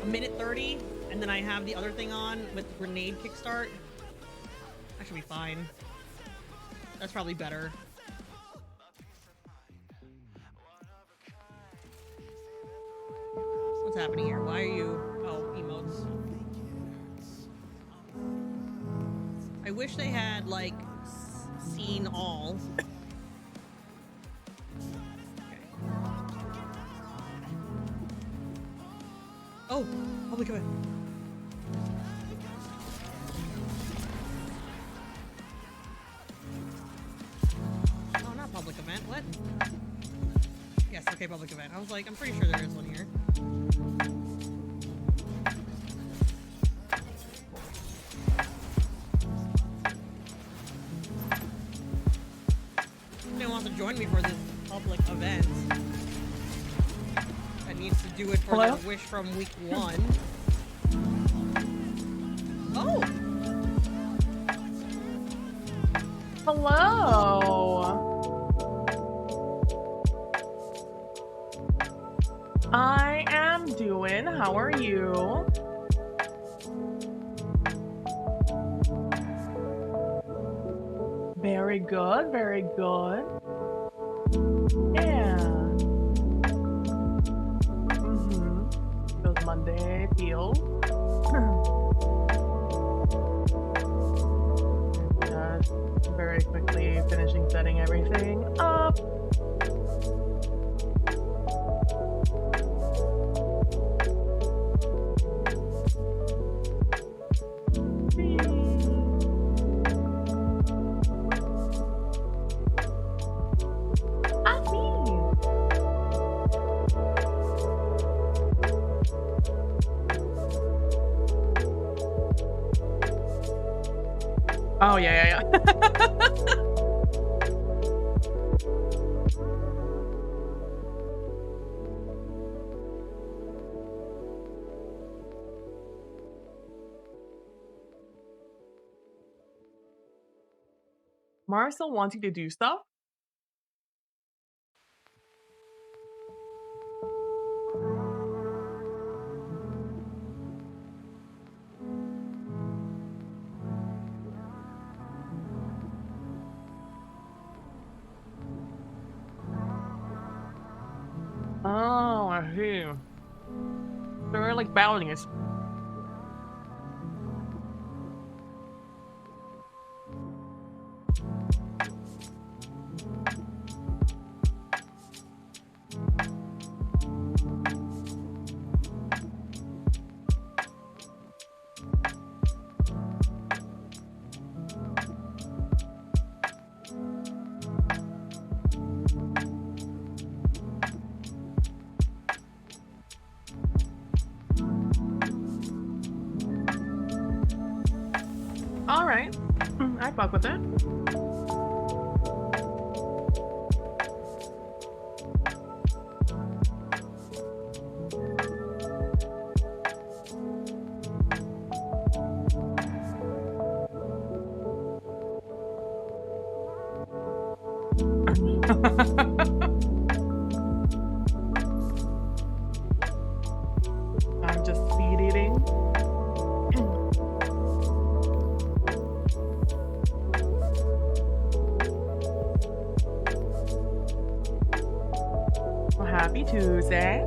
a minute 30, and then I have the other thing on with the grenade kickstart. That should be fine. That's probably better. What's happening here? Why are you... Oh, emotes. I wish they had, like, seen all. Okay. Oh! Public event. Oh, not public event. What? Yes, okay, public event. I was like, I'm pretty sure there is one here. Somebody wants to join me for this public event that needs to do it for their wish from week 1. Oh! Hello! I am doing. How are you? Very good, very good. Yeah. Feels Monday, feels. Just very quickly finishing setting everything up. Oh, yeah. Marcel wants you to do stuff? Oh, I see. They're like battling us. All right, I fuck with it. I'm just speed eating. Well, happy Tuesday.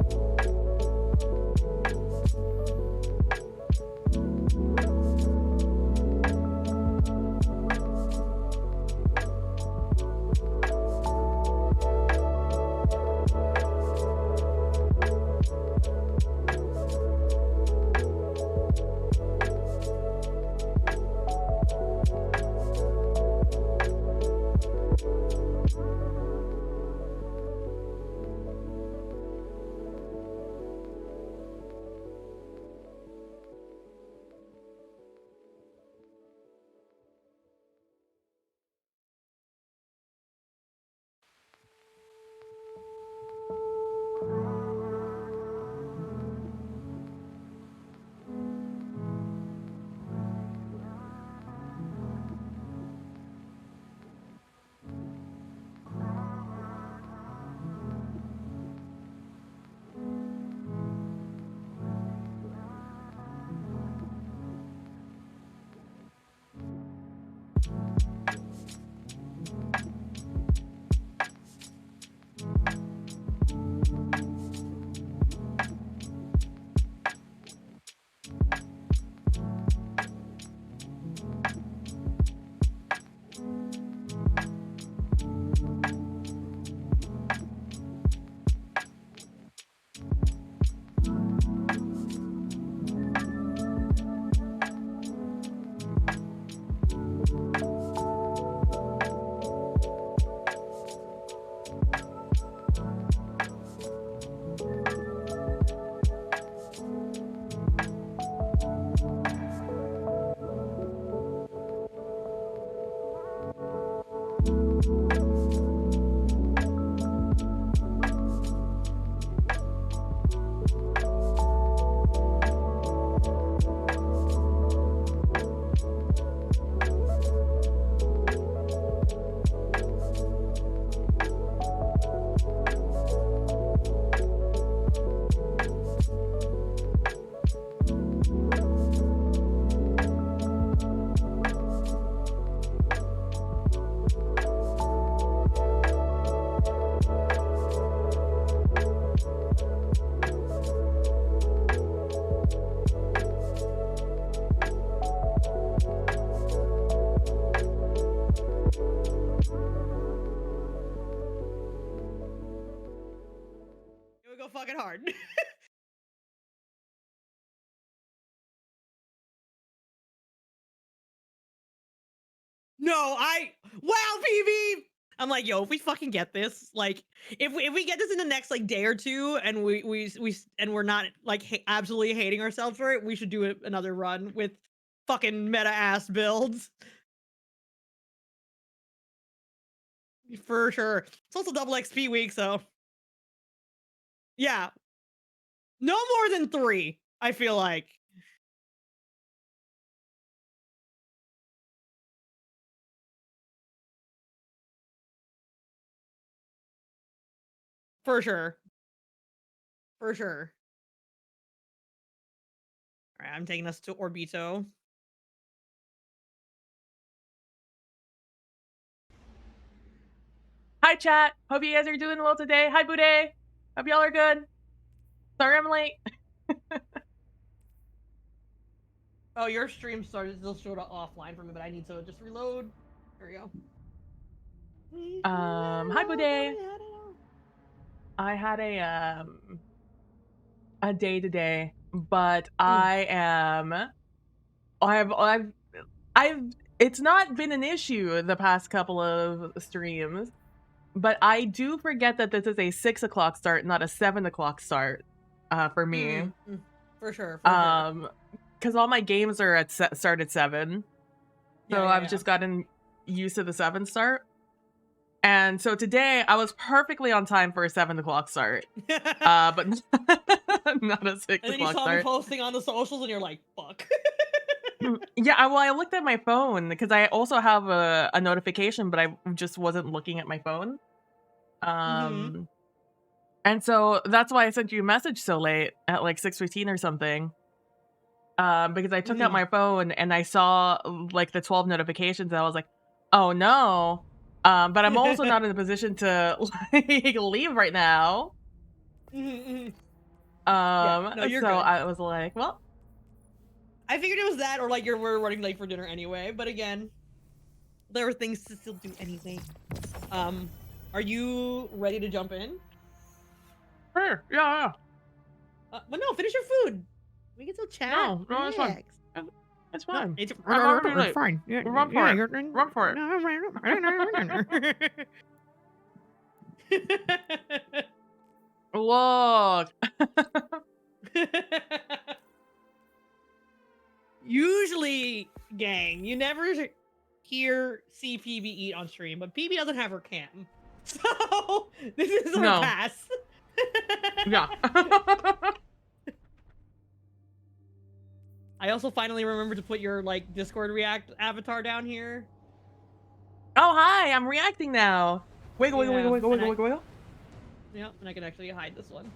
It would go fucking hard. No, wow, PB. I'm like, yo, if we fucking get this, like, if we get this in the next like day or two, and we're not like absolutely hating ourselves for it, we should do another run with fucking meta ass builds for sure. It's also double XP week, so yeah, no more than 3. I feel like for sure, for sure. All right, I'm taking us to Orbito. Hi, chat. Hope you guys are doing well today. Hi, Bude. Hope y'all are good. Sorry I'm late. Oh, your stream started still showed up offline for me, but I need to just reload. There we go. Hi, Bude. I had a day today, but I've it's not been an issue the past couple of streams, but I do forget that this is a 6 o'clock start, not a 7 o'clock start for me. For sure. Because all my games are start at 7, so Yeah, I've just gotten used to the 7 start. And so today I was perfectly on time for a 7 o'clock start, but not a 6 and then you o'clock saw start. me posting on the socials, and you're like, "Fuck." Yeah, well, I looked at my phone because I also have a notification, but I just wasn't looking at my phone. And so that's why I sent you a message so late at like 6:15 or something. Because I took out my phone and I saw like the 12 notifications, and I was like, "Oh no." But I'm also not in a position to like leave right now. Yeah, no, So you're good. I was like, well, I figured it was that, or like we're running late for dinner anyway. But again, there were things to still do anyway. Are you ready to jump in? sure, yeah. But no, finish your food. We can still chat. No, it's fine. It's fine. No, it's fine. Yeah, Run for it. Run for it. Look. Usually, gang, you never see PB eat on stream, but PB doesn't have her cam, so this is her pass. Yeah. I also finally remembered to put your like Discord React avatar down here. Oh, hi! I'm reacting now. Wiggle, wiggle, wiggle, wiggle, wiggle, wiggle. Yep, and I can actually hide this one.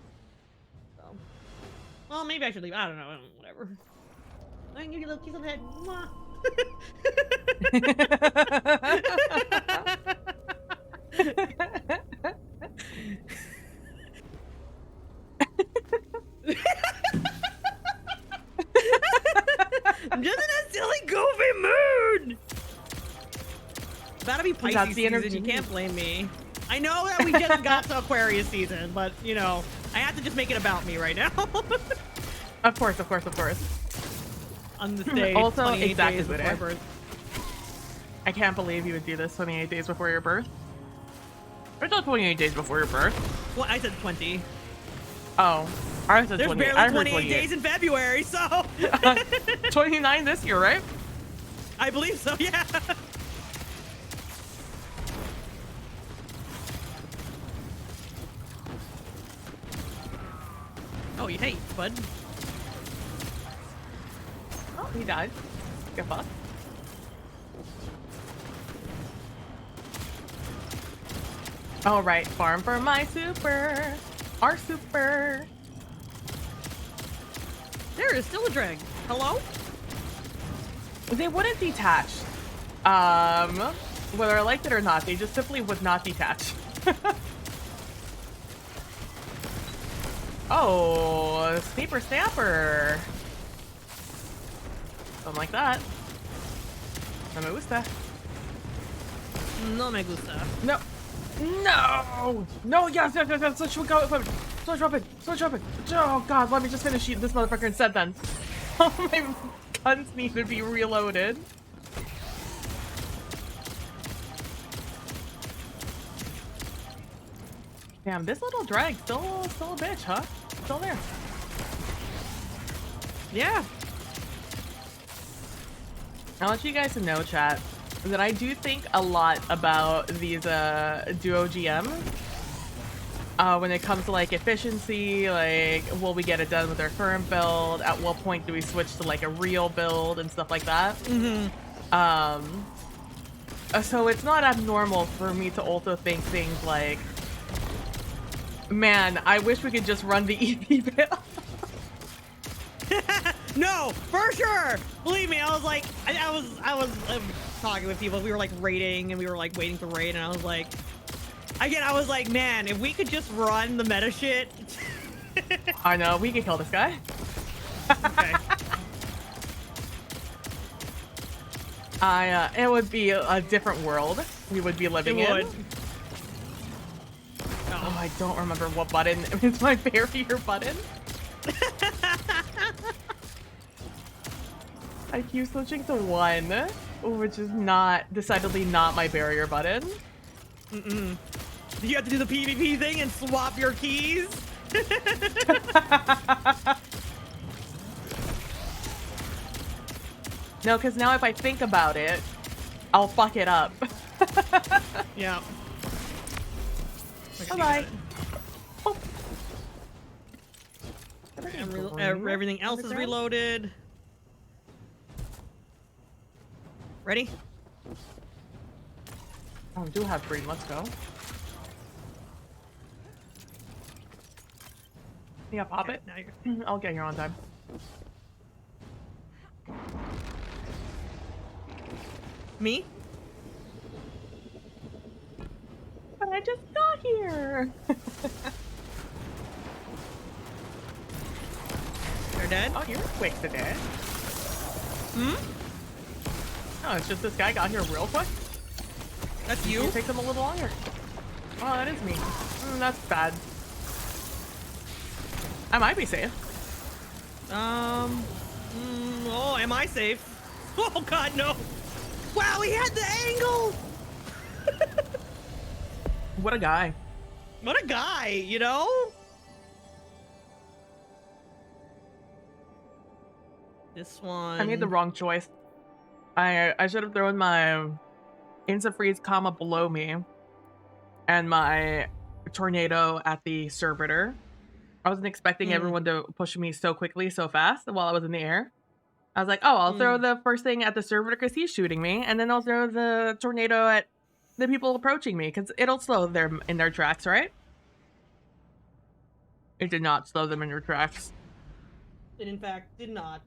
So, well, maybe I should leave. I don't know. Whatever. I can give you a little kiss on the head. Mwah. I'm just in a silly, goofy mood. About to be That's Pisces the season. You energy. can't blame me. I know that we just got to Aquarius season, but you know, I have to just make it about me right now. Of course, of course, of course. On this day, Also, 28 exactly days the before my day. birth. I can't believe you would do this 28 days before your birth. It's not 28 days before your birth. Well, I said 20. Oh, I said There's 28. barely I heard 28 days in February, so 29 this year, right? I believe so. Yeah. Oh, you hate, bud. Oh, he died. Get fucked. All right, farm for my super. Our super. There is still a drag. Hello? They wouldn't detach. Whether I liked it or not, they just simply would not detach. Oh, Snapper Snapper. Something like that. No me gusta. No me gusta. No. No! No, yes, yes, yes, yes. Switch weapon. Switch weapon. Switch weapon. Oh, God, let me just finish this motherfucker instead then. Oh, my guns need to be reloaded. Damn, this little drag still a bitch, huh? Still there. Yeah. I want you guys to know, chat, that I do think a lot about these duo GMs. When it comes to like efficiency, like will we get it done with our current build? At what point do we switch to like a real build and stuff like that? So it's not abnormal for me to also think things like, man, I wish we could just run the EP build. No, for sure. Believe me, I was like, I was talking with people. We were like raiding, and we were like waiting for raid, and I was like, again, I was like, man, if we could just run the meta shit. I know we can kill this guy. Okay. It would be a different world we would be living in. Oh, I don't remember what button. It's my barrier button. I keep switching to 1, which is decidedly not my barrier button. You have to do the PvP thing and swap your keys. No, because now if I think about it, I'll fuck it up. Yeah. Bye-bye. Oh. Everything else is reloaded. Ready? Oh, we do have green. Let's go. Yeah, pop Okay, it. now you're... I'll get here on time. Me? But I just got here. They're dead? Oh, you're quick today. Hmm? Oh, it's just this guy got here real quick. That's you? It takes him a little longer. Oh, that is me. That's bad. I might be safe. Oh, am I safe? Oh God, no! Wow, he had the angle! What a guy. What a guy, you know? This one... I made the wrong choice. I should have thrown my Instant Freeze comma below me and my Tornado at the servitor. I wasn't expecting everyone to push me so quickly, so fast while I was in the air. I was like, oh, I'll throw the first thing at the servitor because he's shooting me, and then I'll throw the Tornado at the people approaching me because it'll slow them in their tracks, right? It did not slow them in their tracks. It in fact did not.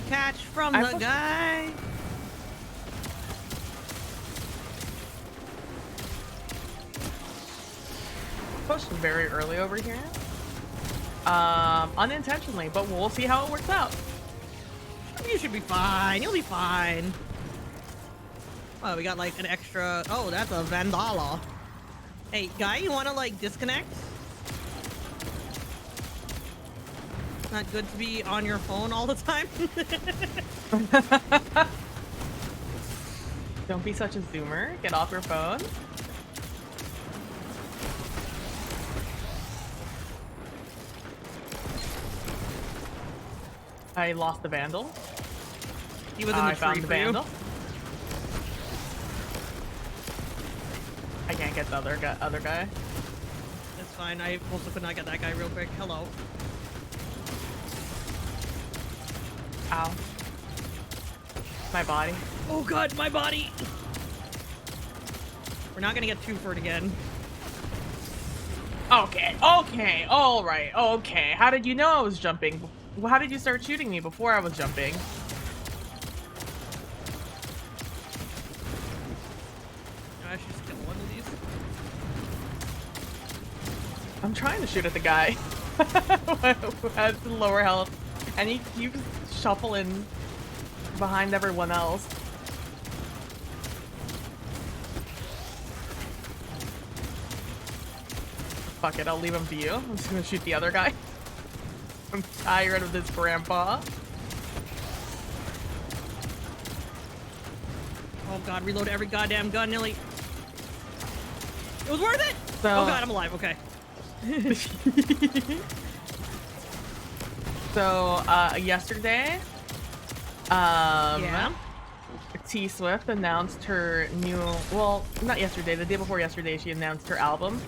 catch from I the pushed- guy. Pushed very early over here. Unintentionally, but we'll see how it works out. You should be fine. You'll be fine. Oh, we got like an extra. Oh, that's a Vandala. Hey, guy, you want to like disconnect? Not good to be on your phone all the time. Don't be such a zoomer. Get off your phone. I lost the Vandal. He was in the I tree found the for you. Vandal. I can't get the other guy. That's fine. I also could not get that guy real quick. Hello. Ow. My body. Oh god, my body. We're not gonna get two for it again. Okay, all right, okay. How did you know I was jumping? How did you start shooting me before I was jumping? I should steal one of these. I'm trying to shoot at the guy who has lower health, and he keeps shuffling behind everyone else. Fuck it, I'll leave him to you. I'm just gonna shoot the other guy. I'm tired of this grandpa. Oh god, reload every goddamn gun, Nilly. It was worth it! So, Oh god, I'm alive, okay. So, yesterday, Yeah. T Swift announced her new, well, not yesterday, the day before yesterday, she announced her album.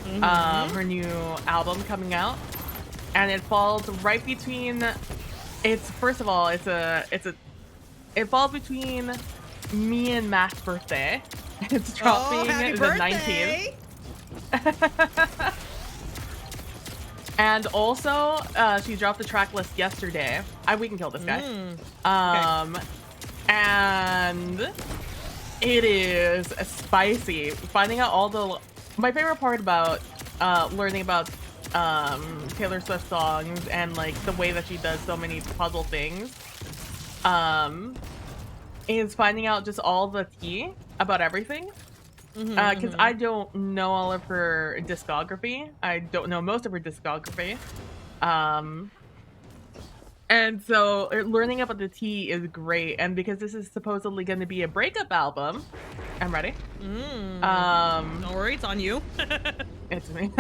Her new album coming out, and it falls right between, it's, first of all, it falls between me and Matt's birthday. It's dropping happy the birthday! 19th. And also, she dropped the track list yesterday. We can kill this guy. Okay. And it is spicy. Finding out all the... My favorite part about learning about Taylor Swift songs and like the way that she does so many puzzle things is finding out just all the tea about everything. Because I don't know all of her discography. I don't know most of her discography. And so learning about the tea is great. And because this is supposedly going to be a breakup album, I'm ready. Don't worry, it's on you. It's me.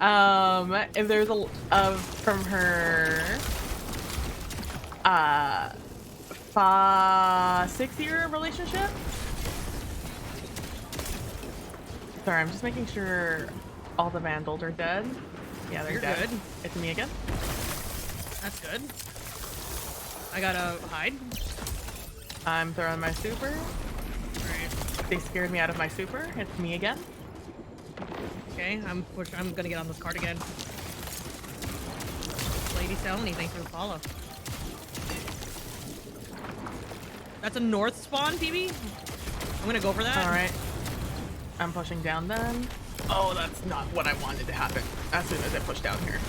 And there's from her 6-year relationship. Sorry, I'm just making sure all the Vandals are dead. Yeah, they're You're dead. good. It's me again. That's good. I gotta hide. I'm throwing my super. Alright. They scared me out of my super. It's me again. Okay, I'm gonna get on this card again. Lady Selmy, thanks for the follow. That's a north spawn, PB? I'm gonna go for that. Alright. I'm pushing down then. Oh, that's not what I wanted to happen as soon as I push down here.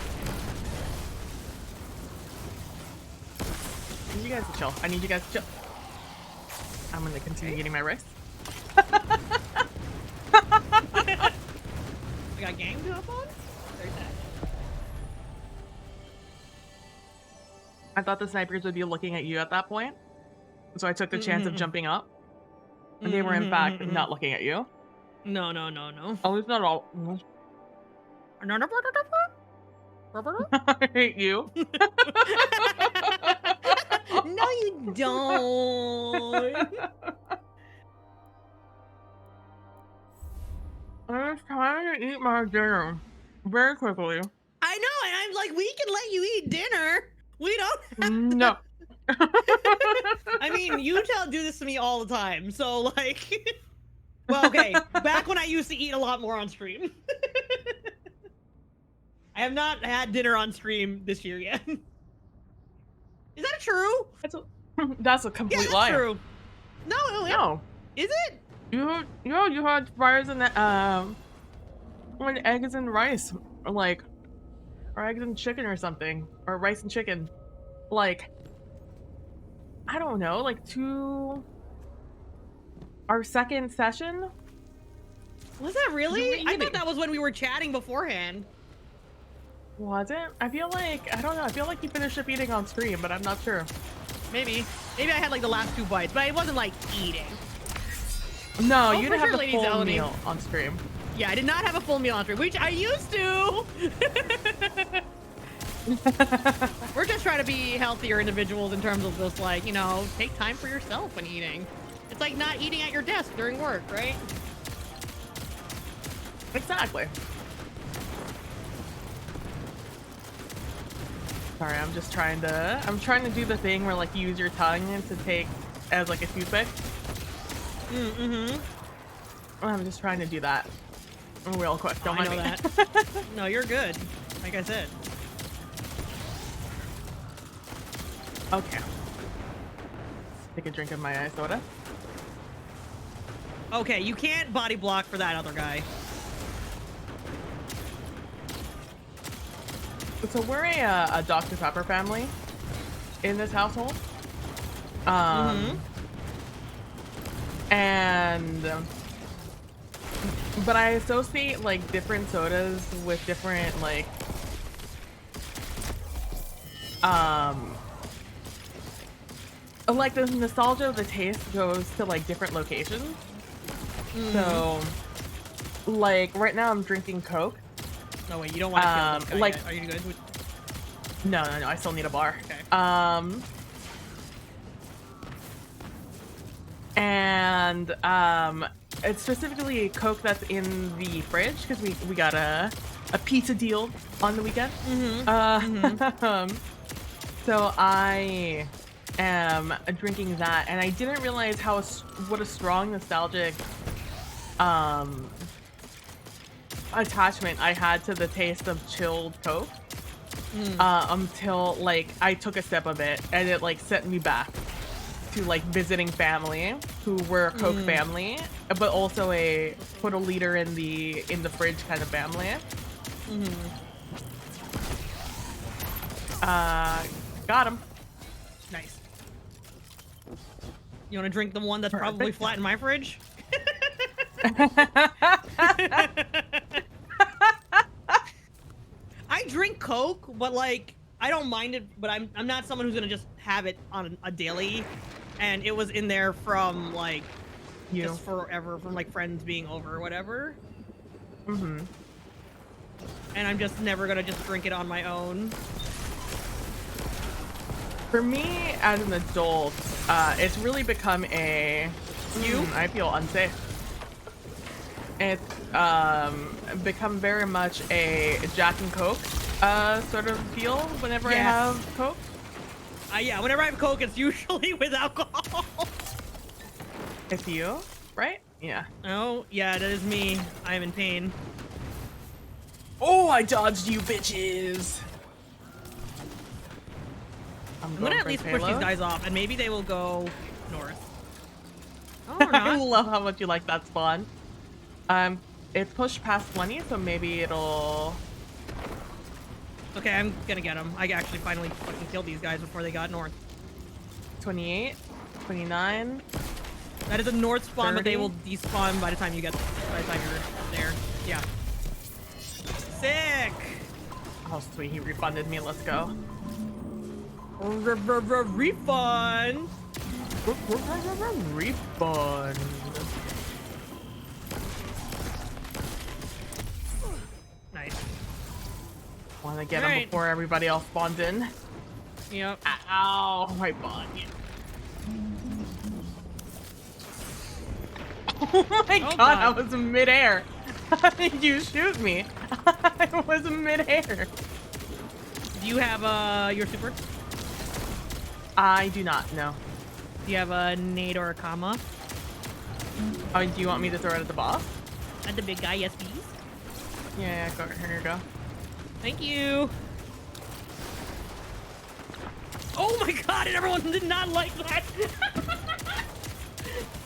I need you guys to chill. I need you guys to chill. I'm gonna continue eating my rice. I got ganged up on? There's that. I thought the snipers would be looking at you at that point. So I took the chance of jumping up. And they were in fact not looking at you. No. At least not all. I hate you. No, you don't. I'm trying to eat my dinner very quickly. I know, and I'm like, we can let you eat dinner. We don't have No. I mean, you do this to me all the time, so like... Well, okay, back when I used to eat a lot more on stream. I have not had dinner on stream this year yet. not true. That's a Yeah, complete that's lie. true. No, No. is it? You had fries and when eggs and rice, or like, or eggs and chicken or something, or rice and chicken. Like, I don't know, like our second session. Was that really? You were I thought eating. that was when we were chatting beforehand. Was it? I feel like I don't know. I feel like you finished up eating on stream, but I'm not sure. Maybe I had like the last 2 bites, but it wasn't like eating. No, Oh, you for didn't sure, have the Lady full Zeleny. meal on stream. Yeah, I did not have a full meal on stream, which I used to. We're just trying to be healthier individuals in terms of just like, you know, take time for yourself when eating. It's like not eating at your desk during work, right? Exactly. Sorry, I'm trying to do the thing where like you use your tongue to take as like a toothpick. Mm-hmm. I'm just trying to do that real quick. Don't I mind know me. that. No, you're good. Like I said. Okay. Take a drink of my ice soda. Okay, you can't body block for that other guy. So we're a Dr. Pepper family in this household. And but I associate like different sodas with different like the nostalgia of the taste goes to like different locations. So like right now I'm drinking Coke. No, wait, you don't want to kill this guy like- yet. Are you good? No, I still need a bar. Okay. And it's specifically Coke that's in the fridge because we got a pizza deal on the weekend. So I am drinking that, and I didn't realize what a strong nostalgic attachment I had to the taste of chilled Coke until like I took a sip of it, and it like sent me back to like visiting family who were a Coke family, but also put a liter in the fridge kind of family. Got him. Nice. You want to drink the one that's probably Perfect. flat in my fridge? I drink Coke, but like I don't mind it. But I'm not someone who's gonna just have it on a daily. And it was in there from like just forever, from like friends being over or whatever. And I'm just never gonna just drink it on my own. For me, as an adult, it's really become I feel unsafe. It's become very much a Jack and Coke sort of feel whenever I have Coke. Yeah, whenever I have Coke, it's usually with alcohol. It's you, right? Yeah. Oh, yeah, that is me. I am in pain. Oh, I dodged you, bitches! I'm gonna at least push these guys off, and maybe they will go north. Oh, or I not. love how much you like that spawn. It's pushed past 20, so maybe it'll... Okay, I'm gonna get them. I actually finally fucking killed these guys before they got north. 28, 29. That is a north spawn, but they 30. will despawn by the time you're there. Yeah. Sick. Oh, sweet, he refunded me. Let's go. Refund. Refund. Nice. Want to get him Alright. before everybody else spawns in. Yep. Ow, my butt. Oh my god, I was in midair. How did you shoot me? I was in midair. Do you have your super? I do not know. Do you have a nade or a comma? Oh, do you want me to throw it at the boss? At the big guy, yes please. Yeah, go, here you go. Thank you. Oh my god, and everyone did not like that.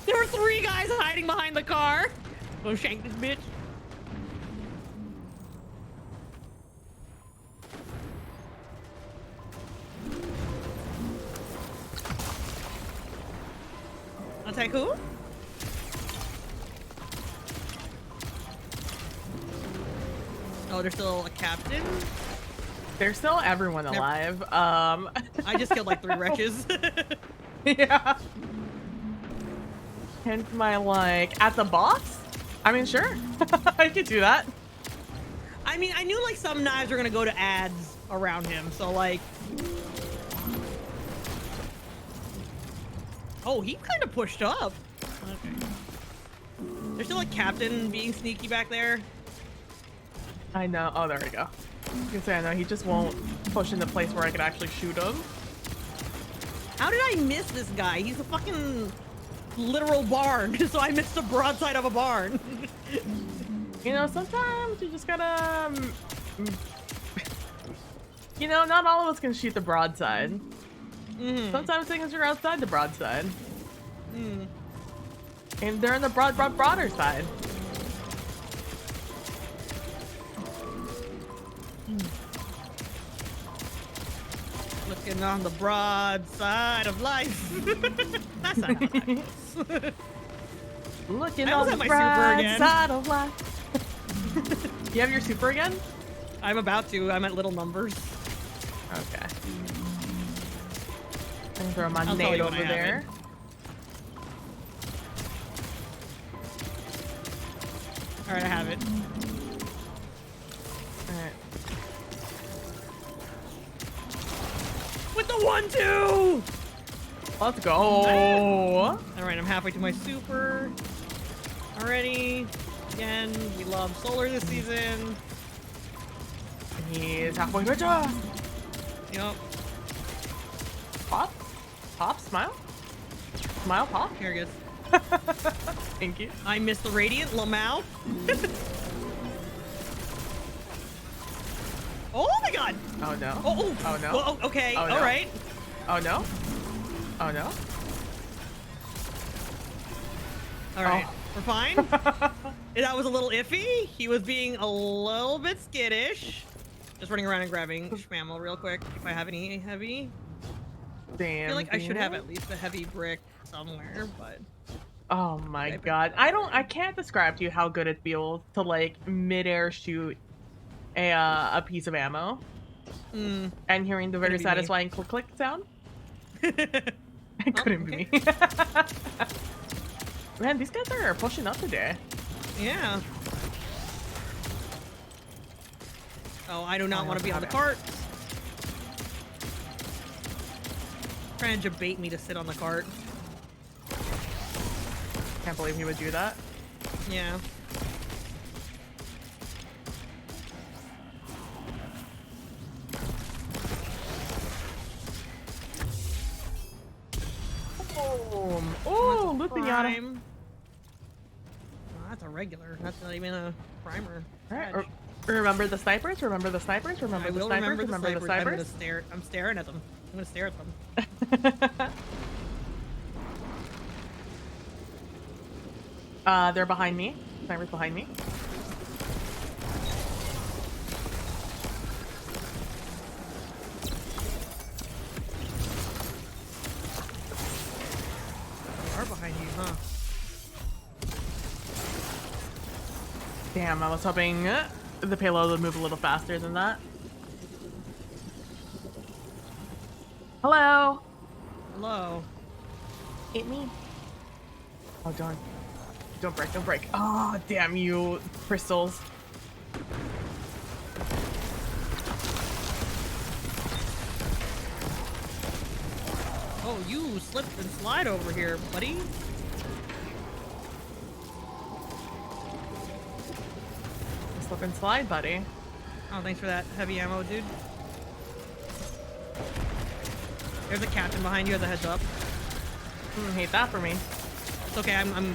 There were 3 guys hiding behind the car. Go shank this bitch. Attack who? Oh, there's still a captain? There's still everyone alive. I just killed like 3 wretches. Yeah. Hence my like at the boss? I mean, sure. I could do that. I mean, I knew like some knives were gonna go to ads around him, so like. Oh, he kind of pushed up. Okay. There's still a captain being sneaky back there. I know. Oh, there we go. You can say I know he just won't push in the place where I could actually shoot him. How did I miss this guy? He's a fucking literal barn, so I missed the broadside of a barn. You know, sometimes you just gotta. You know, not all of us can shoot the broadside. Sometimes things are outside the broadside. And they're in the broader side. Looking on the broad side of life. That's not how that goes. Looking I on almost the have my super bright again. side of life. You have your super again? I'm about to. I'm at little numbers. Okay. I'm gonna throw my I'll tell nade you when over I have there. All right, I have it. Alright. With the 1-2. Let's go. All All right, I'm halfway to my super already. Again, we love solar this season. He's halfway to job. Yep. Pop? Pop? Smile? Smile, pop? Here it goes. Thank you. I missed the radiant Lamau. Oh my god. Oh no. Oh, Oh no. Well, okay. Oh, no. All right. Oh no. Oh no. All right. Oh. We're fine. That was a little iffy. He was being a little bit skittish. Just running around and grabbing shmammo real quick. If I have any heavy. I Damn. feel like I should have at least a heavy brick somewhere, but. Oh my Okay, god. I can't describe to you how good it feels to like midair shoot a piece of ammo. And hearing the very Couldn't be me. satisfying click click sound. It couldn't okay. be me. Man, these guys are pushing up today. Yeah. Oh, I do not I want to be on also the have cart. Trying to bait me to sit on the cart. Can't believe he would do that. Yeah. Boom. Oh, loot pinata. Prime. Oh, that's a regular. That's not even a primer. Alright, Fudge. remember the snipers? Remember the snipers? I Remember the will snipers? remember the Remember the snipers. I'm snipers? gonna stare. I'm staring at them. I'm gonna stare at them. They're behind me. Snipers behind me. They are behind you, huh? Damn, I was hoping the payload would move a little faster than that. Hello. Hello. Hit me. Oh, darn. Don't break, don't break. Oh, damn you, crystals. Oh, you slipped and slide over here, buddy. Slip and slide, buddy. Oh, thanks for that heavy ammo, dude. There's a captain behind you as a heads up. Hate that for me. It's okay, I'm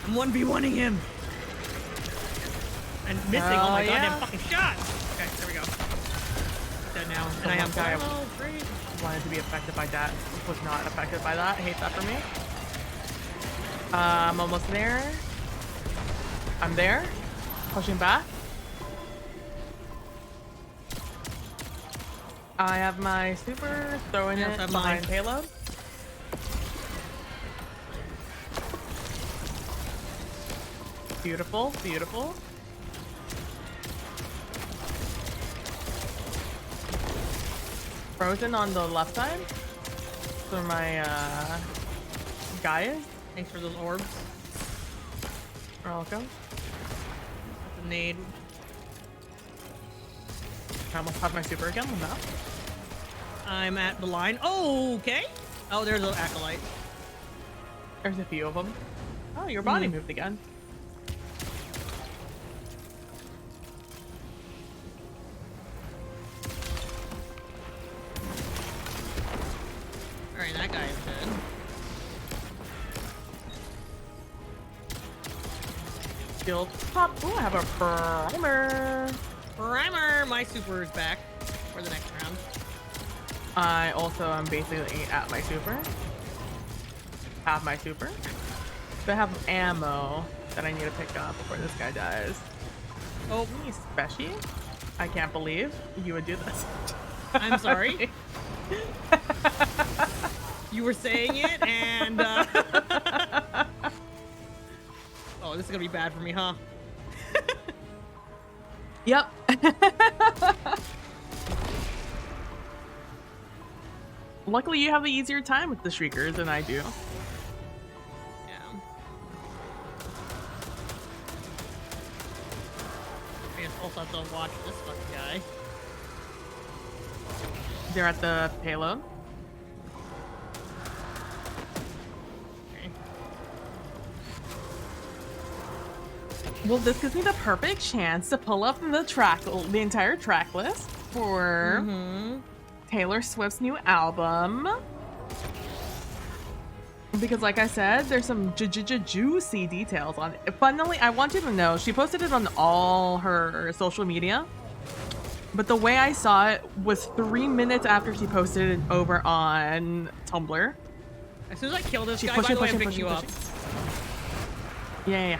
1v1ing him. And missing all my yeah. goddamn fucking shots. Okay, there we go. it now, and I have guy oh, great. wanted to be affected by that. Was not affected by that. I hate that for me. I'm almost there. I'm there. Pushing back. I have my super, throwing it behind payload. Beautiful, beautiful. Frozen on the left side for my guys. Thanks for those orbs. You're welcome. The nade. I almost have my super again. No. I'm at the line. Oh, okay. Oh, there's an acolyte. There's a few of them. Oh, your body moved again. All right, that guy is dead. Shield pop. Oh, I have a primer. Primer. My super is back for the next round. I also am basically at my super. Have my super. But I have ammo that I need to pick up before this guy dies. Oh, me special. I can't believe you would do this. I'm sorry. You were saying it, and oh, this is gonna be bad for me, huh? Yep. Luckily, you have an easier time with the Shriekers than I do. Yeah. I also have to watch this fucking guy. They're at the payload. Okay. Well, this gives me the perfect chance to pull up the entire track list for Taylor Swift's new album. Because like I said, there's some juicy details on it. Finally, I want you to know, she posted it on all her social media. But the way I saw it was 3 minutes after she posted it over on Tumblr. As soon as I kill this guy, by the way, I'm picking you up. Yeah.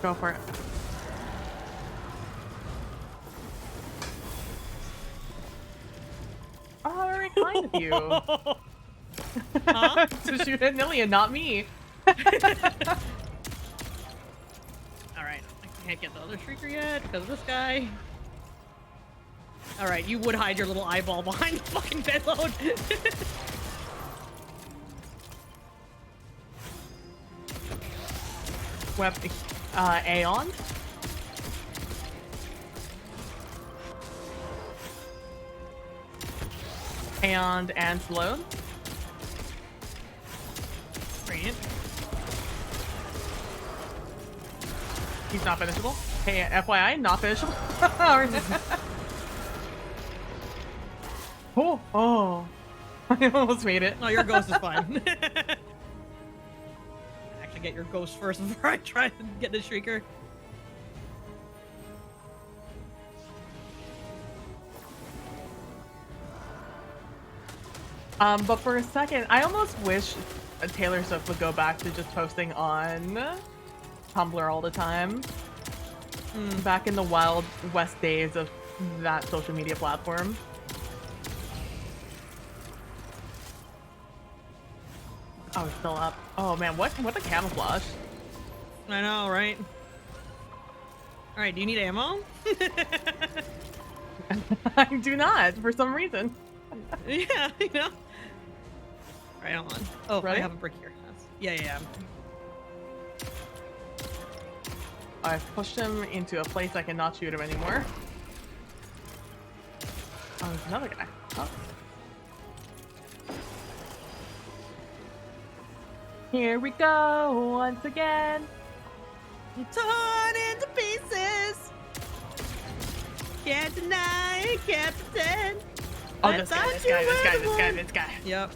Go for it. Oh, very kind of you. Huh? To shoot at Nillian, not me. Alright, I can't get the other Shrieker yet because of this guy. Alright, you would hide your little eyeball behind the fucking payload. Weapon, Aeon. And Sloan. Brilliant. He's not finishable. Hey, FYI, not finishable. Oh. I almost made it. No, your ghost is fine. Actually, get your ghost first before I try to get the Shrieker. But for a second, I almost wish Taylor Swift would go back to just posting on Tumblr all the time. Back in the Wild West days of that social media platform. Oh, it's still up. Oh man, what a camouflage. I know, right? Alright, do you need ammo? I do not, for some reason. Yeah, you know. Alright, hold on. Oh, Right? I have a brick here. Yeah. I've pushed him into a place I cannot shoot him anymore. Oh, there's another guy. Oh. Here we go once again. Torn into pieces. Can't deny, can't pretend. Oh, I this guy, thought this you guy, were this guy, the this guy, one. this guy. Yep.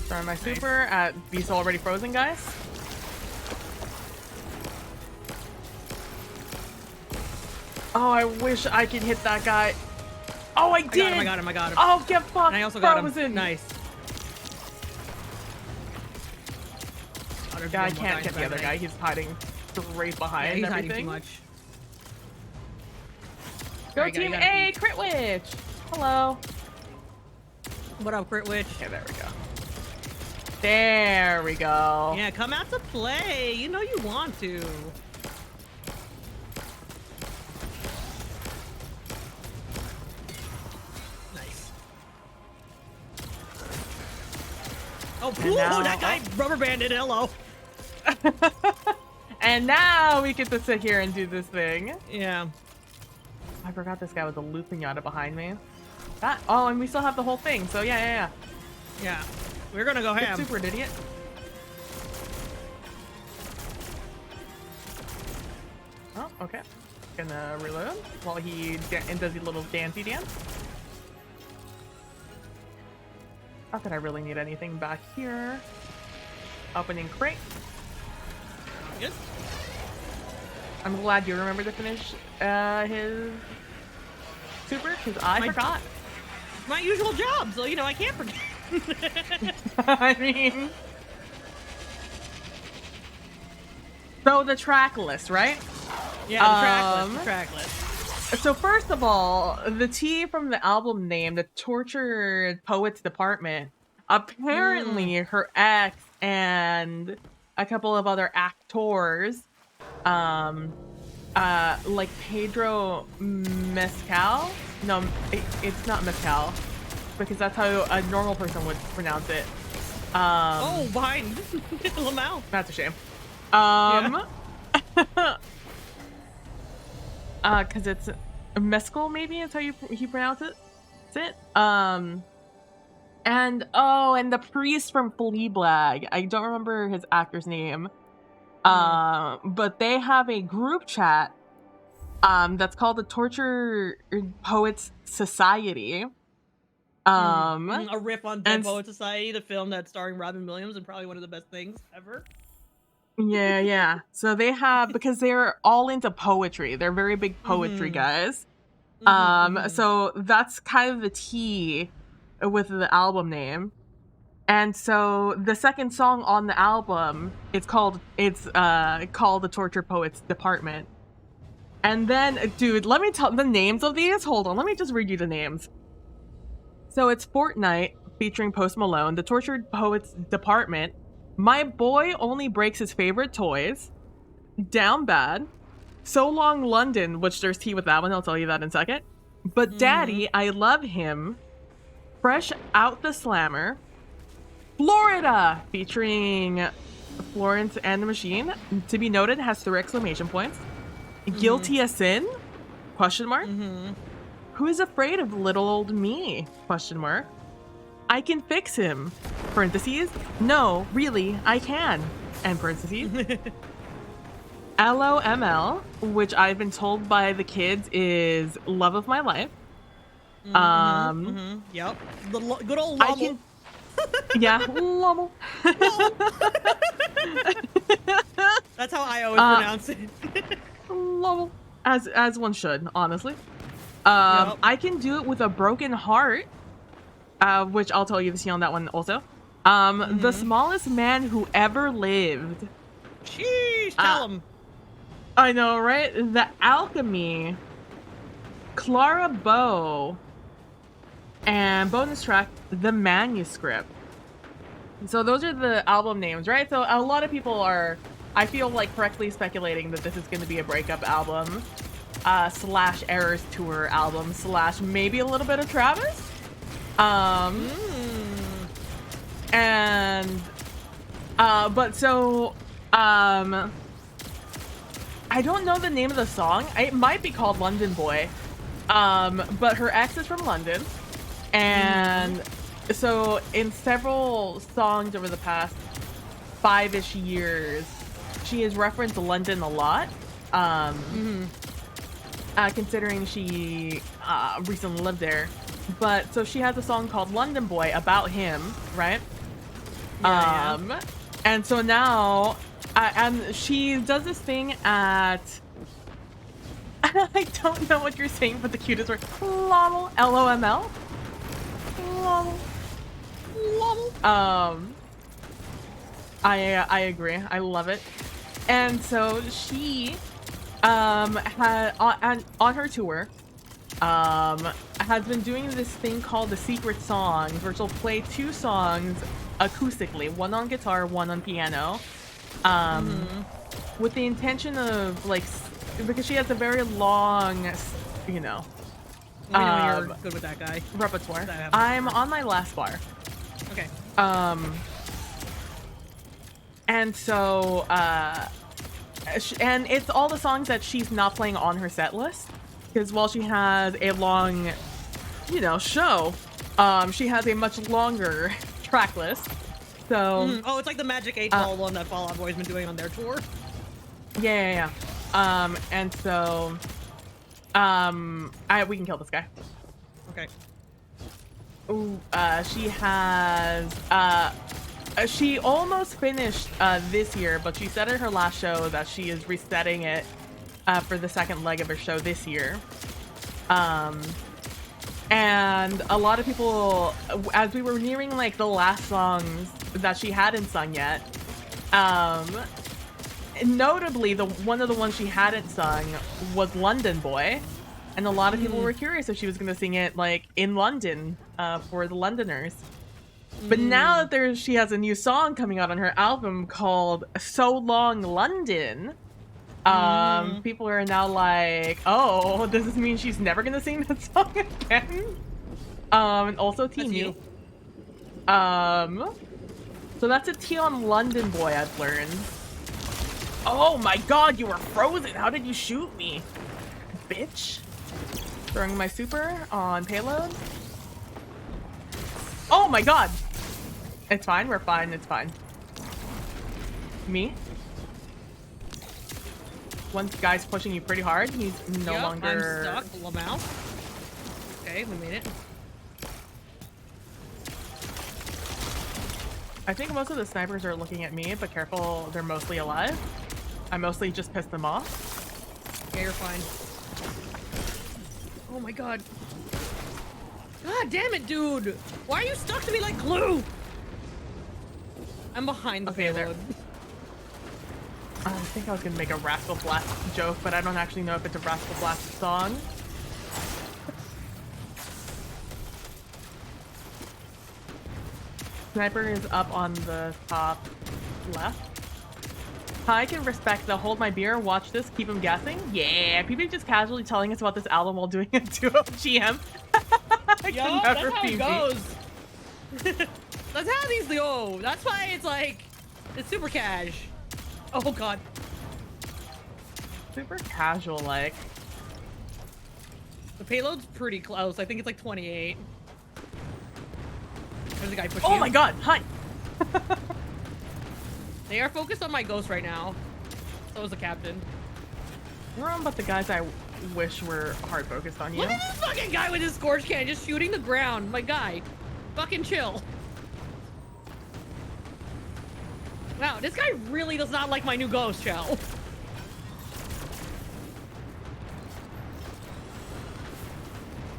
Throwing my super at these already frozen guys. Oh, I wish I could hit that guy. Oh, I did. I got him. Oh, get fucked. And I also got frozen. him. Nice. Yeah, I can't get the other guy. He's hiding right behind he's everything. hiding too much. Go Team A, Crit Witch. Hello. What up, Crit Witch? Okay, there we go. There we go. Yeah, come out to play. You know you want to. Nice. Oh, ooh, now, that guy rubber banded. Hello. And now we get to sit here and do this thing. Yeah. I forgot this guy with a loop pinata behind me. That. Oh, and we still have the whole thing. So yeah. Yeah. We're gonna go ham. Super idiot. Oh, okay. Gonna reload while he does his little dancey dance. Not that I really need anything back here. Opening crate. Good. I'm glad you remember to finish his super, because I forgot. My usual job, so you know I can't forget. I mean, so the track list, right? Yeah, the track list. So first of all, the T from the album name, the Tortured Poets Department, apparently her ex and a couple of other actors, like Pedro Mescal. No, it's not Mescal, because that's how a normal person would pronounce it. Oh, behind Lamau. That's a shame. Because it's Mescal, maybe is how he pronounce it. That's it. And the priest from Fleabag. I don't remember his actor's name. But they have a group chat that's called the Torture Poets Society. A riff on Dead Poet Society, the film that's starring Robin Williams and probably one of the best things ever. Yeah. So they have, because they're all into poetry. They're very big poetry guys. So that's kind of the T with the album name. And so the second song on the album, it's called the Torture Poets Department. And then, dude, let me tell the names of these. Hold on, let me just read you the names. So it's Fortnite featuring Post Malone, the Tortured Poets Department, My Boy Only Breaks His Favorite Toys, Down Bad, So Long London, which there's tea with that one, I'll tell you that in a second. But Daddy, I Love Him, Fresh Out the Slammer, Florida, featuring Florence and the Machine, to be noted, has 3 exclamation points. Guilty as Sin? Question mark. Who is afraid of little old me? Question mark. I can fix him. Parentheses. No, really, I can. And parentheses. LOML, which I've been told by the kids is love of my life. Yep. The good old Lommel. Yeah, Lommel. That's how I always pronounce it. Lommel. As one should, honestly. I can do it with a broken heart, which I'll tell you the scene on that one also. The smallest man who ever lived. Sheesh, tell him. I know, right? The Alchemy, Clara Bow, and bonus track, The Manuscript. So those are the album names, right? So a lot of people are, I feel like, correctly speculating that this is going to be a breakup album, / Errors Tour album, / maybe a little bit of Travis. And, but so, I don't know the name of the song. It might be called London Boy. But her ex is from London. And so in several songs over the past 5-ish years, she has referenced London a lot. Considering she recently lived there. But so she has a song called London Boy about him, right? Yeah. And so now, and she does this thing at, I don't know what you're saying, but the cutest word. Lol. LOML. Lol. Um, I agree. I love it. And so she had on her tour has been doing this thing called the Secret Songs, where she'll play 2 songs acoustically, one on guitar, one on piano, with the intention of like because she has a very long, you know, We know you're good with that guy. repertoire. That I'm on my last bar. Okay. And so, and it's all the songs that she's not playing on her set list, because while she has a long, you know, show, she has a much longer track list. So, Oh, it's like the Magic 8 Ball one that Fall Out Boy's been doing on their tour. yeah. And so, we can kill this guy. Okay. Ooh, she has, she almost finished this year, but she said at her last show that she is resetting it for the second leg of her show this year. And a lot of people, as we were nearing like the last songs that she hadn't sung yet, notably one of the ones she hadn't sung was London Boy. And a lot of people were curious if she was going to sing it like in London for the Londoners. But now that she has a new song coming out on her album called So Long London, people are now like, oh, does this mean she's never gonna sing that song again? And also Teeny. So that's a T on London Boy, I've learned. Oh my god, you were frozen! How did you shoot me? Bitch. Throwing my super on payload. Oh my god! It's fine, we're fine, it's fine. Me? One guy's pushing you pretty hard. He's no longer... I'm stuck. Lamau. Okay, we made it. I think most of the snipers are looking at me, but careful, they're mostly alive. I mostly just pissed them off. Yeah, you're fine. Oh my god. God damn it, dude! Why are you stuck to me like glue? I'm behind the payload. I think I was gonna make a Rascal Blast joke, but I don't actually know if it's a Rascal Blast song. Sniper is up on the top left. I can respect the hold my beer, watch this, keep him guessing. Yeah, people are just casually telling us about this album while doing a duo GM. Yo, that's how it goes. That's how these go. That's why it's like, it's super cash. Oh god. Super casual, like. The payload's pretty close. I think it's like 28. There's a guy pushing Oh you. my god, hi! They are focused on my ghost right now. So is the captain. We're on but the guys I wish were hard focused on you. Look at this fucking guy with his scorch can just shooting the ground. My guy. Fucking chill. Wow, this guy really does not like my new ghost shell.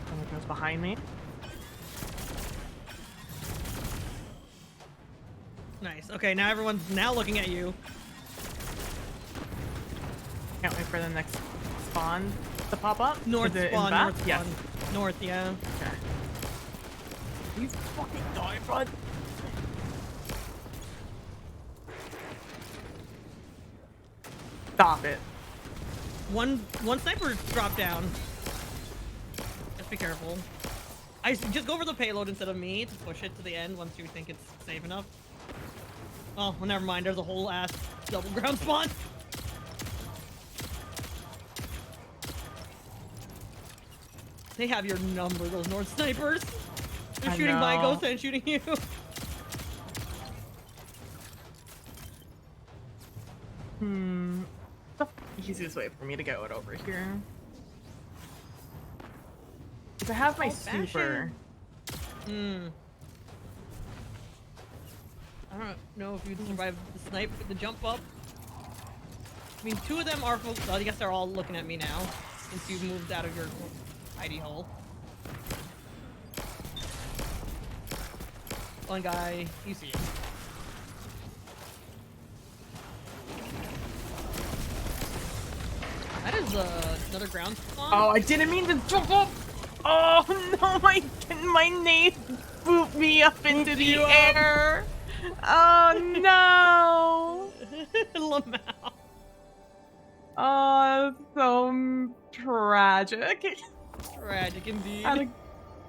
Someone goes behind me. Nice. Okay, now everyone's now looking at you. Can't wait for the next spawn to pop up. North Is it in spawn, back? north Yes. spawn. North, yeah. Okay. You fucking die, bud. Stop it. One sniper dropped down. Just be careful. Just go for the payload instead of me to push it to the end once you think it's safe enough. Oh, well, never mind. There's a whole ass double ground spawn. They have your number, those North snipers. They're shooting my ghost and shooting you. The easiest way for me to get it over here. Is I have my super. I don't know if you'd survive the snipe with the jump up. I mean, 2 of them are focused. I guess they're all looking at me now. since you've moved out of your hidey hole. One guy, you see him. That is another ground spawn. Oh, I didn't mean to jump up. Oh no, my nade booped me up into the air. Oh no. Lamau. Oh, so tragic. Tragic indeed.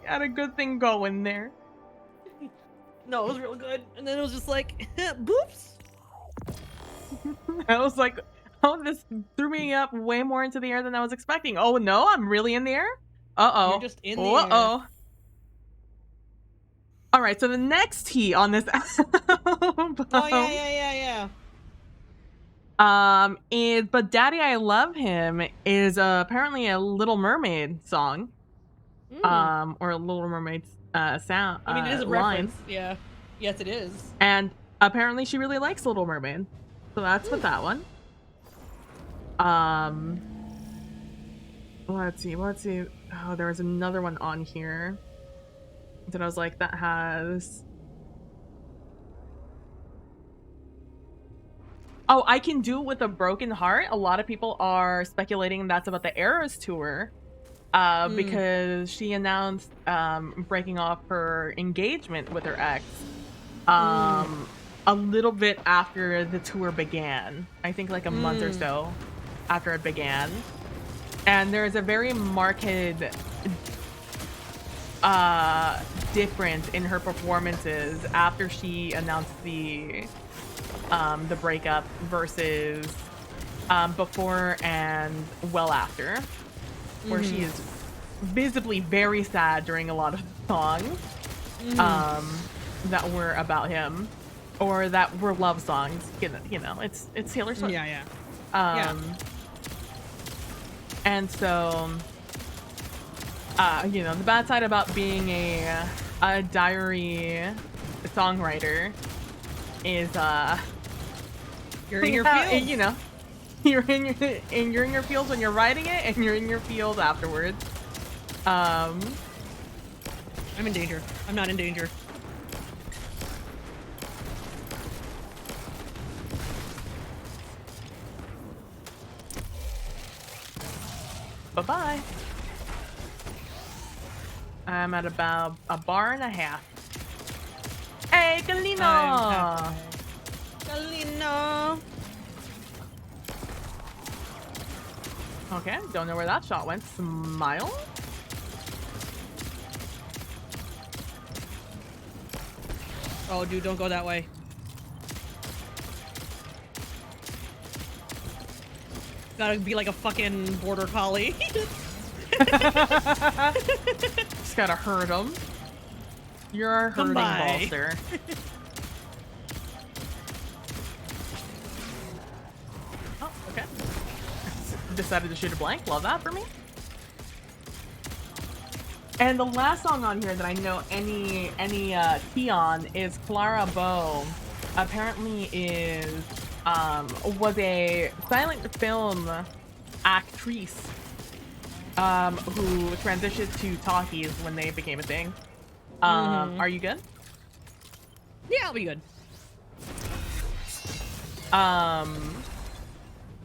Had a good thing going there. No, it was real good. And then it was just like, boops. I was like, oh, this threw me up way more into the air than I was expecting. Oh no, I'm really in the air? Uh-oh. You're just in the air. Uh-oh. All right, so the next T on this album, Oh, yeah. is But Daddy I Love Him is apparently a Little Mermaid song. Or a Little Mermaid sound. I mean, it is a line. reference. Yeah. Yes, it is. And apparently she really likes Little Mermaid. So that's with that one. Let's see. Oh, there was another one on here that I was like, that has... Oh, I Can Do It With a Broken Heart. A lot of people are speculating that's about the Eras tour. Because she announced breaking off her engagement with her ex a little bit after the tour began. I think like a month or so after it began. And there's a very marked difference in her performances after she announced the breakup versus before and well after, where she is visibly very sad during a lot of songs that were about him or that were love songs. You know, it's Taylor Swift. Yeah. And so, you know, the bad side about being a diary songwriter is you're in your field. You know, you're in your field when you're writing it, and you're in your field afterwards. I'm in danger. I'm not in danger. Bye-bye. I'm at about a bar and a half. Hey, Galino! Galino! Okay, don't know where that shot went. Smile? Oh, dude, don't go that way. Gotta be like a fucking border collie. Just gotta hurt him. You're a hurting bolster. Oh, okay. Decided to shoot a blank. Love that for me. And the last song on here that I know any tea on is Clara Bow. Apparently was a silent film actress who transitioned to talkies when they became a thing. Are you good? Yeah, I'll be good.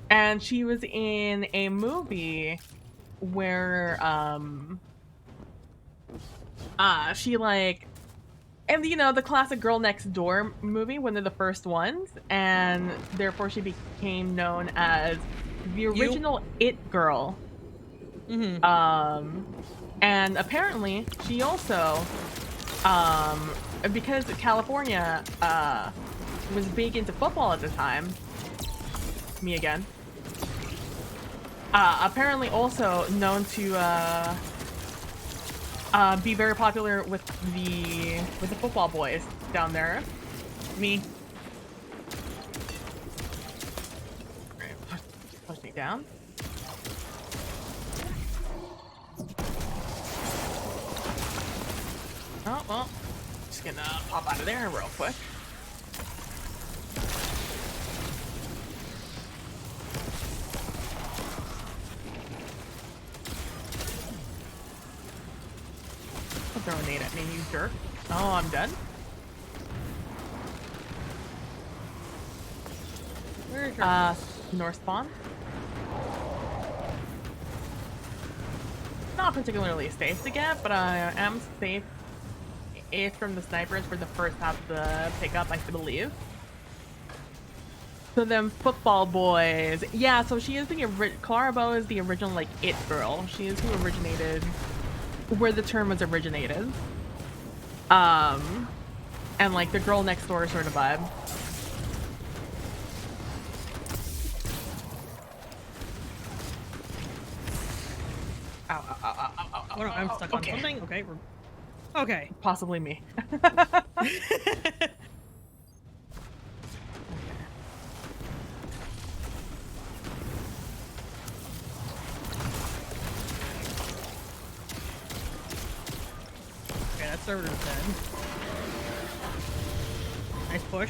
And she was in a movie where she like, and you know, the classic Girl Next Door movie, one of the first ones, and therefore she became known as the original It Girl. And apparently she also because California was big into football at the time. Me again. Apparently also known to be very popular with the football boys down there. Me. Push me down. Oh well, just gonna pop out of there real quick. grenade at me, you jerk. Oh, I'm dead. Where is your North spawn. Not particularly safe to get, but I am safe if from the snipers for the first half of the pickup, I believe. So them football boys. Yeah, so she is Clara Bow is the original, like, it girl. She is who originated, where the term was originated. And, like, the girl next door sort of vibe. Ow, ow, ow, ow, ow, ow, Oh, no, I'm stuck on okay. something. Okay, okay. Possibly me. Okay, that servitor is dead. Nice push.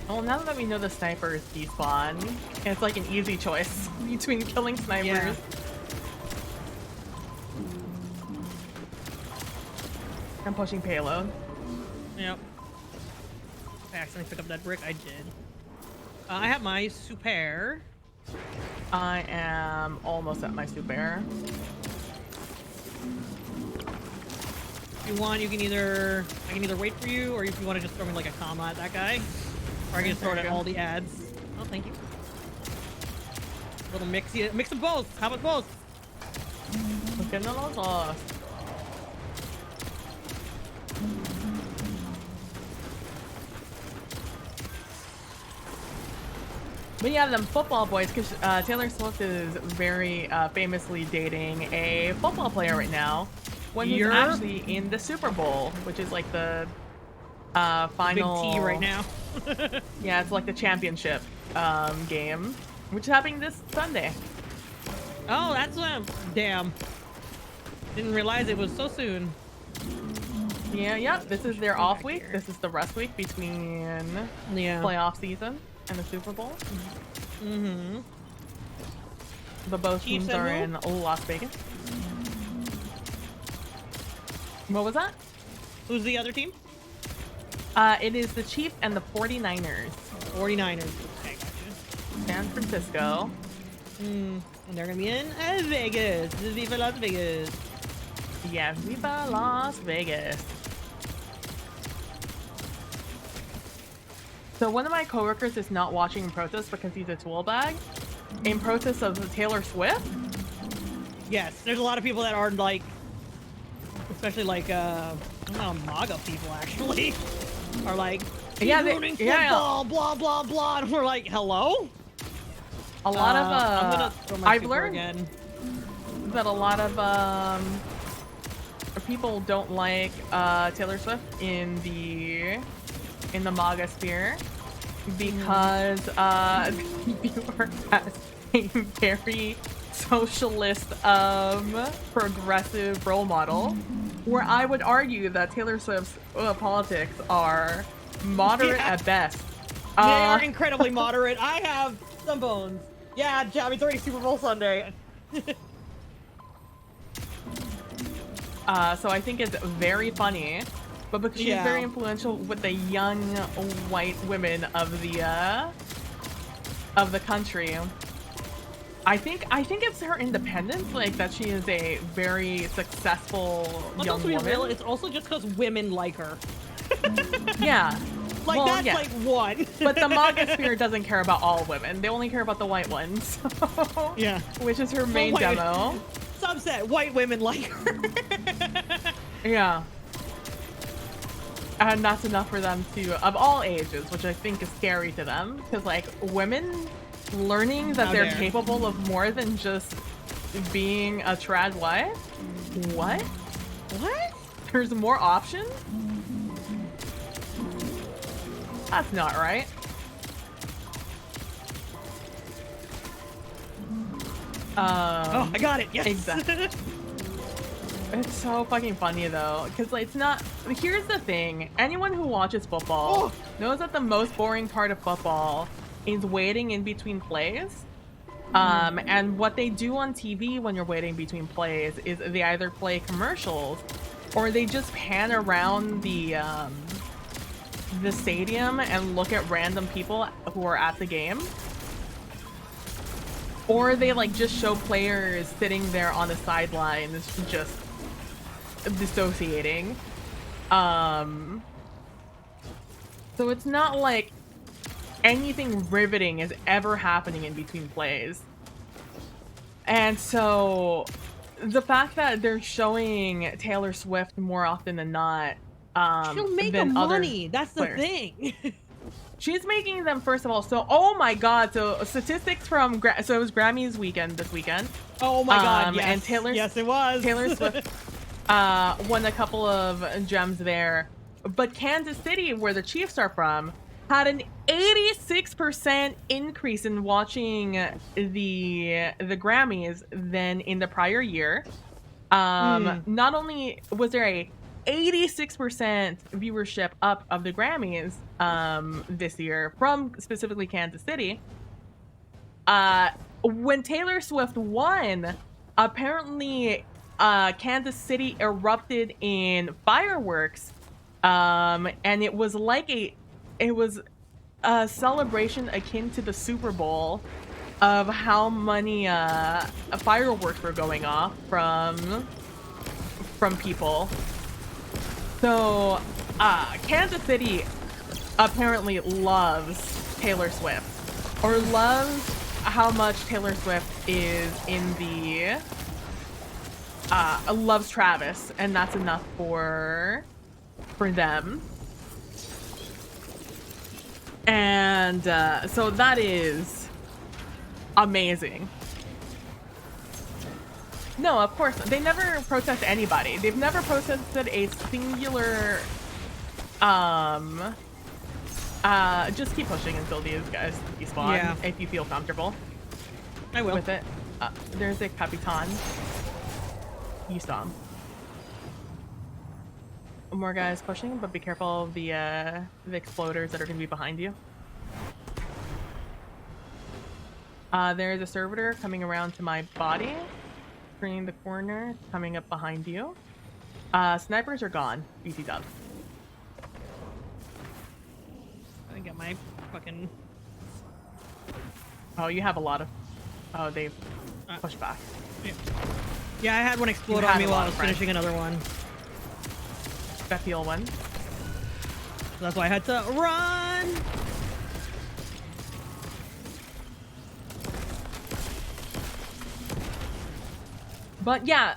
Well, now that we know the snipers despawn, it's like an easy choice between killing snipers. Yeah. And pushing payload. Yep. I accidentally picked up that brick. I did. I have my super. I am almost at my super. If you want, you can either I can either wait for you, or if you want to just throw me like a comma at that guy, or I can just throw it at all the ads. Oh, thank you. Little mix of both. How about both? Look at los dos. But yeah, them football boys, because Taylor Swift is very famously dating a football player right now. One who's actually in the Super Bowl, which is like the final... Big T right now. Yeah, it's like the championship game, which is happening this Sunday. Oh, that's damn. Didn't realize it was so soon. Yeah, this is their off week. This is the rest week between playoff season and the Super Bowl. Mm-hmm. But both teams are in Las Vegas. What was that? Who's the other team? It is the Chiefs and the 49ers. 49ers. Okay, gotcha. San Francisco. And they're gonna be in Vegas. This is Viva Las Vegas. Yeah, Viva Las Vegas. So one of my coworkers is not watching in protest because he's a tool bag. In protest of Taylor Swift? Yes, there's a lot of people that are like, especially like I don't know, MAGA people actually are like, yeah, ruining football, blah blah blah, and we're like, hello. A lot of I'm gonna throw my I've super learned again. that a lot of people don't like Taylor Swift in the MAGA sphere because view her as a very socialist progressive role model, where I would argue that Taylor Swift's politics are moderate at best. They are incredibly moderate. I have some bones. Yeah, Jam, it's already Super Bowl Sunday. So I think it's very funny, but because she's very influential with the young white women of the country, I think it's her independence, like that she is a very successful young woman. Real, it's also just because women like her. Yeah. Like, well, that's like one. But the MAGA sphere doesn't care about all women. They only care about the white ones. Yeah. Which is her main demo. Subset, white women like her. Yeah. And that's enough for them to, of all ages, which I think is scary to them. Because, like, women learning that they're capable of more than just being a trad wife? What? What? There's more options? That's not right. Oh, I got it. Yes. Exactly. It's so fucking funny though, because like, it's not. Here's the thing: anyone who watches football knows that the most boring part of football is waiting in between plays. And what they do on TV when you're waiting between plays is they either play commercials or they just pan around the stadium and look at random people who are at the game. Or they like just show players sitting there on the sidelines just dissociating. So it's not like anything riveting is ever happening in between plays. And so the fact that they're showing Taylor Swift more often than not, she'll make than other money. That's the players. thing. She's making them, first of all. So, oh my God. So statistics from, so it was Grammys weekend this weekend. Oh my God. Yes. And Taylor, yes, it was. Taylor Swift won a couple of gems there. But Kansas City, where the Chiefs are from, had an 86% increase in watching the Grammys than in the prior year. Not only was there a 86% viewership up of the Grammys this year from specifically Kansas City. When Taylor Swift won, apparently Kansas City erupted in fireworks, and it was like a celebration akin to the Super Bowl of how many fireworks were going off from people. So, Kansas City apparently loves Taylor Swift, or loves how much Taylor Swift is in the, loves Travis, and that's enough for them. And, so that is amazing. No, of course, they never protest anybody. They've never protested a singular, just keep pushing until these guys despawn, if you feel comfortable. I will. With it. There's a Capitan. You saw him. More guys pushing, but be careful of the exploders that are going to be behind you. There's a servitor coming around to my body. Turning the corner, coming up behind you. Snipers are gone. BT dub. I got my fucking... Oh, you have a lot of... Oh, they pushed back. Yeah, I had one explode on me while I was finishing another one. Bethel one. That's why I had to run! But yeah,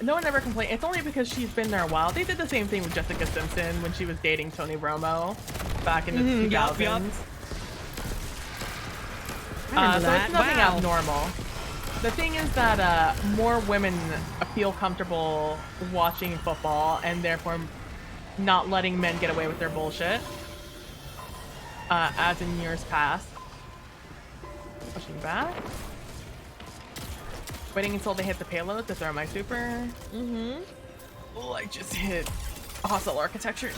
no one ever complained. It's only because she's been there a while. They did the same thing with Jessica Simpson when she was dating Tony Romo back in the 2000s. Yup. So it's nothing abnormal. The thing is that more women feel comfortable watching football and therefore not letting men get away with their bullshit, as in years past. Pushing back. Waiting until they hit the payload to throw my super. Oh, I just hit hostile architecture.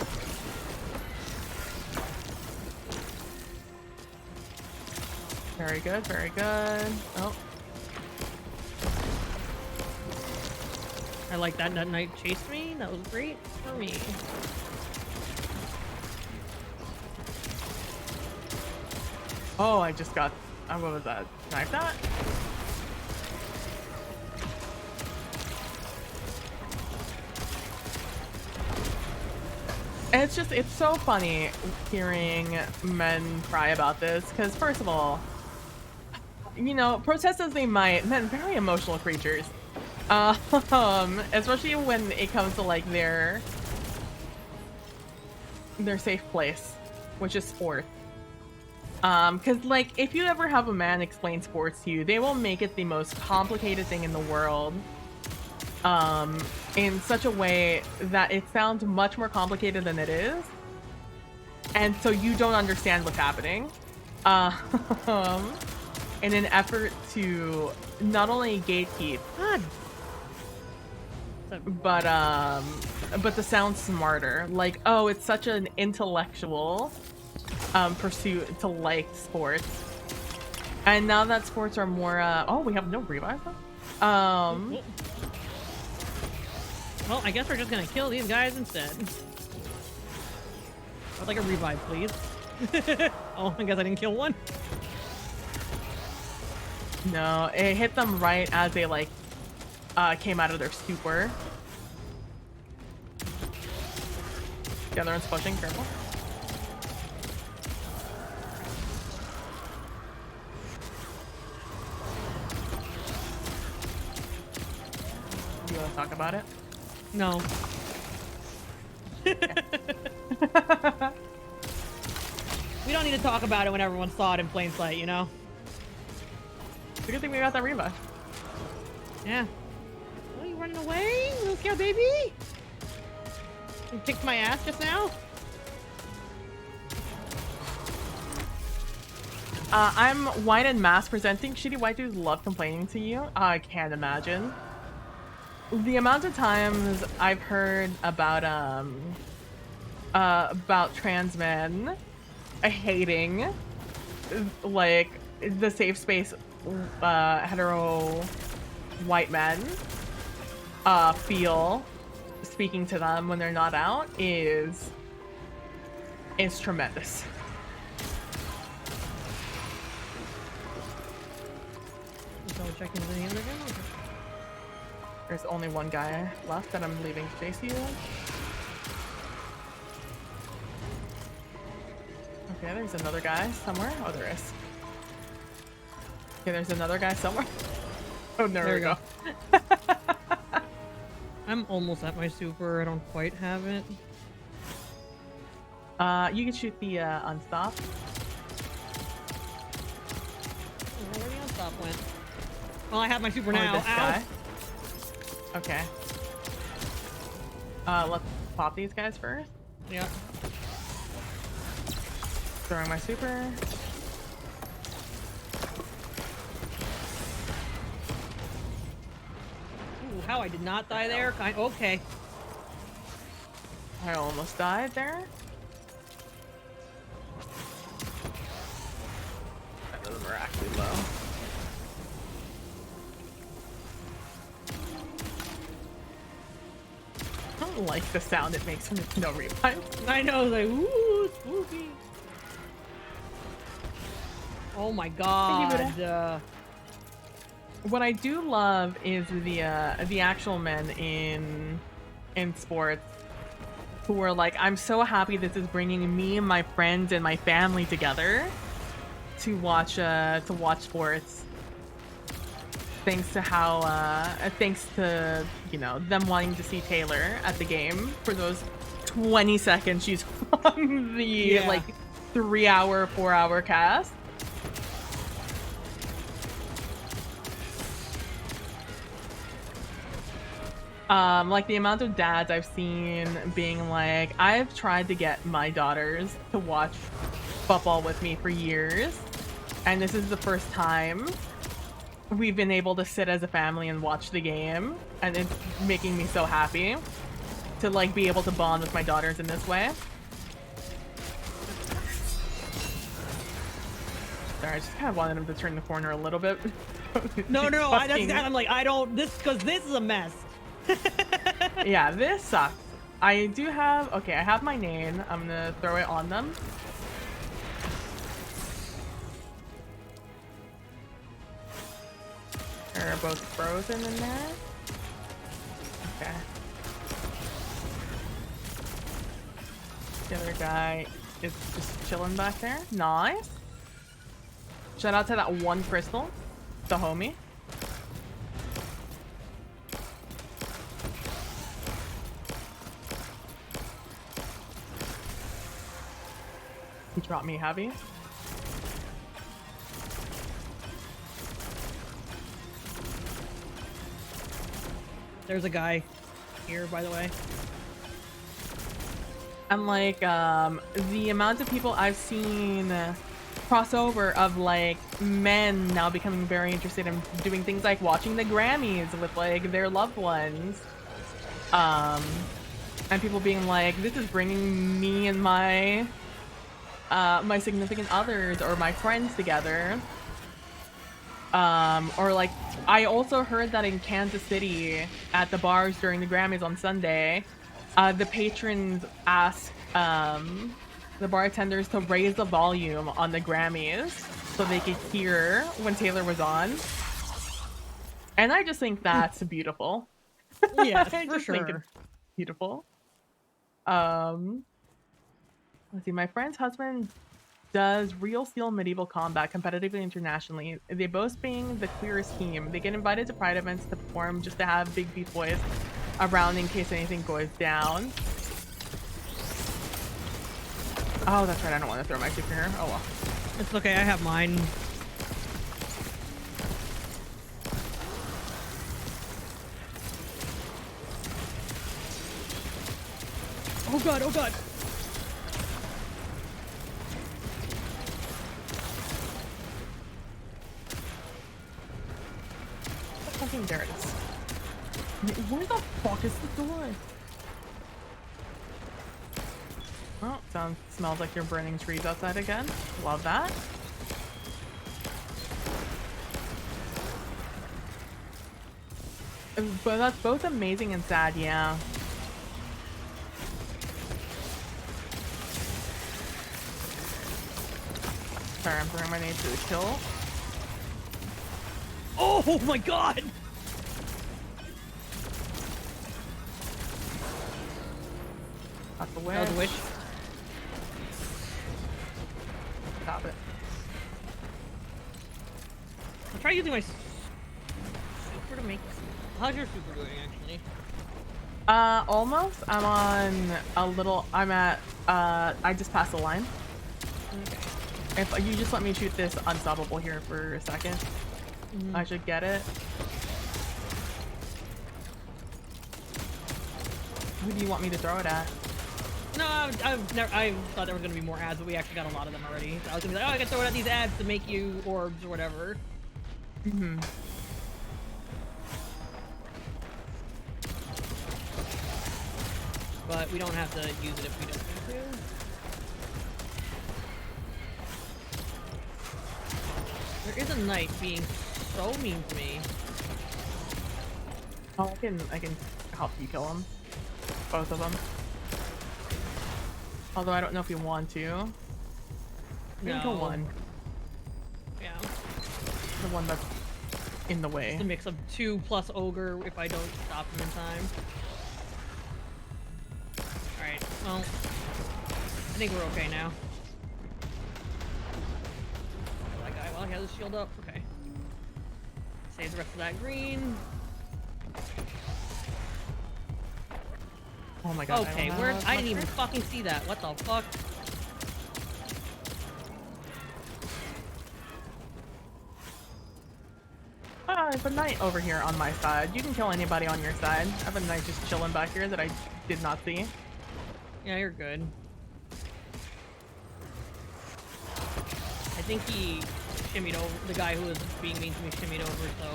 Very good, very good. Oh. I like that Knight chased me. That was great for me. Oh, I just got... what was that? Knife that? And it's so funny hearing men cry about this, because first of all, you know, protest as they might, men very emotional creatures. Especially when it comes to like their safe place, which is sport. Because like if you ever have a man explain sports to you, they will make it the most complicated thing in the world. In such a way that it sounds much more complicated than it is. And so you don't understand what's happening. In an effort to not only gatekeep, but to sound smarter. Like, oh, it's such an intellectual pursuit to like sports. And now that sports are more, oh, we have no revive though? Well, I guess we're just gonna kill these guys instead. I'd like a revive, please. Oh, I guess I didn't kill one. No, it hit them right as they like came out of their stupor. The other one's pushing, careful. You want to talk about it? No. We don't need to talk about it when everyone saw it in plain sight, you know? It's a good thing we got that revive. Yeah. Oh, you running away, little scared baby? You kicked my ass just now? I'm white and mass presenting. Shitty white dudes love complaining to you. I can't imagine. The amount of times I've heard about trans men hating like the safe space hetero white men feel speaking to them when they're not out is tremendous. Double checking the other guy. There's only one guy left that I'm leaving to chase you. Okay, there's another guy somewhere. Oh, there is. Okay, there's another guy somewhere. Oh, there we go. I'm almost at my super. I don't quite have it. You can shoot the unstop. Oh, where the unstop went? Well, I have my super now. This Ow. guy. Okay. Let's pop these guys first. Yeah. Throwing my super. Ooh, how I did not die there. Okay. I almost died there. Those were actually low. I don't like the sound it makes when it's no revive. I know, like, ooh, spooky. Oh my god. What I do love is the actual men in sports who are like, I'm so happy this is bringing me and my friends and my family together to watch sports. Thanks to how thanks to, you know, them wanting to see Taylor at the game for those 20 seconds she's on the like 3-hour, 4-hour cast. Like the amount of dads I've seen being like, I've tried to get my daughters to watch football with me for years, and this is the first time we've been able to sit as a family and watch the game, and it's making me so happy to like be able to bond with my daughters in this way. Sorry, I just kind of wanted him to turn the corner a little bit. No, I'm like, I don't, because this is a mess. Yeah, this sucks. I do have, okay, I have my name. I'm gonna throw it on them. They're both frozen in there. Okay. The other guy is just chilling back there. Nice. Shout out to that one crystal, the homie. He dropped me heavy. There's a guy here, by the way. And like the amount of people I've seen crossover of like men now becoming very interested in doing things like watching the Grammys with like their loved ones, and people being like, this is bringing me and my my significant others or my friends together Or like, I also heard that in Kansas City at the bars during the Grammys on Sunday, the patrons asked the bartenders to raise the volume on the Grammys so they could hear when Taylor was on. And I just think that's beautiful. Yes, I for just think it's sure. beautiful. Um, let's see. My friend's husband does Real Steel Medieval Combat competitively internationally. They boast being the queerest team. They get invited to pride events to perform just to have big beef boys around in case anything goes down. Oh, that's right. I don't want to throw my super here. Oh well. It's okay. I have mine. Oh god. Oh god. Fucking there it is. Where the fuck is the door? Oh, smells like you're burning trees outside again. Love that. But that's both amazing and sad, yeah. Sorry, I'm throwing my nade to the kill. Oh my god. Got the That witch. was a witch. Stop it. I'll try using my super to make. How's your super doing actually? Almost. I'm on a little. I'm at. I just passed the line. Okay. If you just let me shoot this unstoppable here for a second, I should get it. Who do you want me to throw it at? No, I thought there was gonna be more ads, but we actually got a lot of them already. So I was gonna be like, oh, I can throw it at these ads to make you orbs or whatever. Mm-hmm. But we don't have to use it if we don't need to. There is a knight being so mean to me. Oh, I can help you kill them. Both of them. Although I don't know if you want to. You can kill one. Yeah. The one that's in the way. It's a mix of 2 plus ogre if I don't stop him in time. Alright, well, I think we're okay now. That guy, well, he has his shield up. Okay. Save the rest of that green. Oh my god. Okay, where? I didn't even fucking see that. What the fuck? I have a knight over here on my side. You can kill anybody on your side. I have a knight just chilling back here that I did not see. Yeah, you're good. I think he shimmied over. The guy who was being mean to me shimmied over, so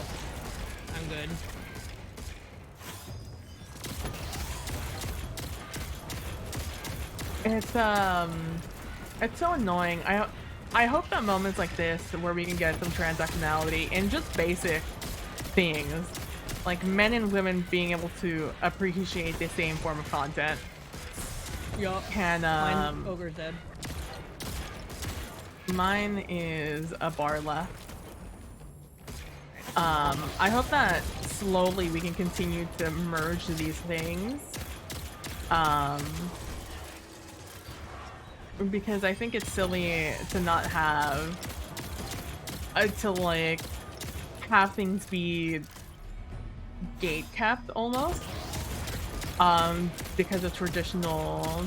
I'm good. It's so annoying. I hope that moments like this where we can get some transactionality in just basic things, like men and women being able to appreciate the same form of content. Yup. Can Mine, ogre's dead. Mine is a bar left. I hope that slowly we can continue to merge these things. Because I think it's silly to not have to like have things be gate kept almost. Because of traditional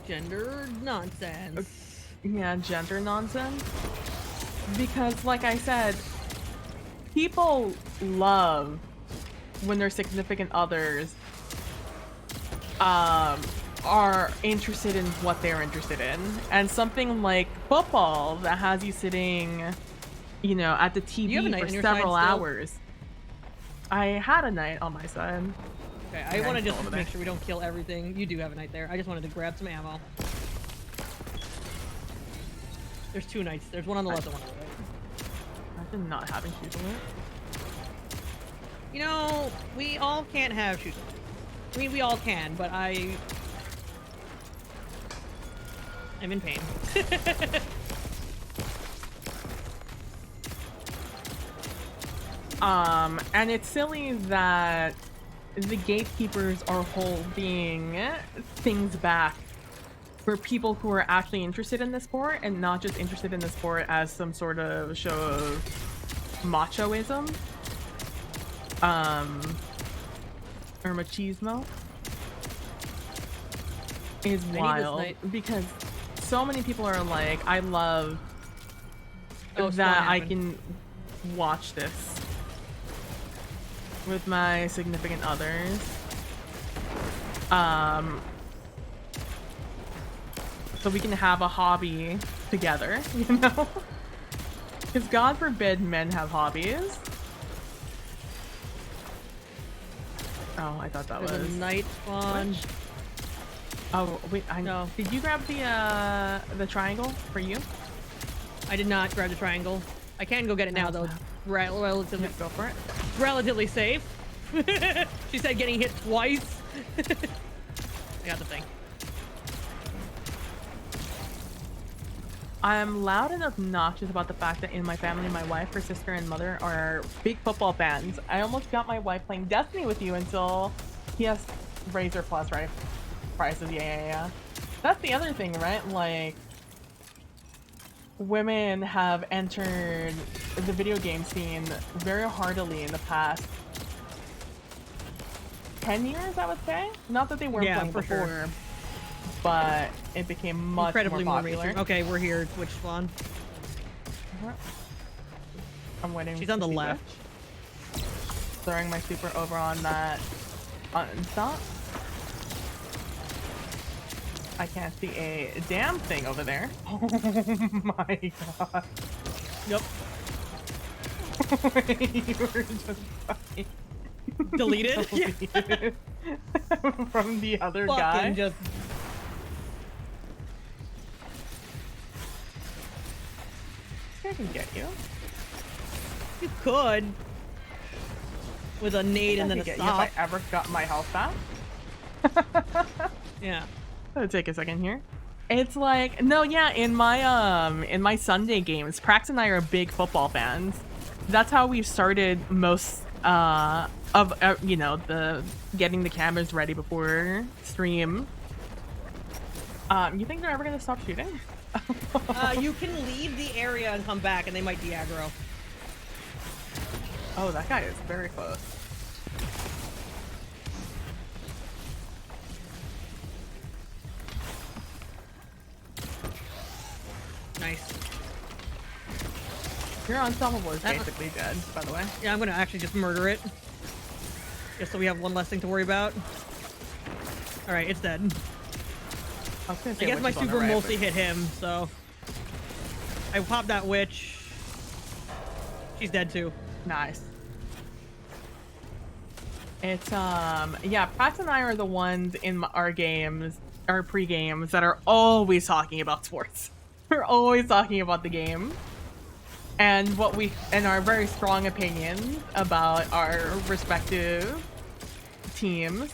Gender nonsense. yeah, gender nonsense. Because like I said, people love when their significant others are interested in what they're interested in, and something like football that has you sitting, you know, at the TV for several hours. I had a knight on my side. Okay, I want to just make sure we don't kill everything. You do have a knight there. I just wanted to grab some ammo. There's 2 knights. There's one on the left and one on the right. imagine not having shoes alert. You know, we all can't have shoes. I mean, we all can, but I'm in pain. And it's silly that the gatekeepers are holding things back for people who are actually interested in the sport and not just interested in the sport as some sort of show of machoism. Or machismo is wild because so many people are like, I love that I can watch this with my significant others. So we can have a hobby together, you know? Because God forbid men have hobbies. Oh, I thought that was a night spawn. Oh wait, I know. Did you grab the triangle for you? I did not grab the triangle. I can go get it now though. Relatively, go for it. Relatively safe. She said getting hit twice. I got the thing. I'm loud and obnoxious about the fact that in my family, my wife, her sister, and mother are big football fans. I almost got my wife playing Destiny with you until PS Razor Plus, right? Prices, yeah. That's the other thing, right? Like, women have entered the video game scene very heartily in the past 10 years, I would say. Not that they weren't playing for before. Sure. But it became much incredibly more popular. Okay, we're here. Twitch spawn. I'm waiting. She's on the left. Throwing my super over on that unstop. I can't see a damn thing over there. Oh my god. Yep. You were just fucking deleted? Yeah. From the other guy. Just I can get you. You could. With a nade and then a get stop. you if I ever got my health back. Yeah. It'll take a second here. It's like, no, yeah, in my Sunday games, Prax and I are big football fans. That's how we've started most of you know, the getting the cameras ready before stream. You think they're ever gonna stop shooting? You can leave the area and come back and they might de-aggro. Oh, that guy is very close. Nice. Your unstoppable is basically dead, by the way. Yeah, I'm gonna actually just murder it. Just so we have one less thing to worry about. Alright, it's dead. I guess my super mostly hit him, so... I popped that witch. She's dead too. Nice. It's, yeah, Prax and I are the ones in our games, our pre-games, that are always talking about sports. We're always talking about the game. And our very strong opinions about our respective teams.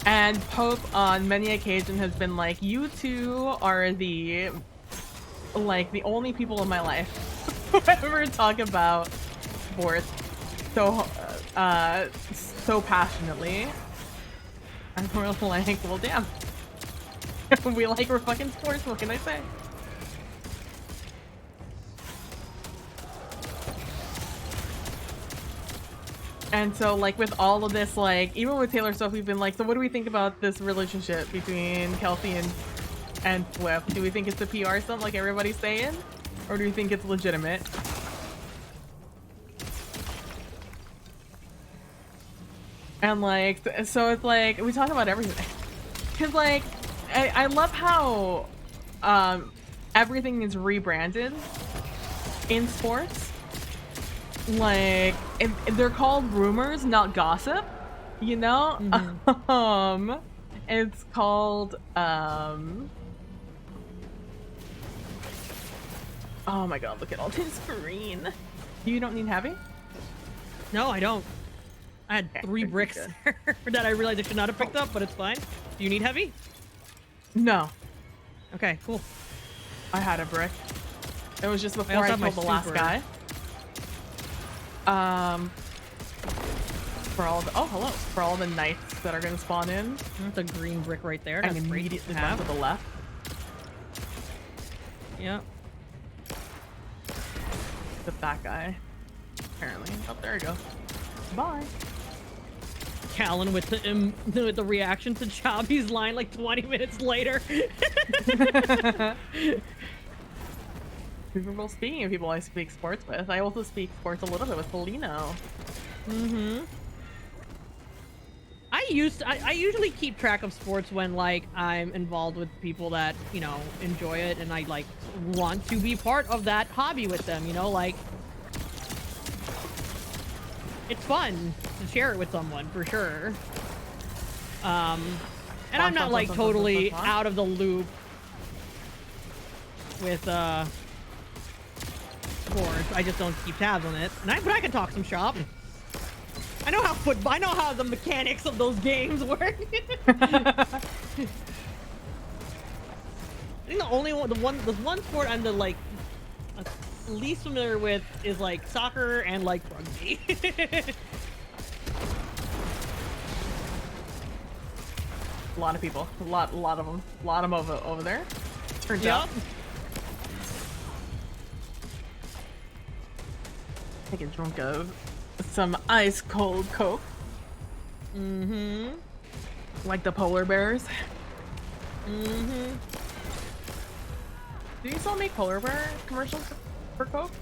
And Pope on many occasions has been like, you two are the only people in my life who ever talk about sports so passionately. And we're like, well, damn. We're fucking sports, what can I say? And so, like, with all of this, like, even with Taylor Swift, we've been like, so what do we think about this relationship between Kelsey and Swift? Do we think it's a PR stunt like everybody's saying? Or do we think it's legitimate? And, like, so it's like, we talk about everything. Because, like, I love how everything is rebranded in sports. Like, they're called rumors, not gossip, you know? Mm-hmm. It's called, Oh my god, look at all this green. You don't need heavy? No, I don't. I had Okay, 3 good, bricks good. there that I realized I should not have picked up, but it's fine. Do you need heavy? No, Okay, cool. I had a brick. It was just before also I have my killed the last super. guy. For all the for all the knights that are gonna spawn in, That's a green brick right there. and That's great to immediately run have. to the left. Yeah. With that guy, apparently. Oh, there you go. Bye. Callan with the reaction to Chobby's line like 20 minutes later. Well, speaking of people I speak sports with, I also speak sports a little bit with Polino. Mm-hmm. I usually keep track of sports when like I'm involved with people that, you know, enjoy it and I like want to be part of that hobby with them, you know, like it's fun to share it with someone for sure. And I'm not like totally out of the loop with sports. I just don't keep tabs on it. And but I can talk some shop. I know how the mechanics of those games work. I think the one sport I'm the like least familiar with is like soccer and like rugby. A lot of people, a lot of them, over there. Turns Yep. out. Take a drink of some ice cold Coke. Mm-hmm. Like the polar bears. Mm-hmm. Do you still make polar bear commercials for Coke?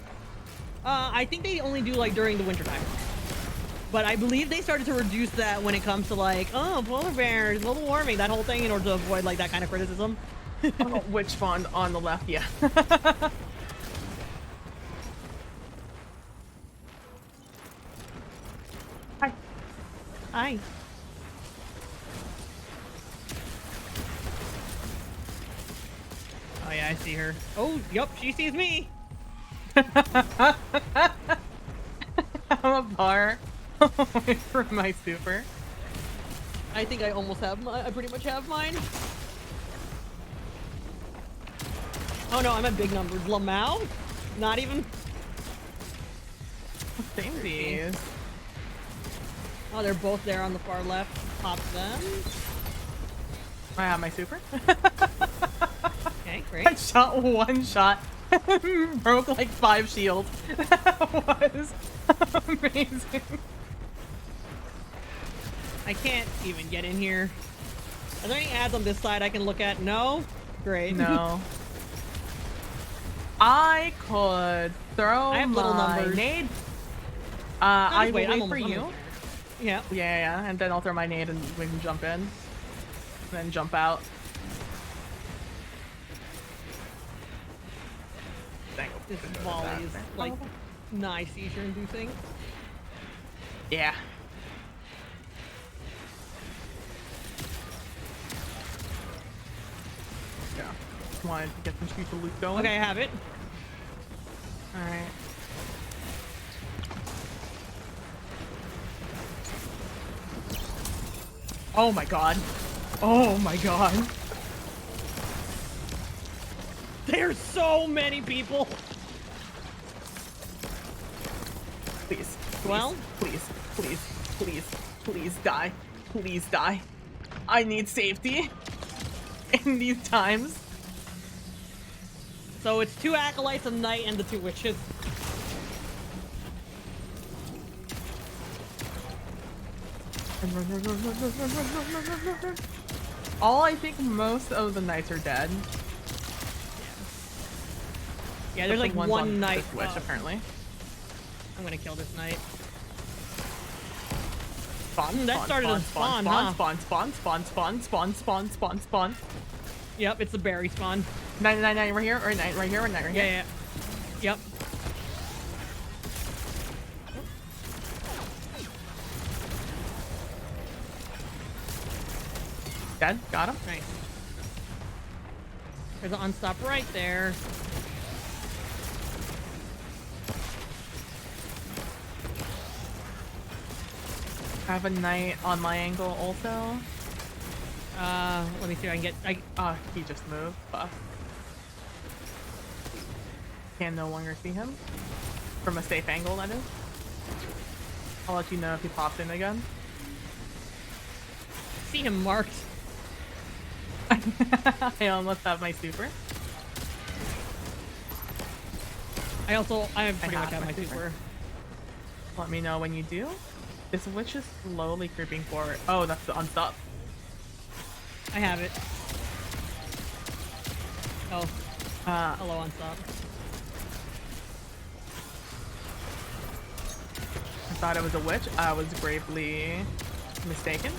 I think they only do like during the wintertime. But I believe they started to reduce that when it comes to like, oh, polar bears, global warming, that whole thing in order to avoid like that kind of criticism. Oh, which font on the left? Yeah. Hi. Hi. Oh yeah, I see her. Oh, yep, she sees me. I'm a bar away from my super. I think I almost have I pretty much have mine. Oh no, I'm at big numbers. Lamau? Not even. Samesies. Oh, they're both there on the far left. Pop them. I have my super. Okay, I great. shot one shot. Broke like 5 shields. That was amazing. I can't even get in here. Are there any ads on this side I can look at? No? Great. No. I could throw I have little my numbers. nade. I will wait, wait I'm for almost you. there. Yeah. Yeah, and then I'll throw my nade and we can jump in. And then jump out. Dang. This volley is like nice seizure inducing. Yeah. Yeah. Wanted to get some future loot going. Okay, I have it. Alright. Oh my god. Oh my god. There's so many people. Please. Well? Please. Please. Please. Please die. Please die. I need safety. In these times. So it's 2 acolytes, a knight, and the 2 witches. All I think most of the knights are dead. Yeah, there's like One's one on knight. this witch, apparently. I'm gonna kill this knight. Spawn, that spawn, started a spawn, spawn, huh? spawn. Yep, it's the berry spawn. 999 right here, or 9 right here, or 9 right here. Yeah. Yep. Dead, got him. Nice. There's an unstop right there. I have a knight on my angle also. Let me see if I can get. Oh, he just moved. Fuck. Can no longer see him. From a safe angle, that is. I'll let you know if he pops in again. See him marked. I almost have my super. I pretty much have my super. Let me know when you do. This witch is slowly creeping forward. Oh, that's the unstop. I have it. Oh. Hello, unstop. I thought it was a witch. I was gravely mistaken.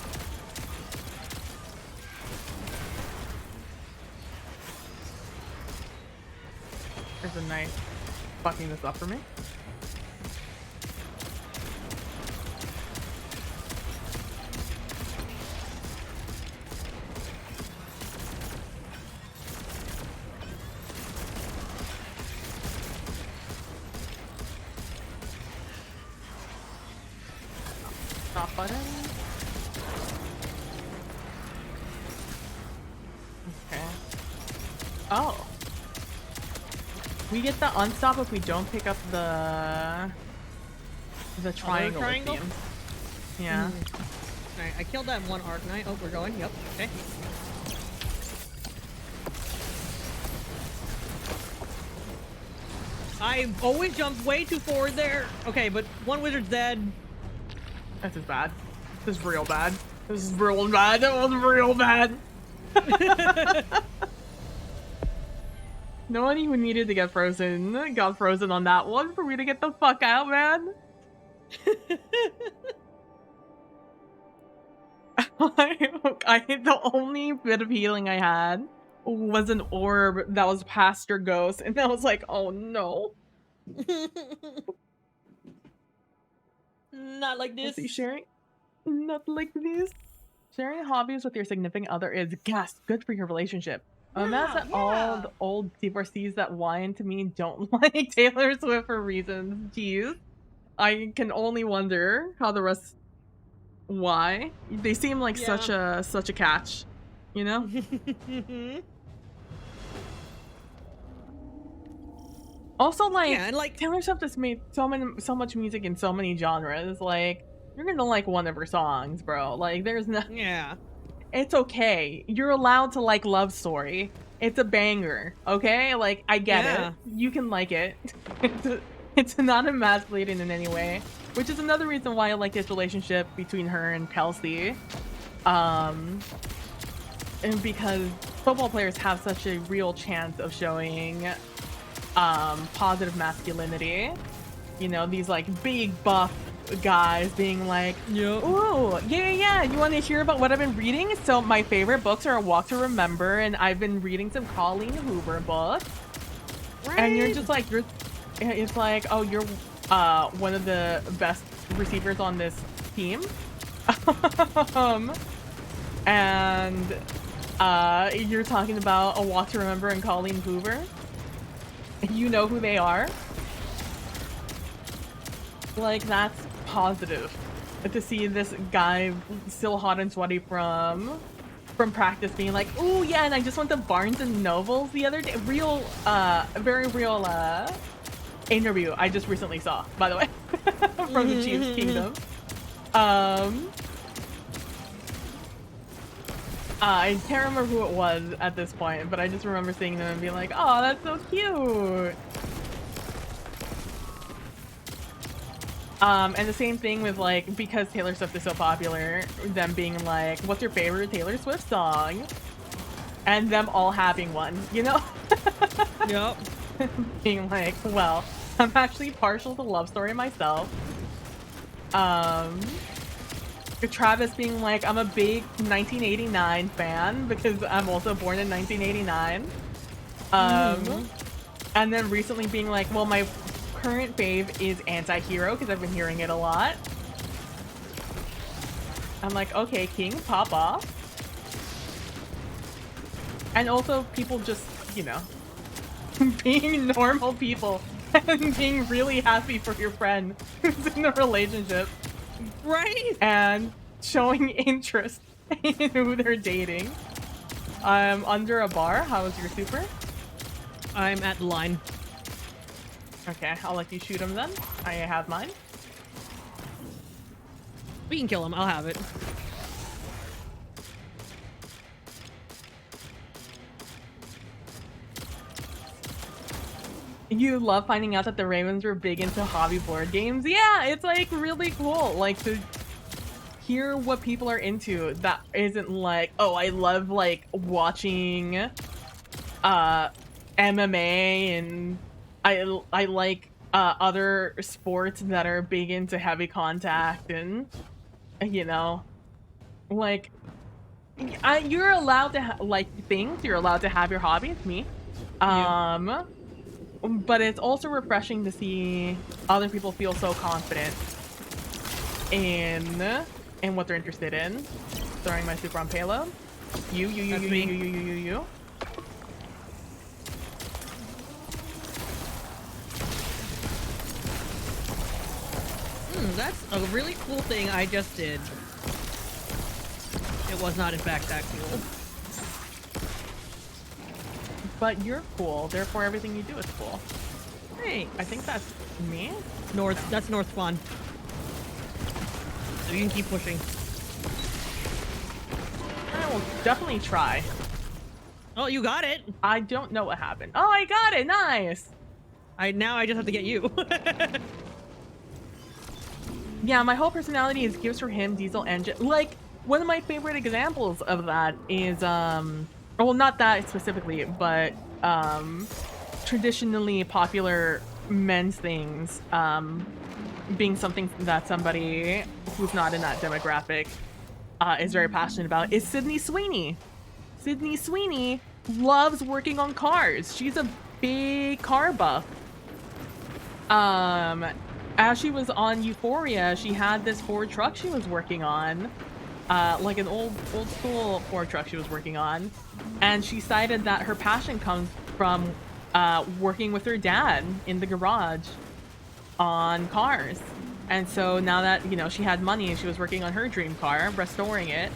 There's a knight fucking this up for me. Stop button. Okay. Oh. We get the unstop if we don't pick up the triangle. Triangle? It seems. Yeah. Alright, I killed that one arc knight. Oh, we're going. Yep. Okay. I always jump way too forward there. Okay, but one wizard's dead. This is bad. This is real bad. This is real bad. That was real bad. No one even needed to get frozen. Got frozen on that one for me to get the fuck out, man. The only bit of healing I had was an orb that was past your ghost, and I was like, oh no. Not like this. Let's see, sharing. Not like this. Sharing hobbies with your significant other is good for your relationship. Imagine all the old divorcees that whine to me don't like Taylor Swift for reasons. Jeez. I can only wonder how the rest why. They seem like such a catch, you know? Also, like, yeah, and like Taylor Swift has made so much music in so many genres. Like, you're gonna like one of her songs, bro. Like, there's no. Yeah. It's okay. You're allowed to like Love Story. It's a banger, okay? Like, I get it. You can like it. It's not emasculating in any way, which is another reason why I like this relationship between her and Kelsey. And because football players have such a real chance of showing positive masculinity. You know, these like big buff guys being like, oh, yeah, you want to hear about what I've been reading? So my favorite books are A Walk to Remember, and I've been reading some Colleen Hoover books. Right. And you're just like, it's like, oh, you're one of the best receivers on this team. And you're talking about A Walk to Remember and Colleen Hoover. You know who they are. Like, that's positive to see this guy still hot and sweaty from practice being like, oh yeah, and I just went to Barnes and Nobles the other day. Real very real interview I just recently saw, by the way, from the Chiefs Kingdom. I can't remember who it was at this point, but I just remember seeing them and being like, oh, that's so cute. And the same thing with, like, because Taylor Swift is so popular, them being like, what's your favorite Taylor Swift song? And them all having one, you know? Yep. Being like, well, I'm actually partial to Love Story myself. Travis being like, I'm a big 1989 fan because I'm also born in 1989. And then recently being like, well, my current fave is Anti-Hero because I've been hearing it a lot. I'm like, okay, King, pop off. And also people just, you know, being normal people and being really happy for your friend who's in a relationship. Right? and showing interest in who they're dating. I'm under a bar. How was your super? I'm at the line. Okay, I'll let you shoot him then. I have mine. We can kill him. I'll have it. You love finding out that the Ravens were big into hobby board games. Yeah, it's like really cool. Like to hear what people are into that isn't like, oh, I love like watching MMA and I like other sports that are big into heavy contact and you know, like you're allowed to like things, you're allowed to have your hobbies, me. Yeah. But it's also refreshing to see other people feel so confident in what they're interested in. Throwing my super on payload. You. That's a really cool thing I just did. It was not, in fact, that cool. But you're cool, therefore everything you do is cool. Hey, I think that's me. north. That's north spawn. So you can keep pushing. I will definitely try. Oh, you got it. I don't know what happened. Oh, I got it. Nice. Now I just have to get you. Yeah, my whole personality is gives for him diesel engine. Like one of my favorite examples of that is well, not that specifically, but traditionally popular men's things being something that somebody who's not in that demographic is very passionate about is Sydney Sweeney. Sydney Sweeney loves working on cars. She's a big car buff. As she was on Euphoria, she had this Ford truck she was working on, like an old school Ford truck she was working on, and she cited that her passion comes from working with her dad in the garage on cars. And so now that, you know, she had money and she was working on her dream car, restoring it.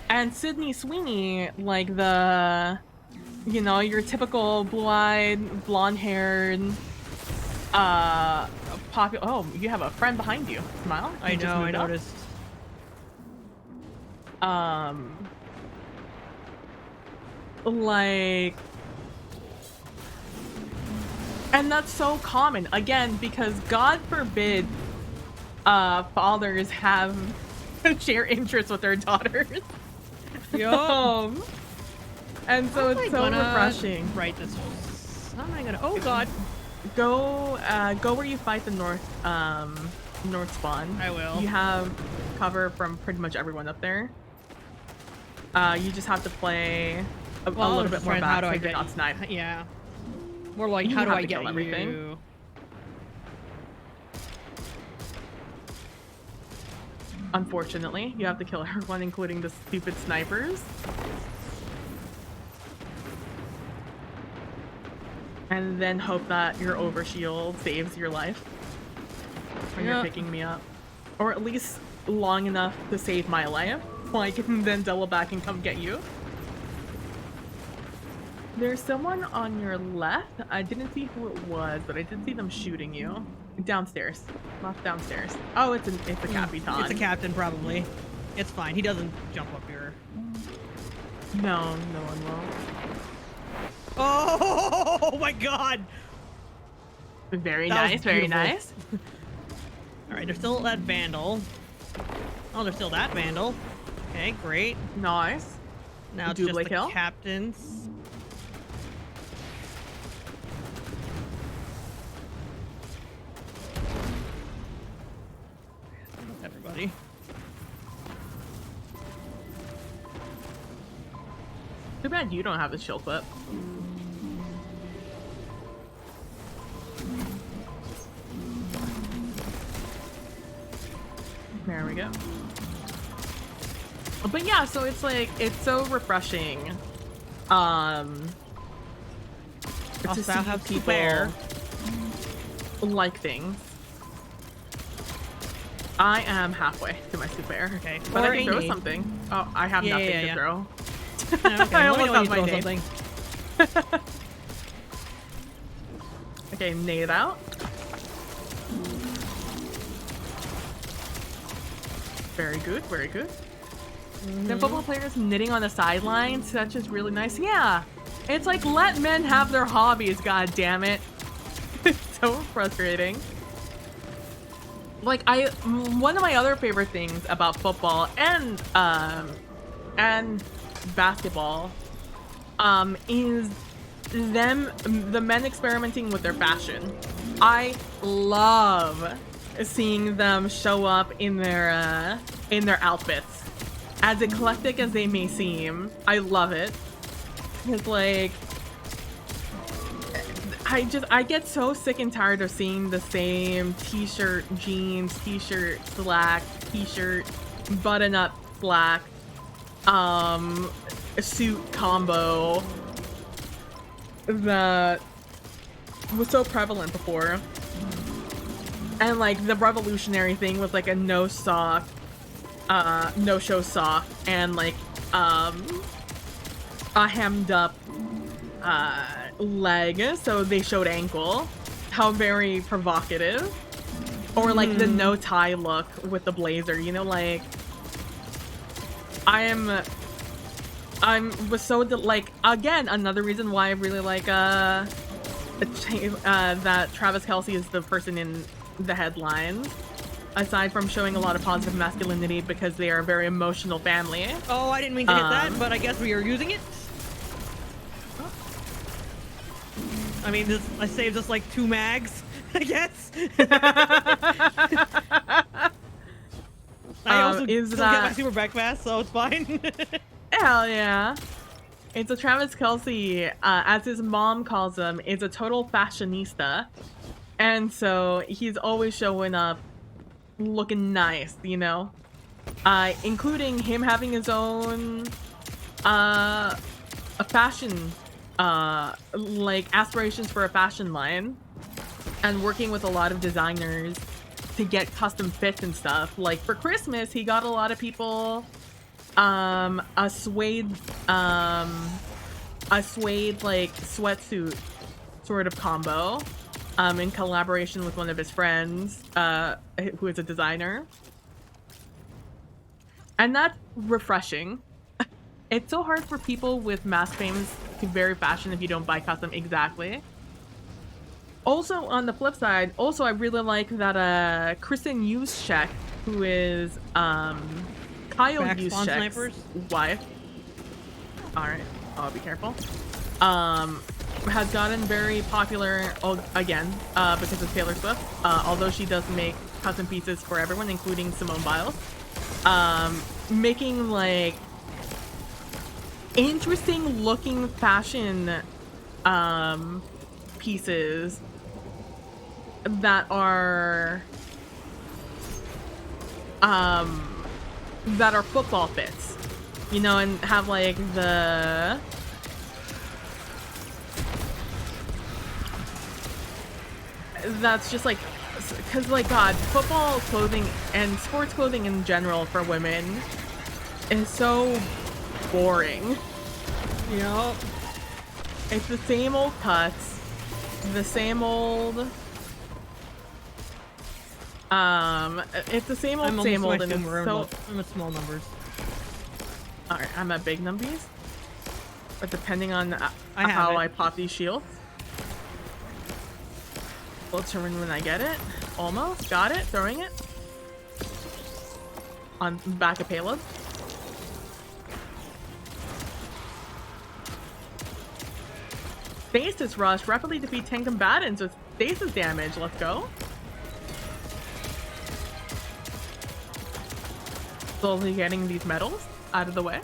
And Sydney Sweeney, like the, you know, your typical blue-eyed, blonde-haired, oh, you have a friend behind you. Smile. I know, I noticed. Like, and that's so common again because God forbid fathers have share interests with their daughters. Yup. And so it's so refreshing. Right, this. How am I gonna? Oh God. Go where you fight the north spawn. I will. You have cover from pretty much everyone up there. You just have to play a little bit more back. How do I get not snipe? Yeah. More like, how do I get everything? You? Unfortunately, you have to kill everyone, including the stupid snipers. And then hope that your overshield saves your life when you're picking me up. Or at least long enough to save my life, so I can then double back and come get you. There's someone on your left. I didn't see who it was, but I did see them shooting you. Downstairs. Left downstairs. Oh, it's a Capitan. It's a captain, probably. It's fine. He doesn't jump up here. No one will. Oh my God! Very nice, very nice. All right, there's still that Vandal. Oh, there's still that Vandal. Okay, great. Nice. Now it's just the captains. Everybody. Too bad you don't have the shield whip. There we go. But yeah, so it's like, it's so refreshing. To see people like things. I am halfway to my super. Okay. But Or I can a throw nade. something. Oh, I have Yeah, nothing yeah, to yeah. throw. Yeah, okay. I Let me almost know when have you my throw nade. something. Okay, nade out. Very good, very good. Then football players knitting on the sidelines, that's just really nice. Yeah, it's like, let men have their hobbies, god damn it. It's so frustrating. Like, one of my other favorite things about football and basketball is the men experimenting with their fashion. I love seeing them show up in their outfits, as eclectic as they may seem. I love it. It's like, I get so sick and tired of seeing the same t-shirt, jeans, t-shirt, slack, t-shirt, button-up black, suit combo that was so prevalent before. And like the revolutionary thing with like a no sock, no show sock, and like a hemmed up leg, so they showed ankle. How very provocative. Or like the no tie look with the blazer, you know, like was so like, again, another reason why I really like that Travis Kelce is the person in the headlines, aside from showing a lot of positive masculinity, because they are a very emotional family. Oh, I didn't mean to hit that, but I guess we are using it. I mean, I saved us like 2 mags, I guess. I also still get my super back fast, so it's fine. Hell yeah. It's a Travis Kelce, as his mom calls him, is a total fashionista. And so he's always showing up looking nice, you know? Including him having his own a fashion, like aspirations for a fashion line, and working with a lot of designers to get custom fits and stuff. Like for Christmas, he got a lot of people a suede like sweatsuit sort of combo, in collaboration with one of his friends, who is a designer. And that's refreshing. It's so hard for people with mass fame to vary fashion if you don't buy custom. Exactly. Also, on the flip side, also I really like that Kristen Juszczyk, who is Kyle Juszczyk's wife. Alright, I'll be careful. Has gotten very popular again because of Taylor Swift. Although she does make custom pieces for everyone, including Simone Biles. Making like interesting looking fashion pieces that are football fits, you know, and have like that's just like, because like, god, football clothing and sports clothing in general for women is so boring. You know, it's the same old cuts, the same old it's the same old, and it's so I'm at small numbers. all right, I'm at big numbers, but depending on how I pop these shields. We'll turn when I get it. Almost got it. Throwing it on back of payload. Stasis rush. Rapidly defeat 10 combatants with stasis damage. Let's go. Slowly getting these medals out of the way.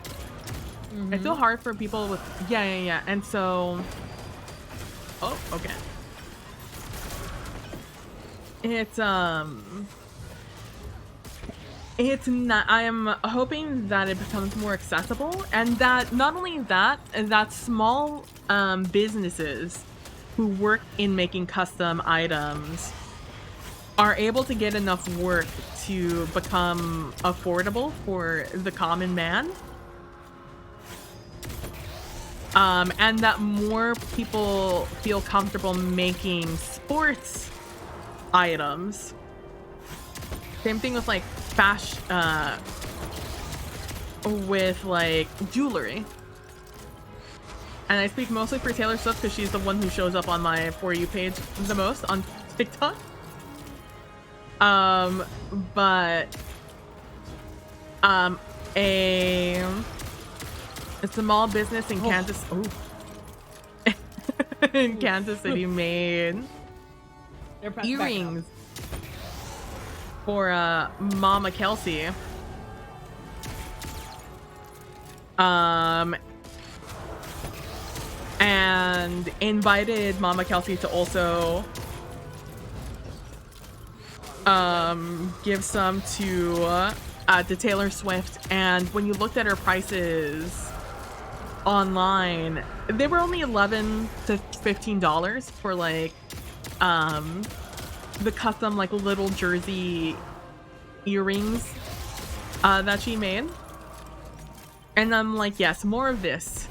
It's so hard for people with yeah. And so, oh, okay. It's not, I am hoping that it becomes more accessible, and that not only that, that small businesses who work in making custom items are able to get enough work to become affordable for the common man. And that more people feel comfortable making sports items. Same thing with like fashion, with like jewelry. And I speak mostly for Taylor Swift because she's the one who shows up on my For You page the most on TikTok. But a small business in Kansas. Oh. In Kansas City made earrings for Mama Kelsey. And invited Mama Kelsey to also give some to Taylor Swift. And when you looked at her prices online, they were only $11 to $15 for like the custom like little jersey earrings that she made. And I'm like, yes, more of this.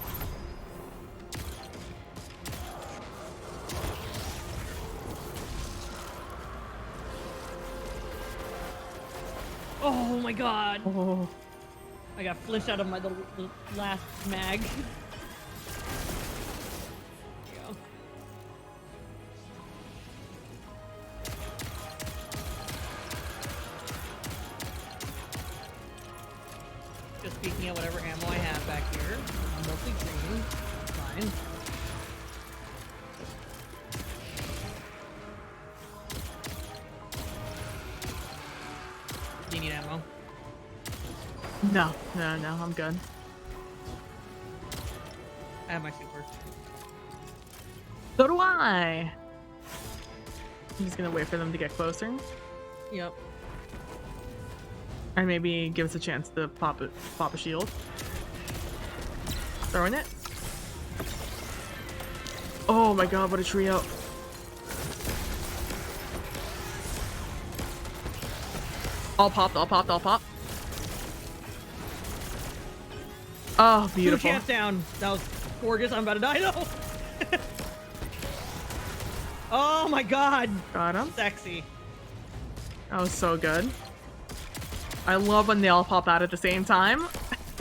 Oh my god. Oh. I got flinched out of the last mag. There you go. Just peeking at whatever ammo I have back here. Mostly green. Fine. Do you need ammo? No, I'm good. I have my super. So do I. I'm just gonna wait for them to get closer. Yep. And maybe give us a chance to pop a shield. Throwing it. Oh my god, what a trio. All popped. Oh, beautiful. 2 champs down. That was gorgeous. I'm about to die though. Oh my god. Got him. Sexy. That was so good. I love when they all pop out at the same time.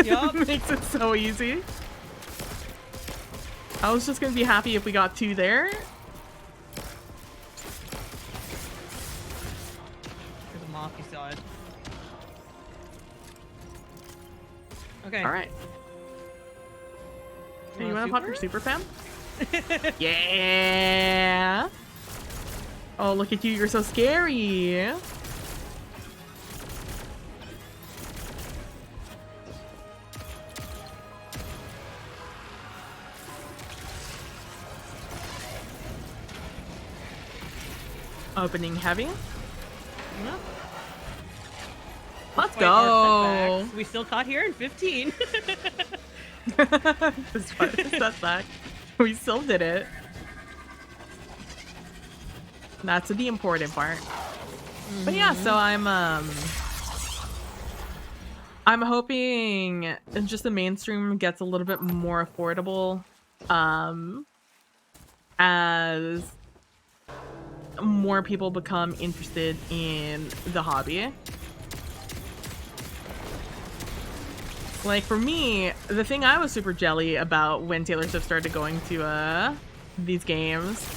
Yup. Makes it so easy. I was just gonna be happy if we got 2 there. There's a moth, you saw it. Okay. All right. Hey, you wanna pop your super fam? Yeah. Oh, look at you. You're so scary. Opening heavy. No. Let's Despite our go. setbacks, we still caught here in 15. Despite the setback, we still did it. That's the important part. But yeah, so I'm hoping just the mainstream gets a little bit more affordable as more people become interested in the hobby. Like for me, the thing I was super jelly about when Taylor Swift started going to these games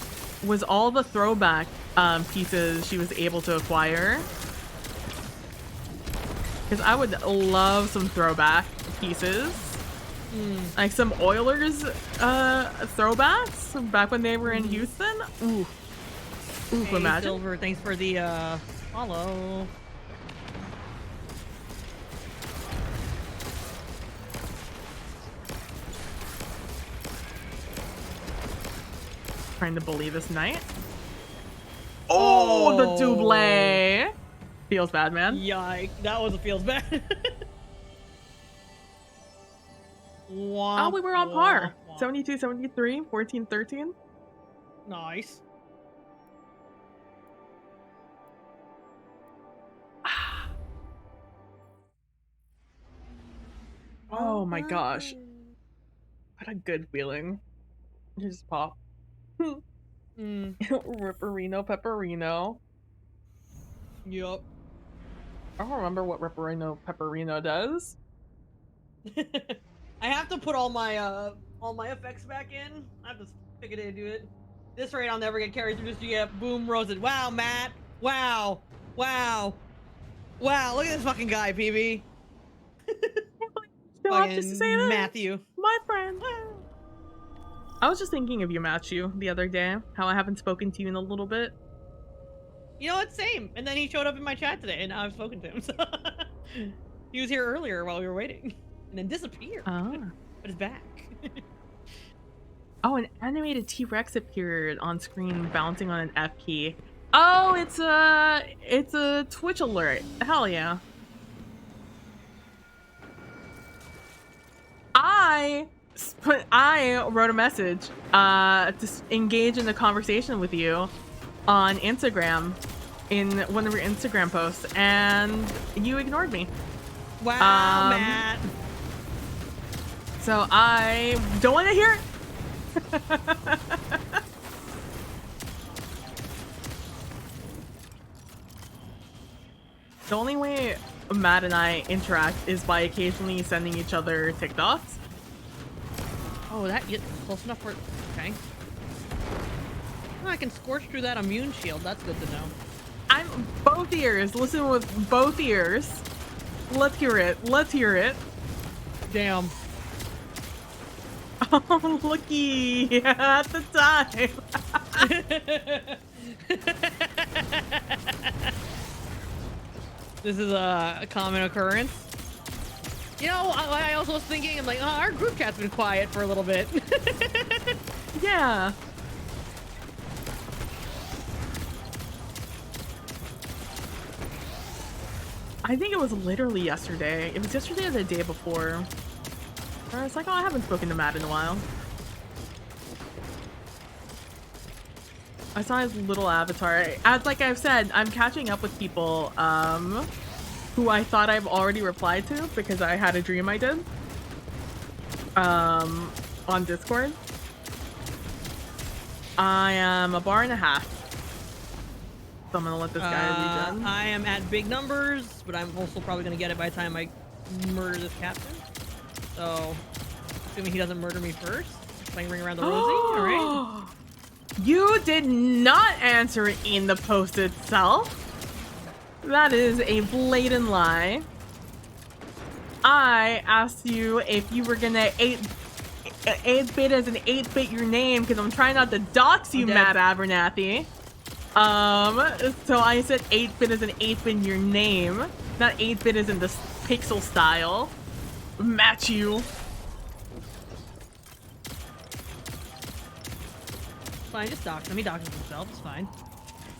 was all the throwback pieces she was able to acquire. Because I would love some throwback pieces. Like some Oilers throwbacks back when they were in Houston. Ooh. Ooh, Hey, imagine. Silver, thanks for the follow. Trying to bully this knight. Oh, the double. Feels bad, man. Yikes, that was a feels bad. Oh, we were on par. 72, 73, 14, 13. Nice. Oh my gosh. What a good feeling. Just pop. Mm, Ripperino Pepperino. yup. I don't remember what Ripperino Pepperino does. I have to put all my effects back in. I have to figure out how to do it. This rate, I'll never get carried through this GF. Boom, roasted. Wow, Matt. Wow. Wow. Wow. Look at this fucking guy, PB. Still have just to say Fucking that, Matthew. my friend. I was just thinking of you, Matthew, the other day. How I haven't spoken to you in a little bit. You know what? Same. And then he showed up in my chat today, and now I've spoken to him. So he was here earlier while we were waiting, and then disappeared. Ah. But it's back. Oh, an animated T-Rex appeared on screen bouncing on an F key. Oh, it's a Twitch alert. Hell yeah. I wrote a message to engage in the conversation with you on Instagram in one of your Instagram posts, and you ignored me. Wow, Matt. So I don't want to hear it. The only way Matt and I interact is by occasionally sending each other TikToks. Oh, that close enough for okay. Oh, I can scorch through that immune shield. That's good to know. I'm both ears. Listen with both ears. Let's hear it. Let's hear it. Damn. Oh, looky at the time. This is a common occurrence. You know, I also was thinking, I'm like, oh, our group chat's been quiet for a little bit. Yeah. I think it was literally yesterday. It was yesterday or the day before. Where I was like, oh, I haven't spoken to Matt in a while. I saw his little avatar. As like I've said, I'm catching up with people who I thought I've already replied to because I had a dream I did on Discord. I am a bar and a half. So I'm gonna let this guy regen. I am at big numbers, but I'm also probably gonna get it by the time I murder this captain. So, assuming he doesn't murder me first. Playing Ring Around the Rosie, alright? You did not answer it in the post itself. That is a blatant lie. I asked you if you were gonna 8-bit as an 8-bit your name because I'm trying not to dox you, Matt Abernathy. So I said 8-bit as an 8-bit your name, not 8-bit as in the pixel style. Match you. Fine, just dox him. He doxes himself. It's fine.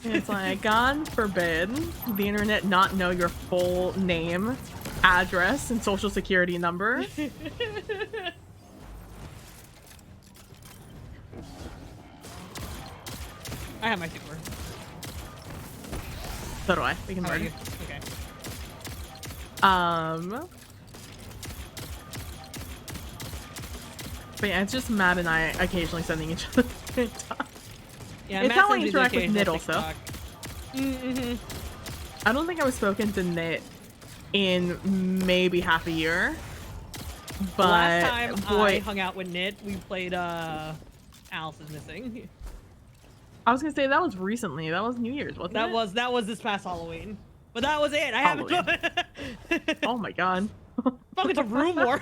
It's like, God forbid the internet not know your full name, address, and social security number. I have my super. So do I. We can How are merge. you? Okay. But yeah, it's just Matt and I occasionally sending each other TikTok. Yeah, It's Matt how I sends me the interact with occasional Nit also. TikTok. Mm-hmm. I don't think I've spoken to Nit in maybe half a year. But Last time boy, I hung out with Nit, we played Alice is Missing. I was gonna say that was recently. That was New Year's, wasn't it? That was this past Halloween. But that was it. I haven't. Oh my god. Fuck, it's a room war.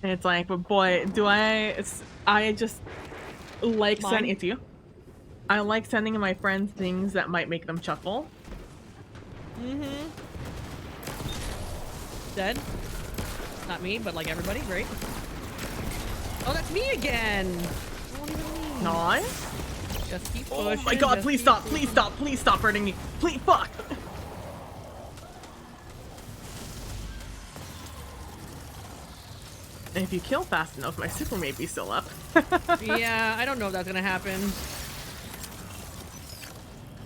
And it's like, but boy, do I just like sending it to you. I like sending my friends things that might make them chuckle. Mm-hmm. Dead. Not me, but like everybody. Great. Oh, that's me again. Nice. Just keep Oh pushing. my god, just please keep stop, pushing. please stop, please stop hurting me. Please, fuck. And if you kill fast enough, my super may be still up. Yeah, I don't know if that's gonna happen.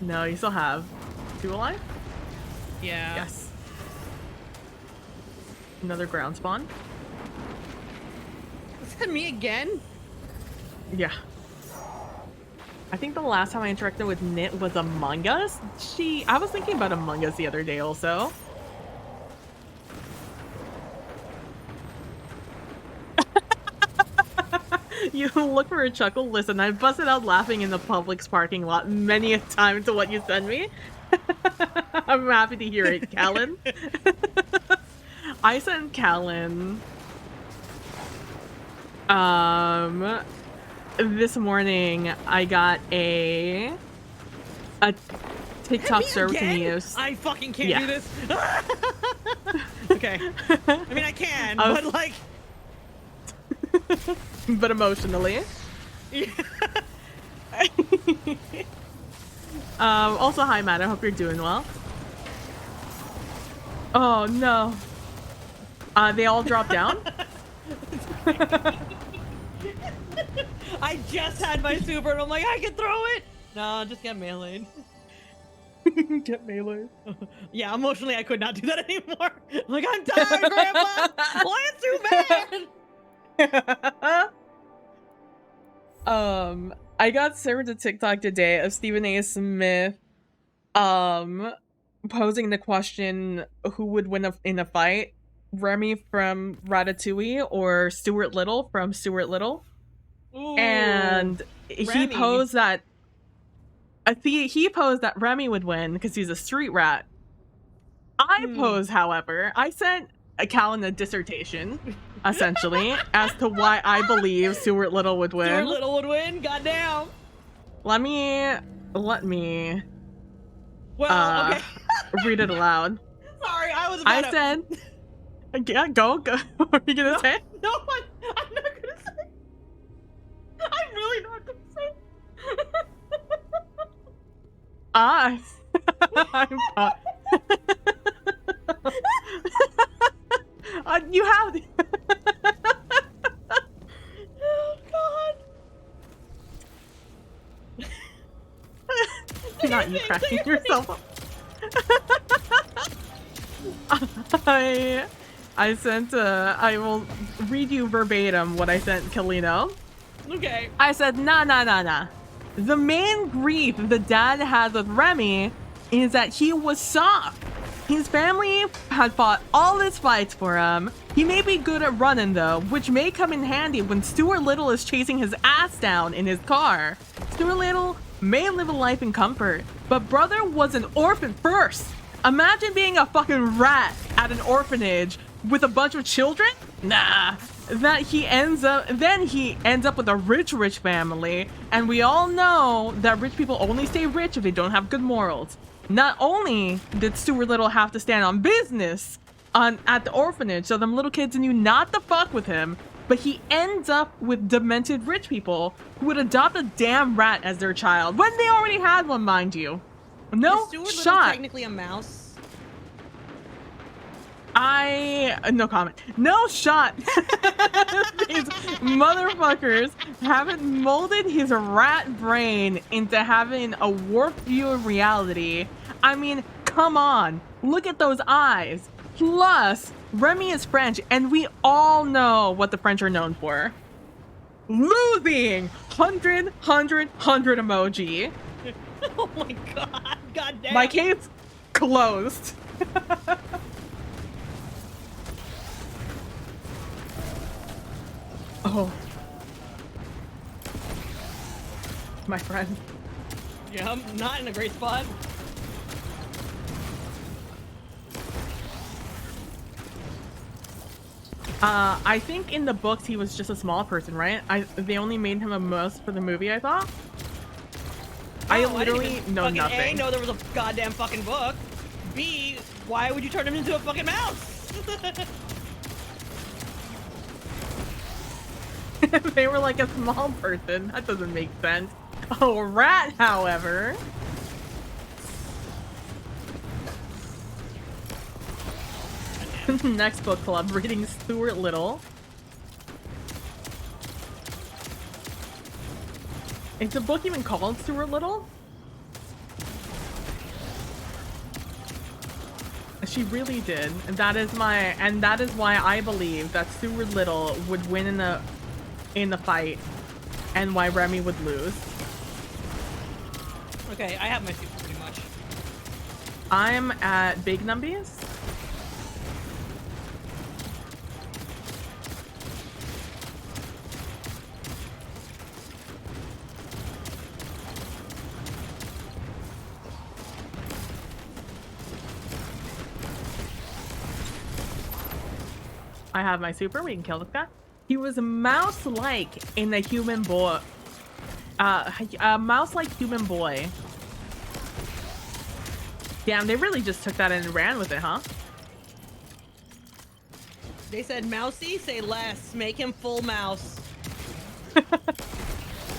No, you still have 2 alive? Yeah. Yes. Another ground spawn. Is that me again? Yeah. I think the last time I interacted with Nit was Among Us. I was thinking about Among Us the other day also. You look for a chuckle. Listen, I busted out laughing in the Publix parking lot many a time to what you send me. I'm happy to hear it, Callan. I sent Callan this morning I got a TikTok server to use. I fucking can't do this. Okay. I mean I can, but like but emotionally. Yeah. Also, hi Matt, I hope you're doing well. Oh no. They all dropped down? I just had my super and I'm like, I can throw it! No, just get meleeed. Get meleeed. Yeah, emotionally I could not do that anymore. I'm like, I'm tired, Grandpa! Why it's too bad? I got served a TikTok today of Stephen A. Smith posing the question, who would win in a fight? Remy from Ratatouille or Stuart Little from Stuart Little? Ooh, and he posed that Remy would win because he's a street rat. I posed, however, I sent Callan a dissertation, essentially, as to why I believe Stuart Little would win. Stuart Little would win? Goddamn. Let me well, okay. read it aloud. Sorry, I said yeah, go. What are you gonna say? No, I'm not gonna say. I'm really not gonna say. I'm you have Oh god. Not you cracking yourself up. I sent I will read you verbatim what I sent Kalino. Okay. I said, nah. The main grief the dad had with Remy is that he was soft. His family had fought all his fights for him. He may be good at running though, which may come in handy when Stuart Little is chasing his ass down in his car. Stuart Little may live a life in comfort, but brother was an orphan first. Imagine being a fucking rat at an orphanage with a bunch of children? Nah. Then he ends up with a rich family, and we all know that rich people only stay rich if they don't have good morals. Not only did Stuart Little have to stand on business at the orphanage, so them little kids knew not to fuck with him, but he ends up with demented rich people who would adopt a damn rat as their child when they already had one, mind you. No Is Stuart Little shot. technically a mouse? No comment. No shot. These motherfuckers haven't molded his rat brain into having a warped view of reality. I mean, come on. Look at those eyes. Plus, Remy is French, and we all know what the French are known for. Losing 100 emoji. Oh my god. God damn. My case closed. Oh. My friend. Yeah, I'm not in a great spot. I think in the books he was just a small person, right? They only made him a mouse for the movie, I thought. I literally know nothing. A, know there was a goddamn fucking book. B, why would you turn him into a fucking mouse? They were like a small person. That doesn't make sense. Oh, rat, however. Next book club, reading Stuart Little. Is the book even called Stuart Little? She really did. And that is why I believe that Stuart Little would win in the fight and why Remy would lose. Okay, I have my super pretty much. I'm at Big Numbies. I have my super. We can kill this guy. He was mouse-like in a human boy. A mouse-like human boy. Damn, they really just took that and ran with it, huh? They said, Mousy, say less. Make him full mouse.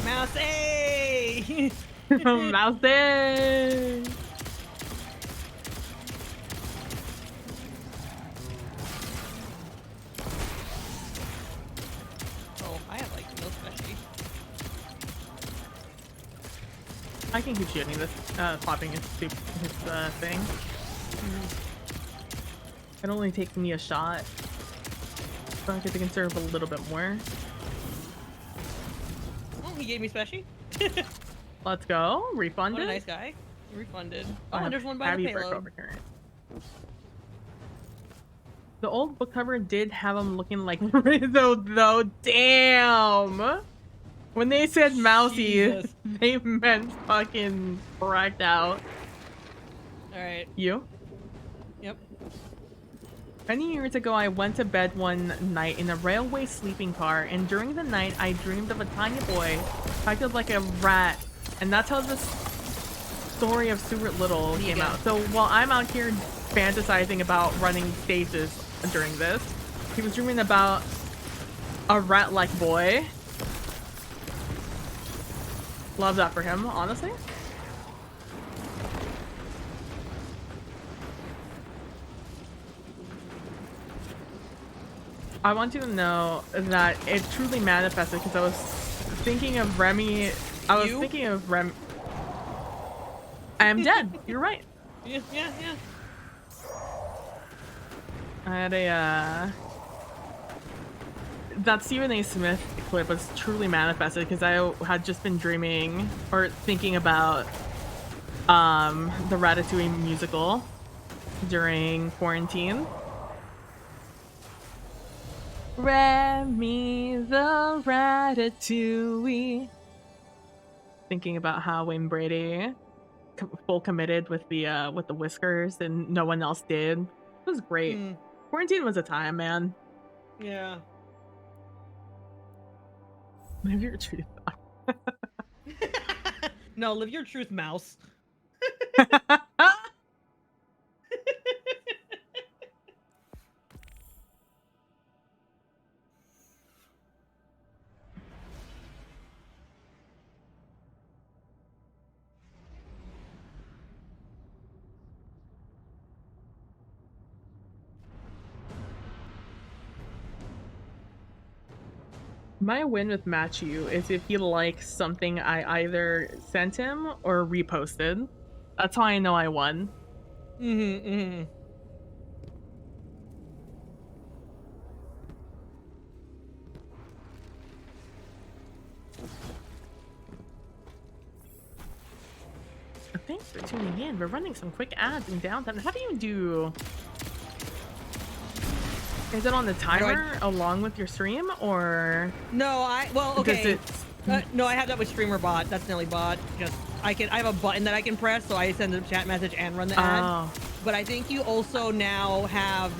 Mousy! Mousy! Oh, I have like no specialty. I can keep shooting this, popping his thing. It only takes me a shot. So I get to conserve a little bit more. Oh, he gave me special. Let's go. Refunded. What a nice guy. Refunded. I Oh, have and there's one by the heavy brick payload. overcurrent. The old book cover did have him looking like Rizzo, though. Damn. When they said mousy, Jesus. they meant fucking cracked out. Alright. You? Yep. Many years ago, I went to bed one night in a railway sleeping car, and during the night, I dreamed of a tiny boy acted like a rat, and that's how this story of Stuart Little came out. So while I'm out here fantasizing about running stages during this, he was dreaming about a rat-like boy. Love that for him, honestly. I want you to know that it truly manifested because I was thinking of Remy. I was thinking of Remy. I am dead. You're right. Yeah. I had a that Stephen A. Smith clip was truly manifested because I had just been dreaming or thinking about the Ratatouille musical during quarantine. Remy the Ratatouille. Thinking about how Wayne Brady full committed with the whiskers and no one else did. It was great. Quarantine was a time, man. Yeah. Live your truth. No, live your truth, mouse. My win with Matthew is if he likes something I either sent him or reposted. That's how I know I won. I Thanks for tuning in. We're running some quick ads in downtown. How do you do? Is it on the timer along with your stream, or No, well, okay. does it? No, I have that with Streamer Bot. That's Nelly Bot. Just I have a button that I can press, so I send a chat message and run the ad. Oh. But I think you also now have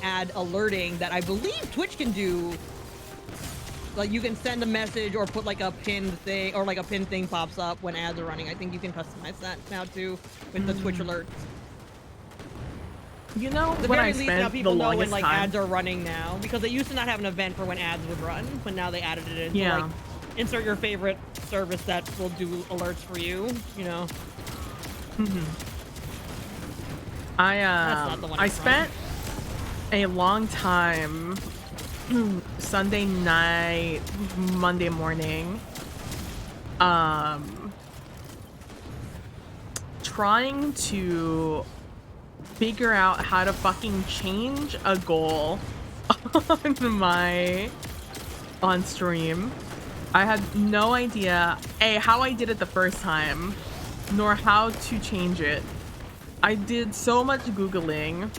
ad alerting that I believe Twitch can do. Like you can send a message or put like a pinned thing, or like a pinned thing pops up when ads are running. I think you can customize that now too with the Twitch alerts. You know, At the when very I least, now spent the people know when longest like time. ads are running now, because they used to not have an event for when ads would run, but now they added it in. Yeah. So, like, insert your favorite service that will do alerts for you. You know. That's not the one I I'm spent a long time Sunday night, Monday morning, trying to figure out how to fucking change a goal on stream. I had no idea how I did it the first time, nor how to change it. I did so much Googling,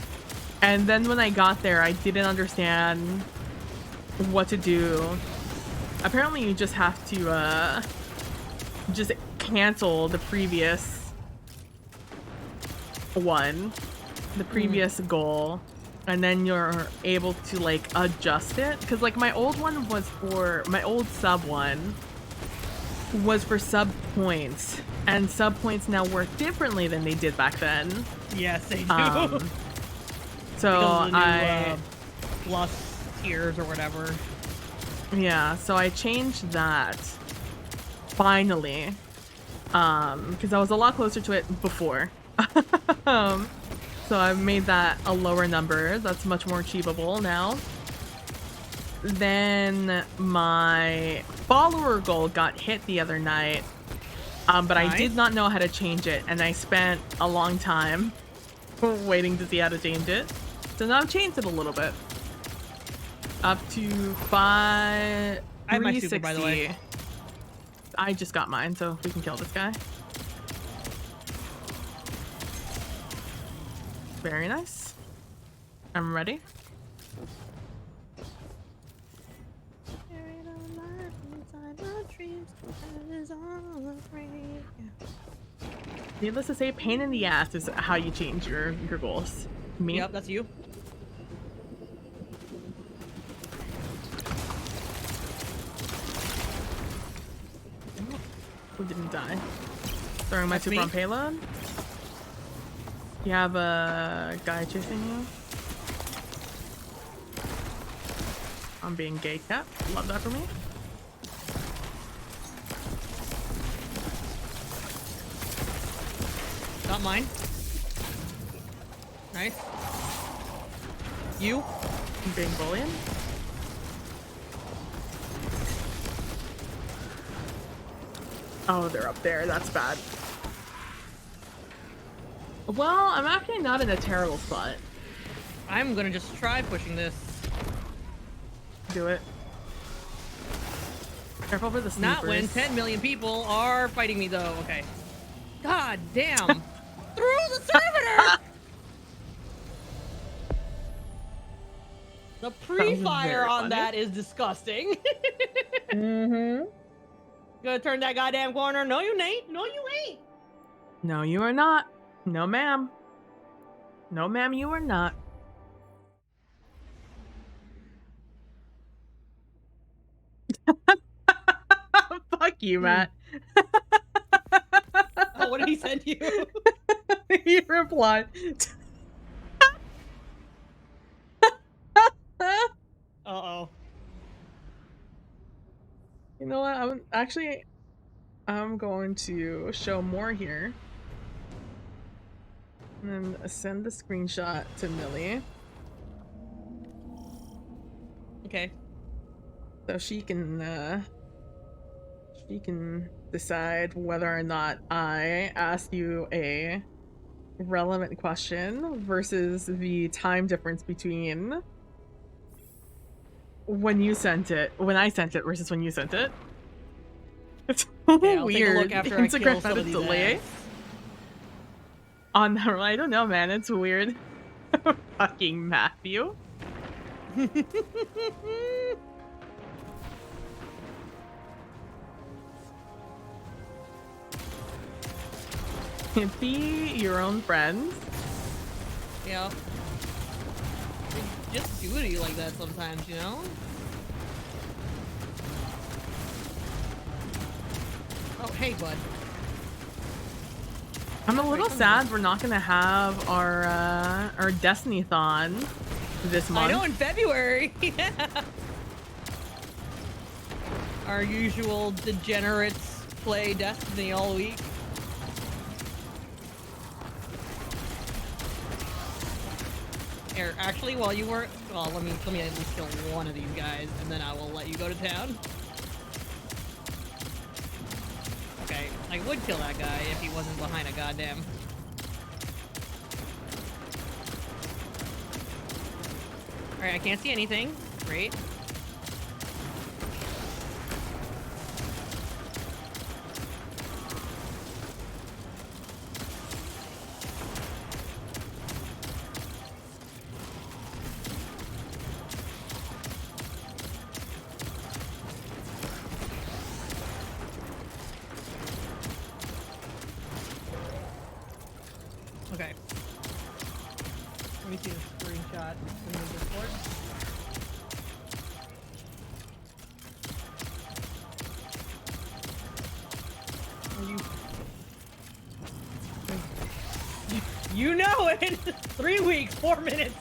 and then when I got there, I didn't understand what to do. Apparently, you just have to just cancel the previous one, the previous goal, and then you're able to like adjust it. Because like my old one was for my old sub one was for sub points, and sub points now work differently than they did back then. Yes, they do. So Because of the new, I plus tiers or whatever. yeah, so I changed that finally, because I was a lot closer to it before. So I've made that a lower number. That's much more achievable now. Then my follower goal got hit the other night, but I did not know how to change it, and I spent a long time waiting to see how to change it. So now I've changed it a little bit. Up to 5. I have my super, by the way. I just got mine, so we can kill this guy. Very nice. I'm ready. Needless to say, pain in the ass is how you change your goals. Me? Yep, that's you. Who didn't die? Throwing my That's super me. on payload. You have a guy chasing you. I'm being gay cat. Love that for me. Not mine. Nice. You? I'm being bullied. Oh, they're up there. That's bad. Well, I'm actually not in a terrible spot. I'm gonna just try pushing this. Do it. Careful for the sneakers. Not when 10 million people are fighting me, though. Okay. God damn. Through the servitor! The pre-fire very on funny. that is disgusting. Mm-hmm. Gonna turn that goddamn corner. No, you ain't. No, you ain't. No, you are not. No, ma'am. No, ma'am, you are not. Fuck you, Matt. Oh, what did he send you? He replied. Uh-oh. You know what? I'm going to show more here. And then send the screenshot to Millie. Okay. So she can decide whether or not I asked you a relevant question versus the time difference between when I sent it versus when you sent it. It's Okay, I'll weird. take a look after I kill some of these delay. ads. On the I don't know, man. It's weird. Fucking Matthew. Be your own friend. Yeah. They just do it to you like that sometimes, you know? Oh, hey, bud. I'm a little sad we're not gonna have our Destiny-thon this month. I know, in February. Our usual degenerates play Destiny all week. Here, actually, while you weren't, well, let me at least kill one of these guys, and then I will let you go to town. Okay, I would kill that guy if he wasn't behind a goddamn. Alright, I can't see anything. Great. Okay. Let me see the screenshot in the Discord. You know it! 3 weeks, 4 minutes.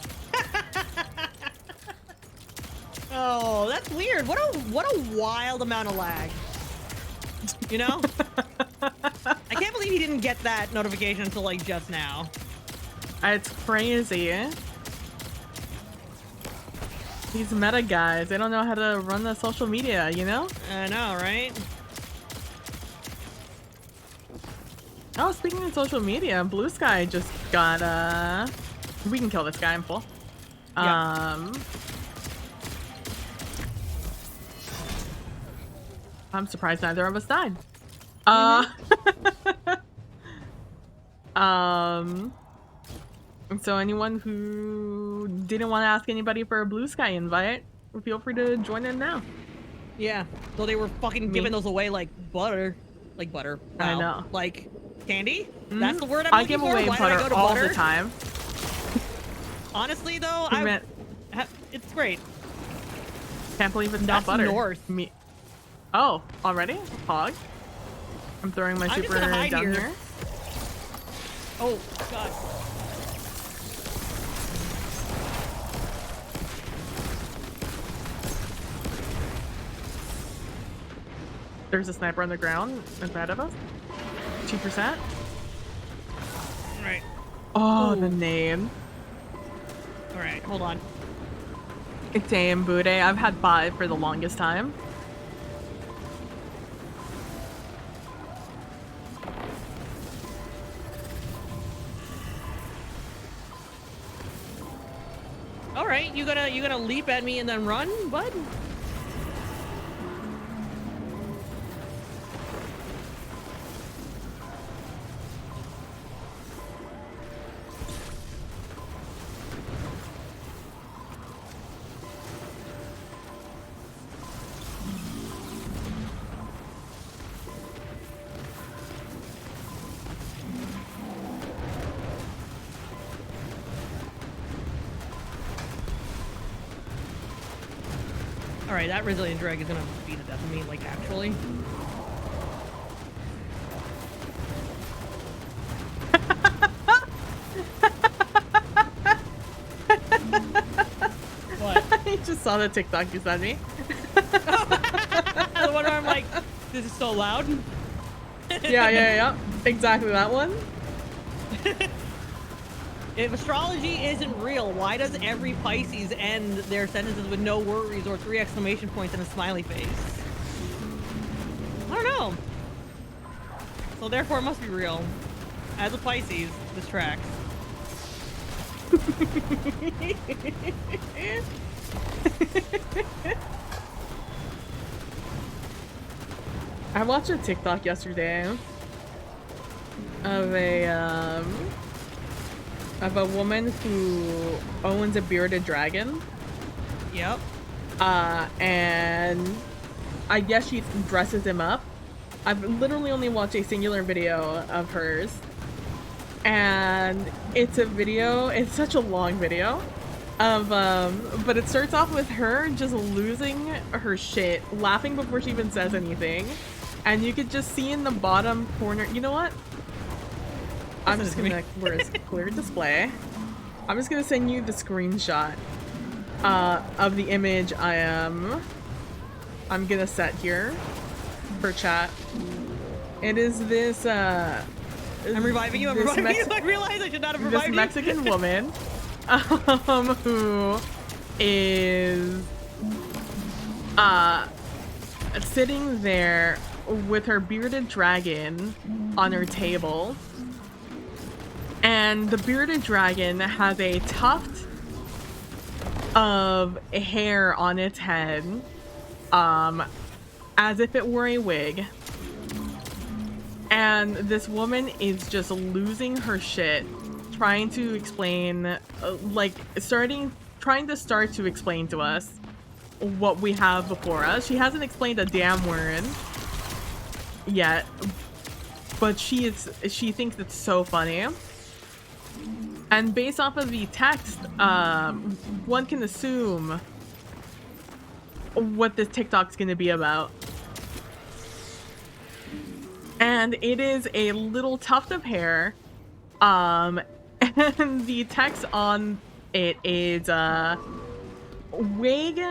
Oh, that's weird. What a wild amount of lag. You know? I can't believe he didn't get that notification until like just now. It's crazy. These meta guys, they don't know how to run the social media, you know? I know, right? Oh, speaking of social media, Blue Sky just got we can kill this guy in full. Yeah. I'm surprised neither of us died. So anyone who didn't want to ask anybody for a Blue Sky invite, feel free to join in now. Yeah. So they were fucking giving those away like butter. Like butter. Wow. I know. Like candy? Mm-hmm. That's the word I'm I looking give for? away Why did I go butter to all butter? the time. Honestly though, it's great. Can't believe it's That's not butter. north. Oh, already? Hog? I'm throwing my I'm super just gonna hide down here. here. Oh god. There's a sniper on the ground in front of us. 2%. Alright. Oh, Ooh. the name. Alright, hold on. Damn, Bude. I've had 5 for the longest time. Alright, you gonna leap at me and then run, bud? Alright, that resilient drag is gonna beat the death of me, like, actually. What? I just saw the TikTok you sent me. The one where I'm like, this is so loud. Yeah. Exactly that one. If astrology isn't real, why does every Pisces end their sentences with no worries or 3 exclamation points and a smiley face? I don't know. So therefore it must be real. As a Pisces, this tracks. I watched a TikTok yesterday of a woman who owns a bearded dragon. Yep. And I guess she dresses him up. I've literally only watched a singular video of hers. And it's such a long video of, but it starts off with her just losing her shit, laughing before she even says anything. And you could just see in the bottom corner, you know what? I'm just gonna, where's clear display? I'm just gonna send you the screenshot of the image I'm gonna set here for chat. It is this, I'm reviving you, I realize I should not have revived you. This Mexican woman, who is, sitting there with her bearded dragon on her table. And the bearded dragon has a tuft of hair on its head, as if it were a wig. And this woman is just losing her shit, trying to explain, trying to explain to us what we have before us. She hasn't explained a damn word yet, but she thinks it's so funny. And based off of the text, one can assume what this TikTok's gonna be about. And it is a little tuft of hair. And the text on it is wig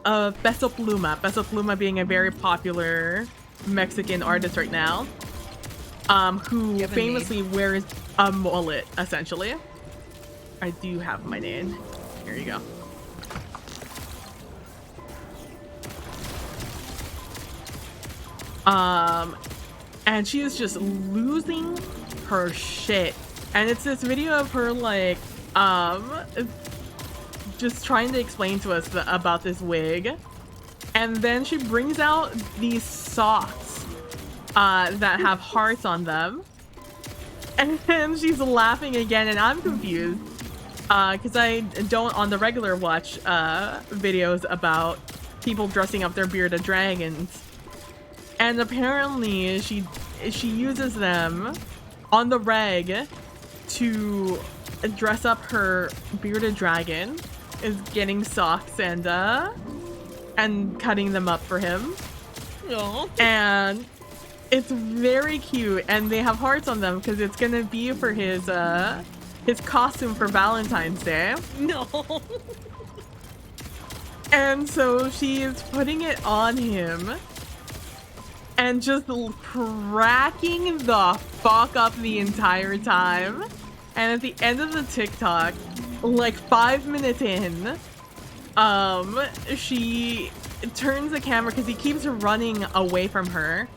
of Peso Pluma. Peso Pluma being a very popular Mexican artist right now. Who famously wears a mullet, essentially. I do have my name. Here you go. And she is just losing her shit. And it's this video of her like, just trying to explain to us about this wig. And then she brings out these socks that have hearts on them. And then she's laughing again, and I'm confused. Because I don't on the regular watch videos about people dressing up their bearded dragons. And apparently she uses them on the reg to dress up her bearded dragon, is getting socks and cutting them up for him. Aww. And it's very cute, and they have hearts on them because it's gonna be for his costume for Valentine's Day. No. And so she is putting it on him and just cracking the fuck up the entire time. And at the end of the TikTok, like 5 minutes in, she turns the camera because he keeps running away from her.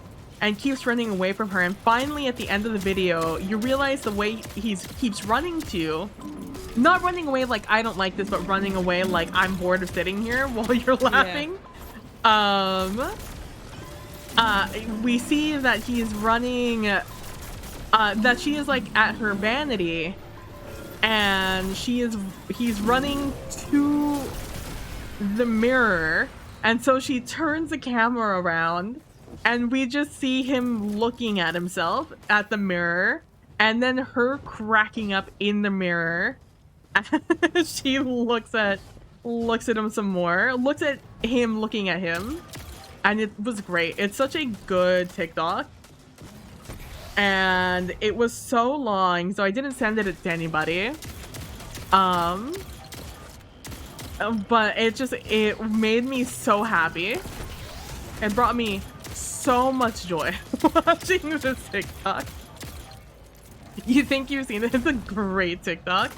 And keeps running away from her, and finally at the end of the video, you realize the way he keeps running to, not running away like I don't like this, but running away like I'm bored of sitting here while you're laughing. Yeah. We see that he's running, that she is like at her vanity, and he's running to the mirror, and so she turns the camera around. And we just see him looking at himself at the mirror, and then her cracking up in the mirror. She looks at him some more, looks at him looking at him, and it was great. It's such a good TikTok, and it was so long, so I didn't send it to anybody. But it made me so happy. It brought me so much joy watching this TikTok. You think you've seen it? It's a great TikTok.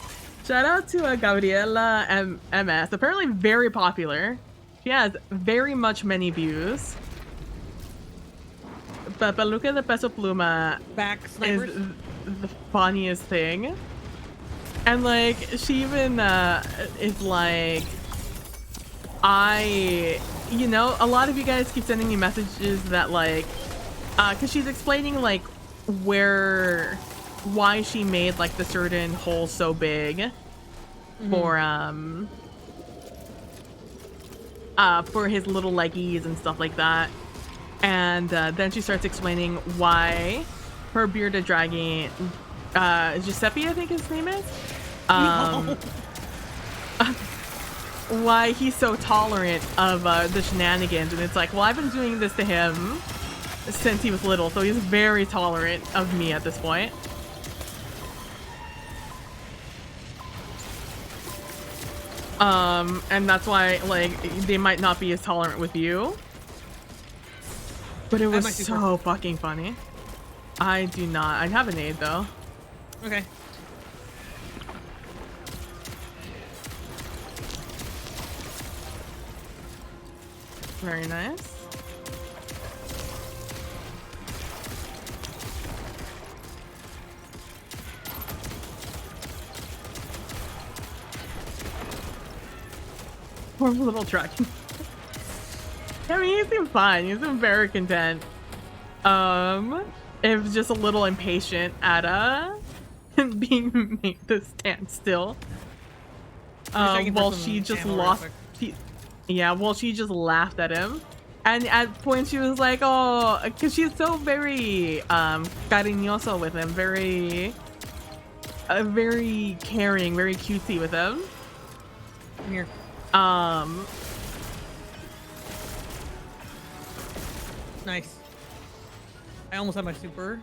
Shout out to Gabriela MS. Apparently very popular. She has very much many views. But look at the Peso Pluma Back snipers. is the funniest thing. And like she even is like, you know, a lot of you guys keep sending me messages that like, cause she's explaining like why she made like the certain hole so big for his little leggies and stuff like that. And then she starts explaining why her bearded dragon, Giuseppe, I think his name is, No. why he's so tolerant of the shenanigans. And it's like, well, I've been doing this to him since he was little, so he's very tolerant of me at this point. And that's why like they might not be as tolerant with you, but it was so fucking funny. I do not. I have an aid though. Okay. Very nice. Poor little truck. I mean, he seemed fine. He seemed very content. It was just a little impatient at being made to stand still. While she just lost. Well, she just laughed at him. And at points she was like, oh, because she's so very cariñoso with him, very caring, very cutesy with him. Come here. Nice. I almost have my super.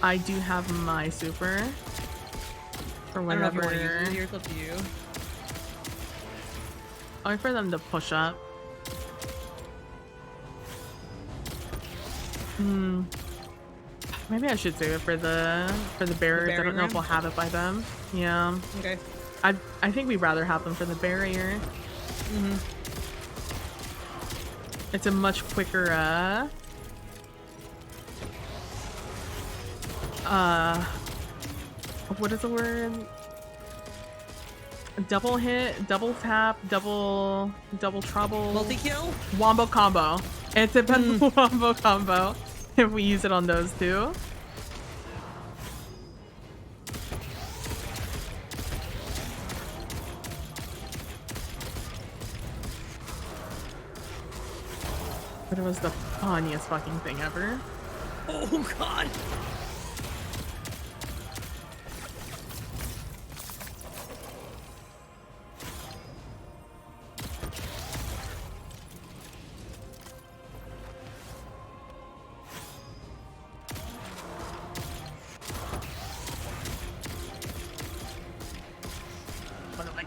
I do have my super. For I don't know if you whenever. want to use it here, it's up to you. I'll wait for them to push up. Maybe I should save it for the barriers. I don't know if we'll have it by them. Yeah. Okay. I think we'd rather have them for the barrier. It's a much quicker what is the word? Double hit, double tap, double trouble. Multi-kill? Wombo combo. It's a wombo combo if we use it on those two. But it was the funniest fucking thing ever. Oh god.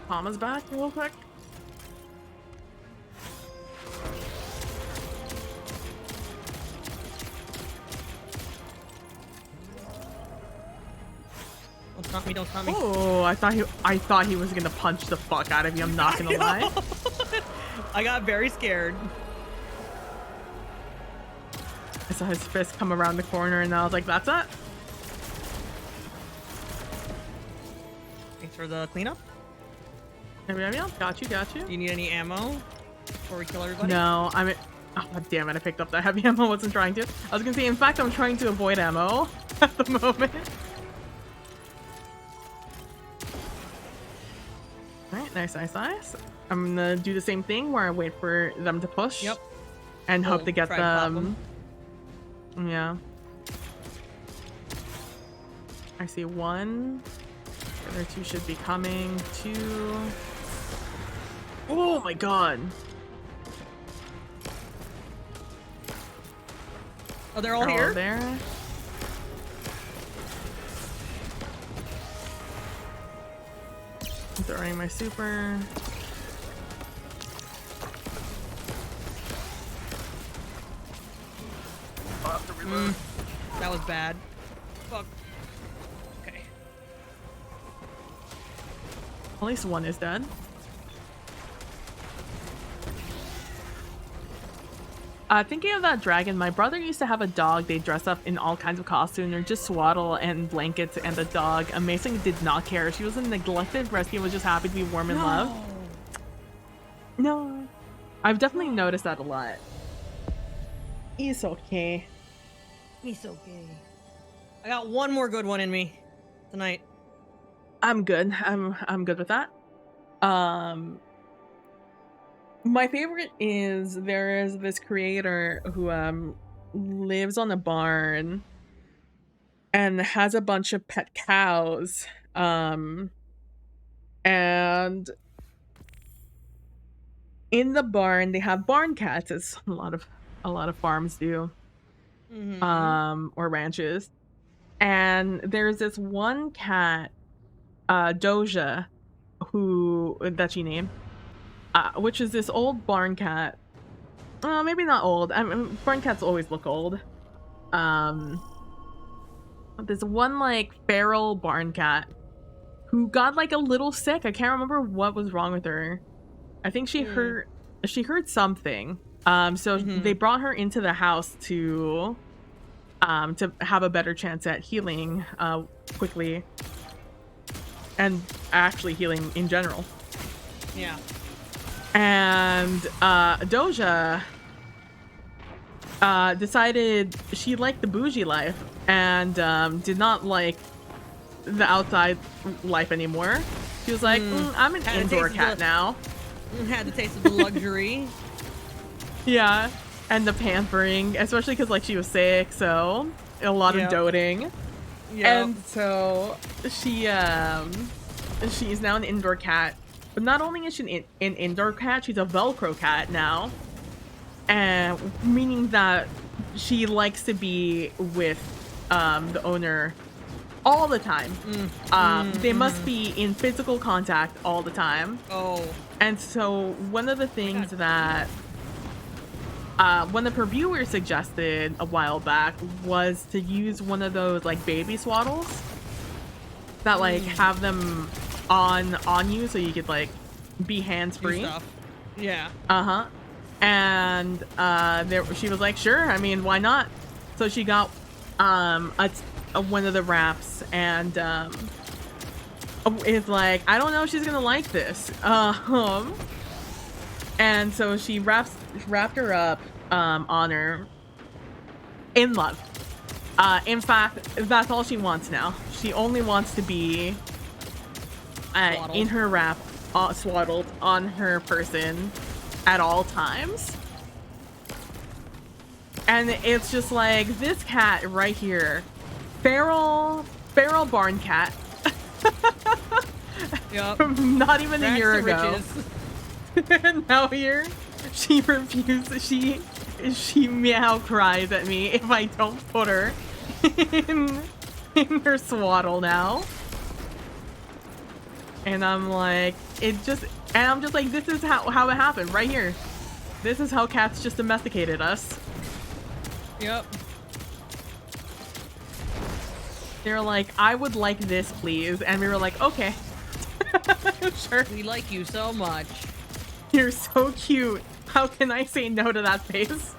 Mama's back real quick. Don't stop me, don't stop me. Oh, I thought he was gonna punch the fuck out of you. I'm not gonna lie. I got very scared. I saw his fist come around the corner and I was like, that's it. Thanks for the cleanup. Yeah, got you. Do you need any ammo before we kill everybody? No, oh damn it, I picked up the heavy ammo. Wasn't trying to. I was gonna say, in fact, I'm trying to avoid ammo at the moment. Alright, nice. I'm gonna do the same thing where I wait for them to push. Yep. And hope to get them. Yeah. I see one. The other two should be coming. Two. Oh my god. Oh, they're all here? There. I'm throwing my super. That was bad. Fuck. Okay. At least one is dead. Thinking of that dragon, my brother used to have a dog. They dress up in all kinds of costumes or just swaddle and blankets, and the dog amazingly did not care. She was a neglected rescue and was just happy to be warm and loved. No. I've definitely noticed that a lot. He's okay. He's okay. I got one more good one in me tonight. I'm good. I'm good with that. My favorite is there is this creator who lives on a barn and has a bunch of pet cows. And in the barn they have barn cats, as a lot of farms do. Or ranches. And there's this one cat, Doja, that she named. Which is this old barn cat. Maybe not old. I mean, barn cats always look old. There's one like feral barn cat who got like a little sick. I can't remember what was wrong with her. I think she heard something. So they brought her into the house to have a better chance at healing quickly, and actually healing in general. Yeah. And Doja decided she liked the bougie life and did not like the outside life anymore. She was like, I'm an indoor cat now. Had the taste of the luxury. Yeah, and the pampering, especially because like she was sick, so a lot of doting. And so she's now an indoor cat. But not only is she an indoor cat, she's a Velcro cat now. And meaning that she likes to be with the owner all the time. They must be in physical contact all the time. Oh. And so one of the things that one of her viewers suggested a while back was to use one of those like baby swaddles that like have them on you so you could like be hands-free. Yeah. And she was like, sure, I mean, why not? So she got one of the wraps and is like, I don't know if she's gonna like this. And so she wrapped her up on her in love. In fact, that's all she wants now. She only wants to be in her wrap, swaddled on her person at all times. And it's just like this cat right here, feral barn cat. Yep. Not even a year ago. Now here, she refuses. She meow cries at me if I don't put her in her swaddle now. And I'm like, I'm just like, this is how it happened right here. This is how cats just domesticated us. Yep. They're like, I would like this, please. And we were like, okay. Sure. We like you so much. You're so cute. How can I say no to that face?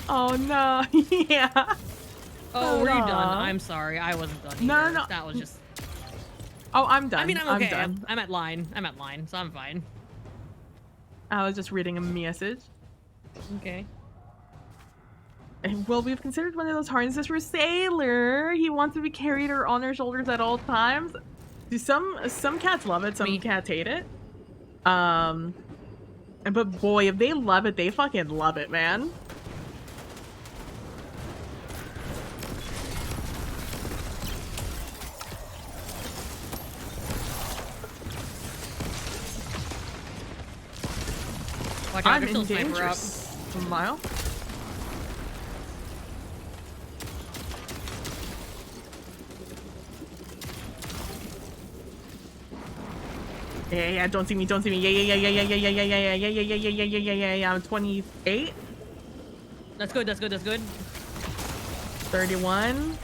Oh no. Yeah. Oh, were you done? I'm sorry. I wasn't done either. No. That was just... Oh, I'm done. I mean, I'm okay. Done. I'm at line, so I'm fine. I was just reading a message. Okay. Well, we've considered one of those harnesses for Sailor. He wants to be carried or on her shoulders at all times. Do some cats love it, some cats hate it. But boy, if they love it, they fucking love it, man. Watch out, I'm in danger. Smile. Yeah, don't see me. Yeah, I'm 28. That's good. 31.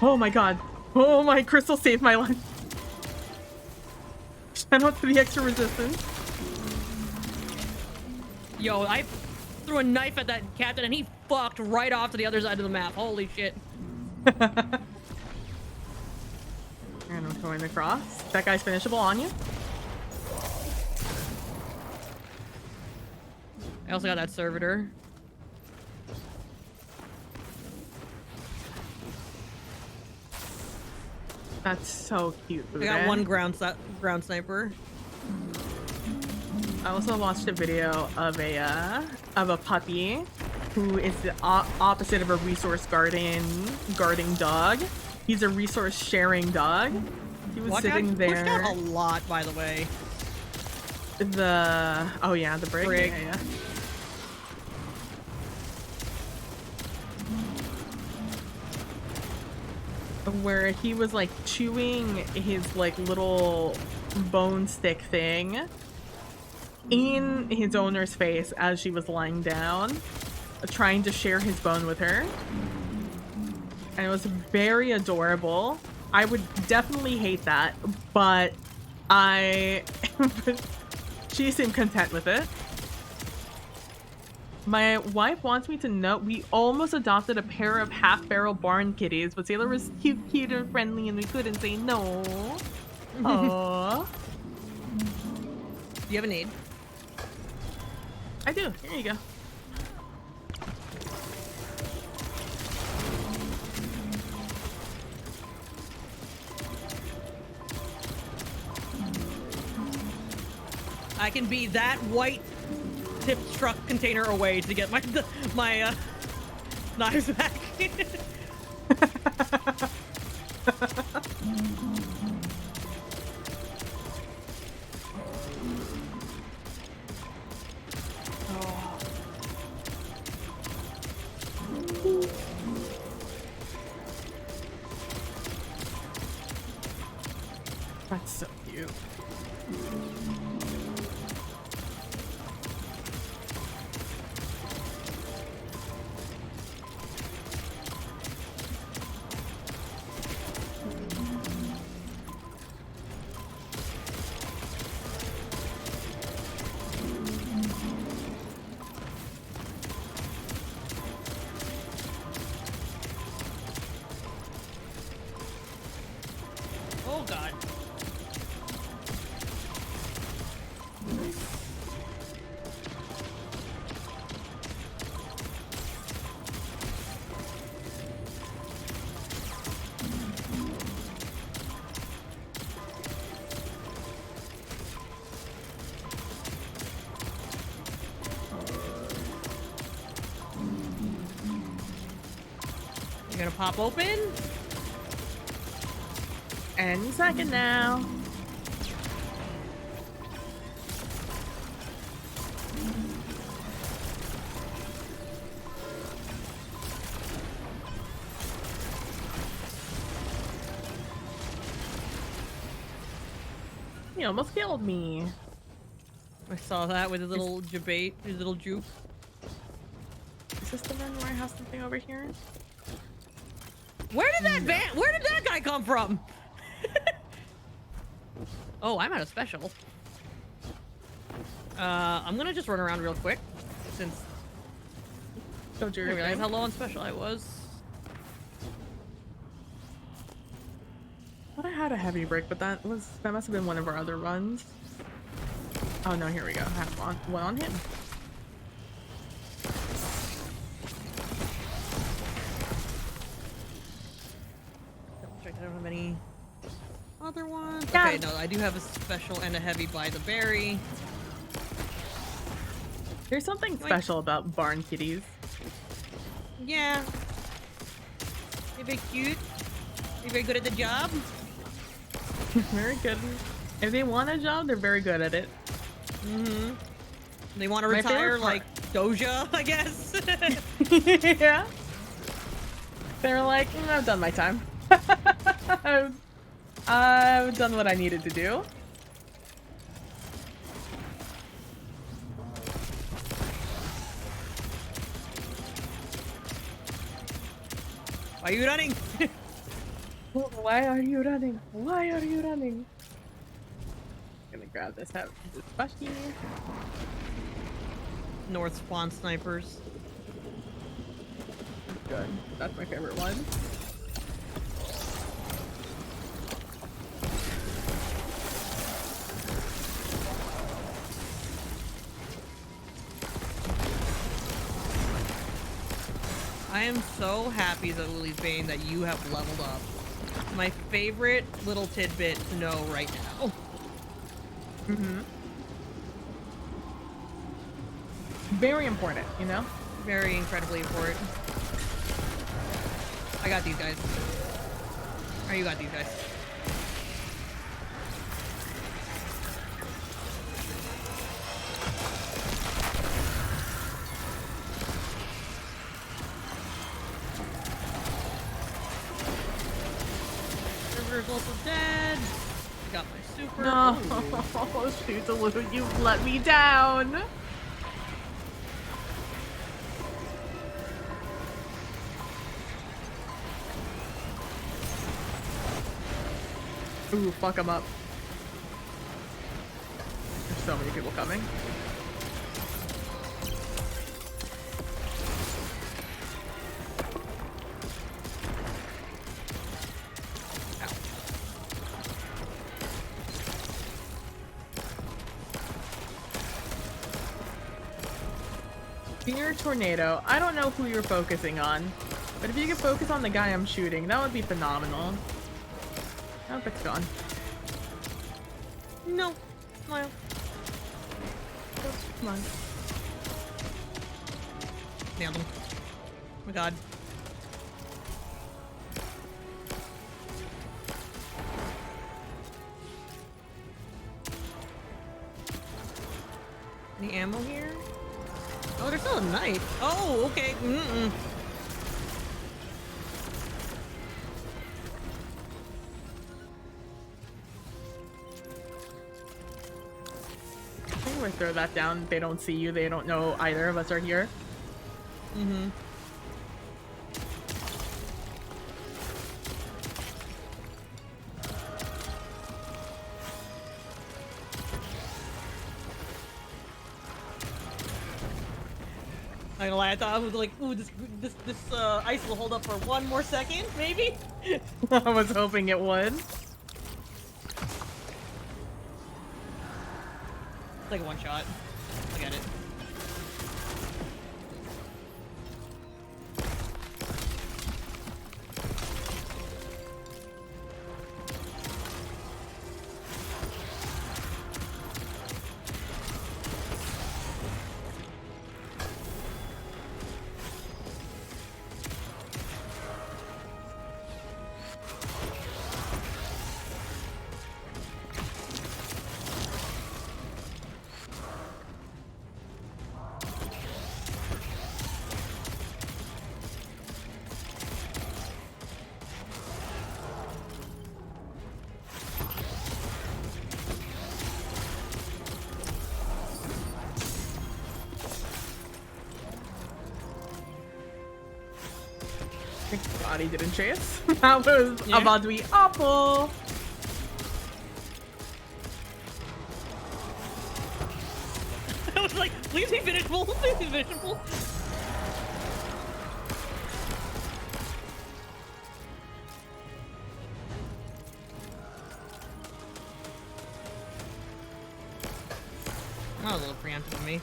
Oh my god. Oh my, crystal saved my life. Shout out to the extra resistance. Yo, I threw a knife at that captain and he fucked right off to the other side of the map. Holy shit. And I'm going across. That guy's finishable on you. I also got that servitor. That's so cute. I got one ground sniper. I also watched a video of a puppy who is the opposite of a resource guarding dog. He's a resource sharing dog. He was sitting there. Pushed out a lot, by the way. Oh yeah, the brig. Yeah. Where he was like chewing his like little bone stick thing in his owner's face as she was lying down, trying to share his bone with her. And it was very adorable. I would definitely hate that, but she seemed content with it. My wife wants me to know we almost adopted a pair of half-feral barn kitties, but Sailor was too cute and friendly, and we couldn't say no. Aww. Do you have a need? I do. Here you go. I can be that white tipped truck container away to get my knives back. That's so cute. Oh god. You're gonna pop open? Any second now. He almost killed me. I saw that with his little debate, his little juke. Is this the one where I have something over here? Where did that guy come from? Oh, I'm at a special. I'm gonna just run around real quick since Don't you I realized thing. how low on special I was. I thought I had a heavy break, but that must have been one of our other runs. Oh no, here we go. I have one on him. Double check I don't have any other ones. Yeah. Okay, no, I do have a special and a heavy by the berry. There's something Like- special about barn kitties. Yeah. They're very cute. They're very good at the job. Very good. If they want a job, they're very good at it. Mm-hmm. They want to My favorite retire part- like Doja, I guess. Yeah. They're like, I've done my time. I've done what I needed to do. Why are you running? Why are you running? Why are you running? I'm gonna grab this slushy. North spawn snipers. Good. That's my favorite one. I am so happy, Lily's Bane, that you have leveled up. My favorite little tidbit to know right now. Mm-hmm. Very important, you know? Very incredibly important. I got these guys. Or you got these guys. River's also dead. Got my super. No, Ooh. Shootaloo, you've let me down. Ooh, fuck them up. There's so many people coming. Near tornado. I don't know who you're focusing on, but if you could focus on the guy I'm shooting, that would be phenomenal. Oh, it's gone. No. Well. Come on. Nailed him. Oh my god. Any ammo here? Oh, there's still a knife. Oh, okay. Mm-mm. I think we throw that down. They don't see you. They don't know either of us are here. Mm-hmm. Not gonna lie, I thought I was like, ooh, this ice will hold up for one more second, maybe? I was hoping it would. It's like a one shot. I got it. Body didn't chase. That was Yeah. about to be awful. I was like, please be finishable, please be finishable. That was a little preemptive of me.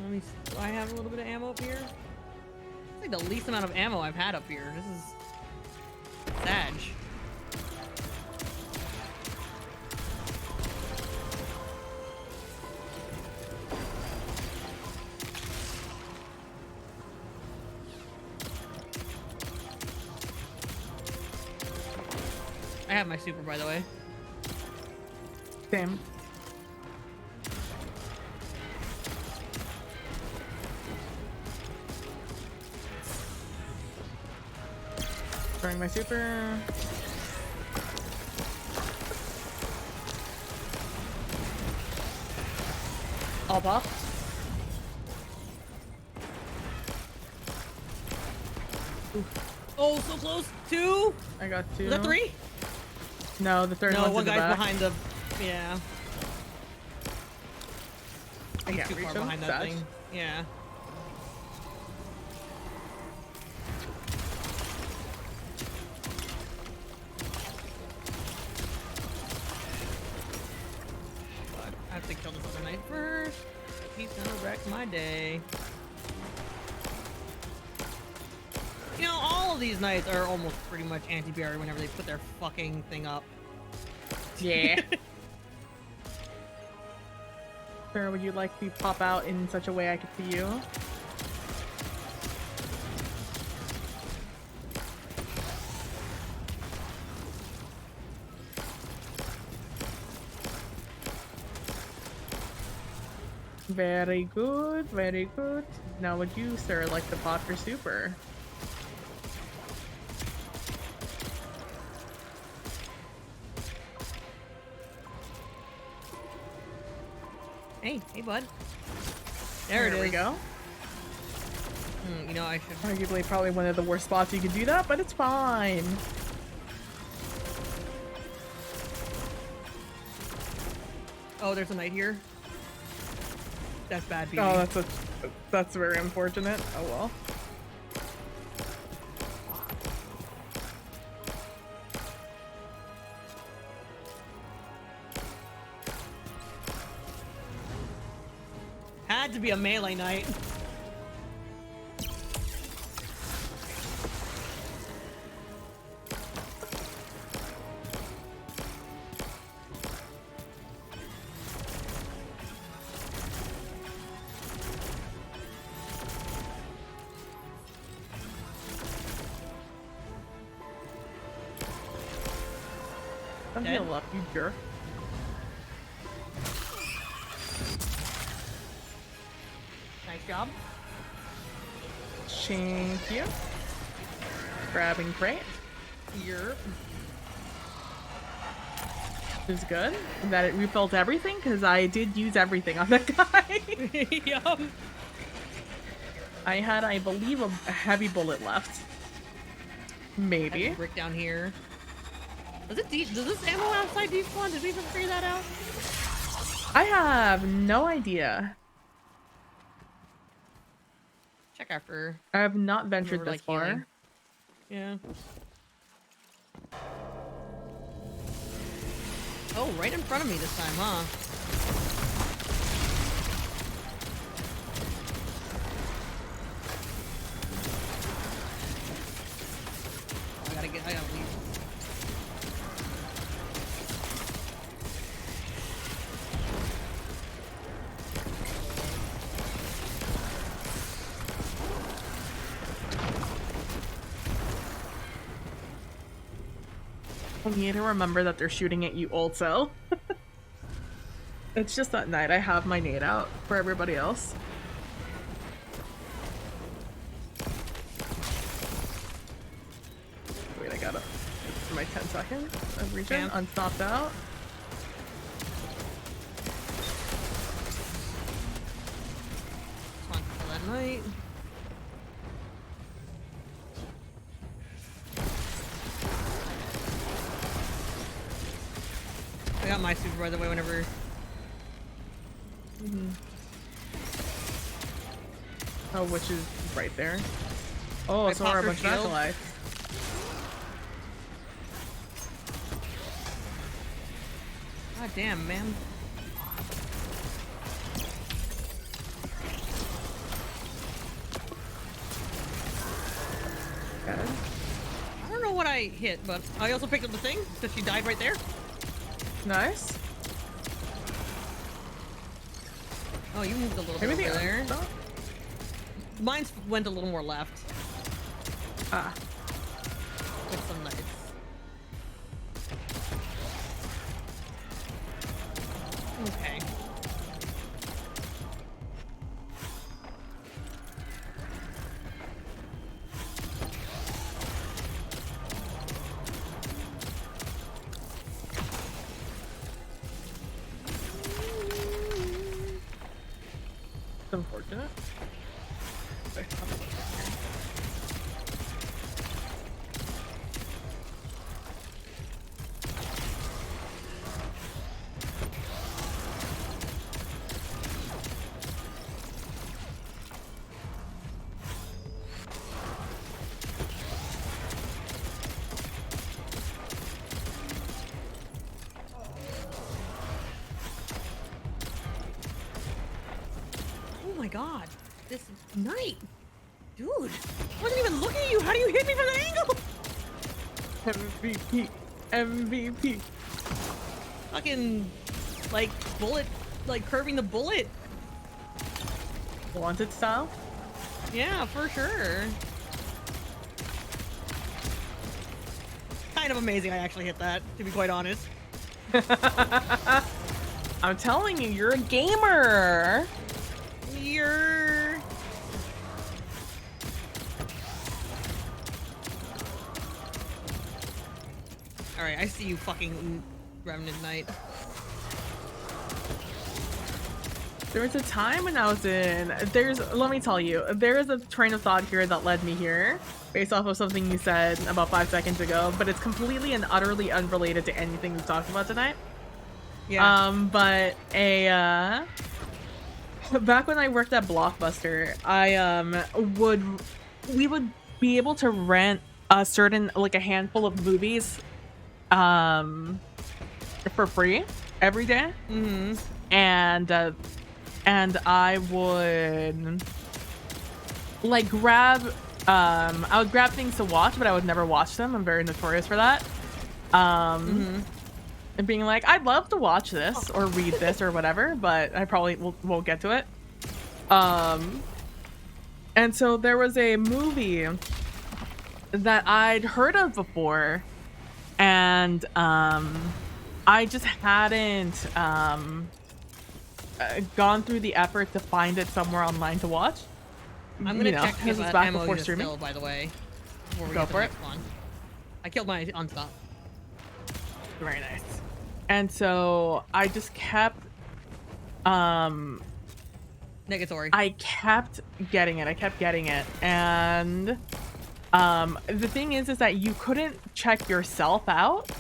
Let me. Do I have a little bit of ammo up here? It's like the least amount of ammo I've had up here. This is Sag. I have my super, by the way. Same. Throwing my super. All pop. Oh, so close. 2? I got 2. Was that 3? No, the third No, one's one in the guy's back. behind the. Yeah. I He's can't too reach far him. behind that Sag. thing. Yeah. But I have to kill this other knight first. He's gonna wreck my day. You know, all of these knights are almost pretty much anti-barrier whenever they put their fucking thing up. Yeah. Sir, would you like to pop out in such a way I could see you? Very good, very good. Now would you, sir, like to pop your super? Hey, bud. There it is. we go. You know, I should. Arguably probably one of the worst spots you could do that, but it's fine. Oh, there's a knight here. That's bad, BB. Oh, that's very unfortunate. Oh well. be a melee night. I'm Dead? gonna love you, jerk. Nice job. Thank you. Grabbing crate. You're Is good. That it refilled everything because I did use everything on that guy. yum. I had, I believe, a heavy bullet left. Maybe. Brick down here. Does this ammo outside despawn? Did we even figure that out? I have no idea. Check after. I have not ventured We're, this like, far. healing. Yeah. Oh, right in front of me this time, huh? I gotta leave. I need to remember that they're shooting at you also. It's just that night I have my nade out for everybody else. Wait, I gotta for my 10 seconds of regen. Yeah. Unstopped out. Come on, kill that night. I got my super, by the way, whenever... Oh, which is right there. Oh, I so are a popped bunch her of shield. acolytes. God damn, man. Good. I don't know what I hit, but I also picked up the thing, because she died right there. Nice. Oh, you moved a little bit Maybe over the there. unstopped? Mine went a little more left, Ah. with some knights. Okay. It's unfortunate. Okay, I'll look here. Oh my god. This knight. Dude. I wasn't even looking at you. How do you hit me from that angle? MVP. MVP. Fucking, like, bullet, like, curving the bullet. Wanted style? Yeah, for sure. Kind of amazing I actually hit that, to be quite honest. I'm telling you, you're a gamer. You're... Alright, I see you fucking Remnant Knight. There was a time when I was in, let me tell you, there is a train of thought here that led me here based off of something you said about 5 seconds ago, but it's completely and utterly unrelated to anything we've talked about tonight. Yeah. But back when I worked at Blockbuster, we would be able to rent a certain, like a handful of movies for free every day. Mm-hmm. And and I would like grab I would grab things to watch, but I would never watch them. I'm very notorious for that. Mhm. And being like, I'd love to watch this or read this or whatever, but I probably won't get to it. And so there was a movie that I'd heard of before, and I just hadn't gone through the effort to find it somewhere online to watch. I'm gonna check this if was back ammo before is streaming. still, by the way, before we Go get to for the it. next one. I killed my unstop. Very nice. And so I just kept Negatory. I kept getting it. I kept getting it. And the thing is that you couldn't check yourself out.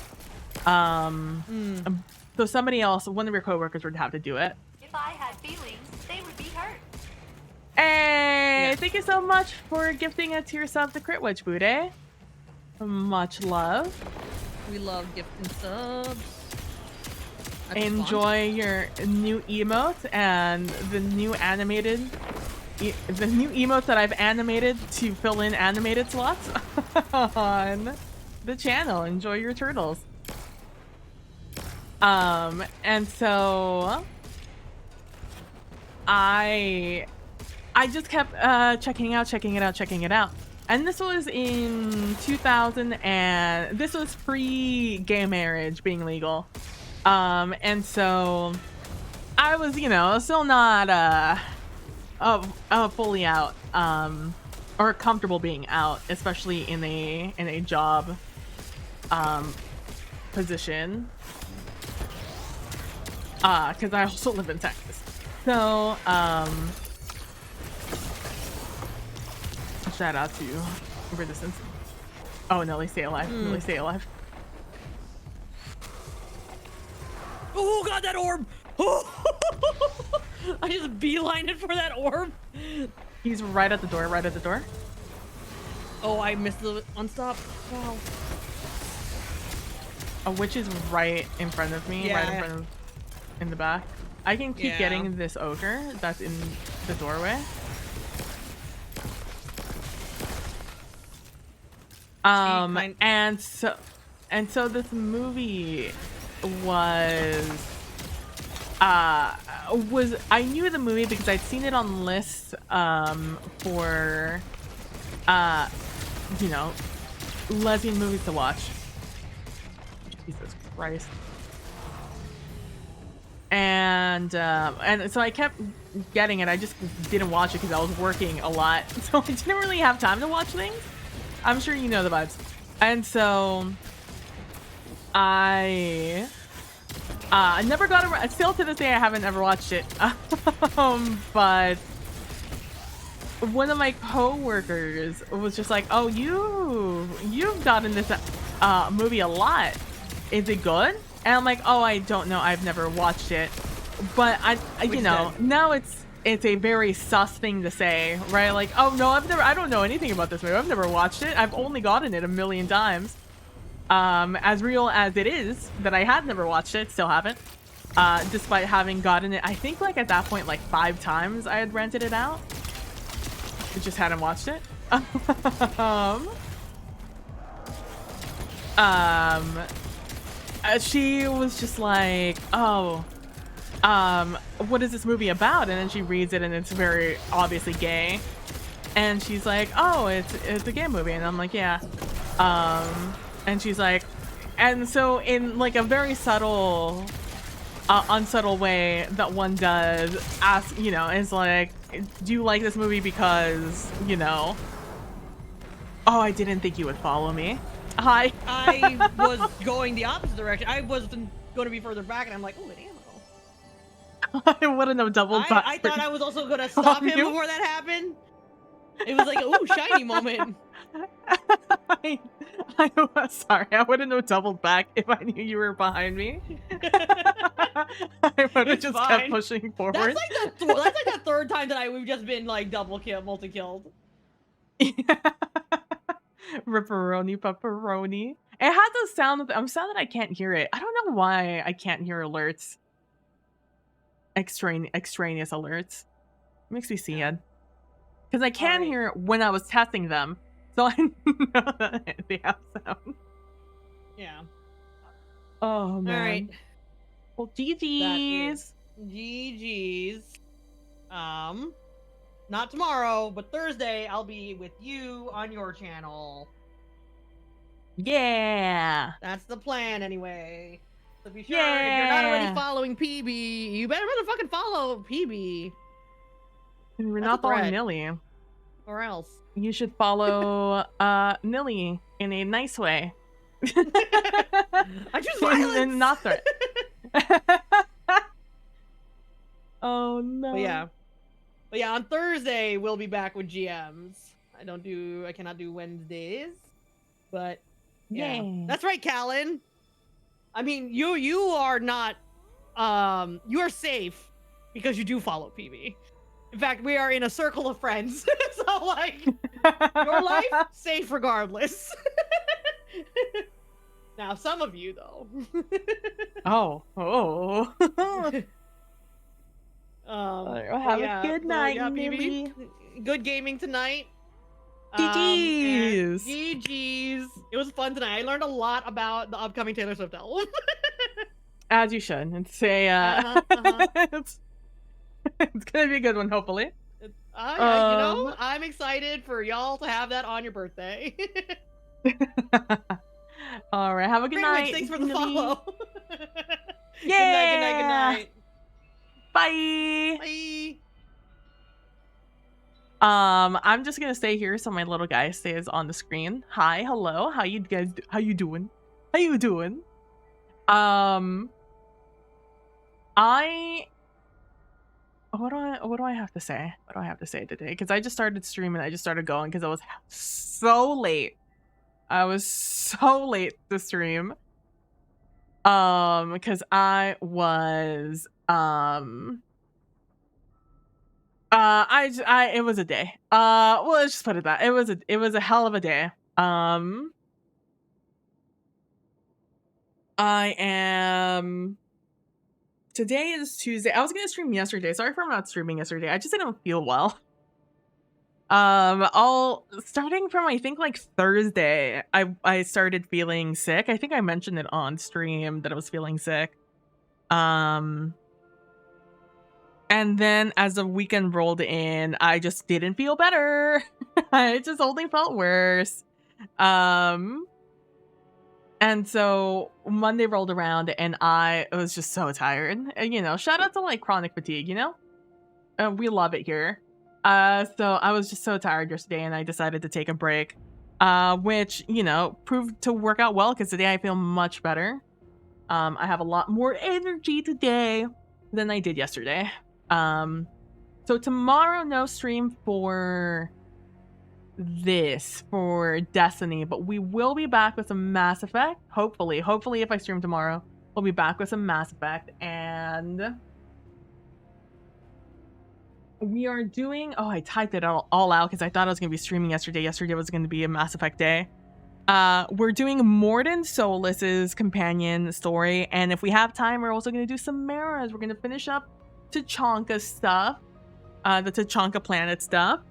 So somebody else, one of your coworkers would have to do it. If I had feelings, they would be hurt. Hey, Yeah. thank you so much for gifting it to yourself, the Crit Witch Bude. Much love. We love gifting subs. That's fun. Enjoy your new emote and the new animated, the new emotes that I've animated to fill in animated slots on the channel. Enjoy your turtles. And so I just kept checking it out. And this was in 2000, and this was pre-gay marriage being legal. And so I was, still not fully out, or comfortable being out, especially in a job position. Because I also live in Texas. So, shout out to Resistance. Oh, Nelly, stay alive. Nelly, stay alive. Oh god, that orb! I just beelined it for that orb. He's right at the door, right at the door. Oh, I missed the unstop. Wow. A witch is right in front of me, right in front of, in the back. I can keep getting this ogre that's in the doorway. And so this movie was I knew the movie because I'd seen it on lists for lesbian movies to watch. Jesus Christ. And so I kept getting it. I just didn't watch it because I was working a lot, so I didn't really have time to watch things. I'm sure you know the vibes. And so I never got around. Still to this day, I haven't ever watched it. But one of my coworkers was just like, "Oh, you've gotten this movie a lot. Is it good?" And I'm like, "Oh, I don't know. I've never watched it." But I now it's a very sus thing to say, right? Like, "Oh no, I don't know anything about this movie. I've never watched it. I've only gotten it a million times." As real as it is that I had never watched it, still haven't. Despite having gotten it, I think like at that point, like 5 times I had rented it out. I just hadn't watched it. She was just like, "Oh, what is this movie about?" And then she reads it, and it's very obviously gay. And she's like, "Oh, it's a gay movie," and I'm like, "Yeah." And she's like, and so in like a very subtle, unsubtle way that one does, ask, is like, "Do you like this movie because, oh, I didn't think you would follow me. Hi." I was going the opposite direction. I was going to be further back, and I'm like, "Oh, an ammo." I wouldn't have doubled back. I thought I was also going to stop him before that happened. It was like a ooh, shiny moment. I was sorry. I wouldn't have doubled back if I knew you were behind me. I would have just kept pushing forward. That's like the third time that we've just been like multi-killed. Ripperoni pepperoni. It had the sound. I'm sad that I can't hear it. I don't know why I can't hear alerts. extraneous alerts. Makes me sad. Because I can hear when I was testing them, so I know that they have sound. Yeah. Oh man. All right. Well, GG's. GG's. Not tomorrow, but Thursday I'll be with you on your channel. Yeah. That's the plan anyway. So be sure if you're not already Yeah. following PB, you better motherfucking follow PB. We're That's not a following threat. Nilly. Or else. You should follow Nilly in a nice way. I choose violence. And not threat. Oh no. But yeah, on Thursday we'll be back with GMs. I cannot do Wednesdays. But yeah. Yay. That's right, Callan. I mean, you are not you are safe because you do follow PB. In fact, we are in a circle of friends. So like your life safe regardless. Now some of you though. Oh. Have yeah, a good night, PB. Nilly. Good gaming tonight. GG's. GG's. It was fun tonight. I learned a lot about the upcoming Taylor Swift album. As you should. It's a it's gonna be a good one, hopefully. I'm excited for y'all to have that on your birthday. All right, have a good night. Thanks for the Nilly. follow. Yeah. Good night. Bye. Bye. I'm just gonna stay here so my little guy stays on the screen. Hi, hello. How you guys? How you doing? What do I have to say? What do I have to say today? Because I just started streaming. I just started going because I was so late. I was so late to stream. Because I was it was a day. Well, let's just put it that. It was a hell of a day. Today is Tuesday. I was gonna stream yesterday. Sorry for not streaming yesterday. I just didn't feel well. Starting from I think like Thursday, I started feeling sick. I think I mentioned it on stream that I was feeling sick. And then as the weekend rolled in, I just didn't feel better. I just only felt worse. And so Monday rolled around and I was just so tired. And, shout out to like chronic fatigue, we love it here. So I was just so tired yesterday and I decided to take a break, which, proved to work out well because today I feel much better. I have a lot more energy today than I did yesterday. So tomorrow, no stream for Destiny, but we will be back with some Mass Effect. Hopefully if I stream tomorrow, we'll be back with some Mass Effect, and we are doing, I typed it all out because I thought I was going to be streaming yesterday. Yesterday was going to be a Mass Effect day. We're doing Mordin Solis's companion story, and if we have time, we're also going to do some Mara's. We're going to finish up Tachanka stuff, the Tachanka planet stuff.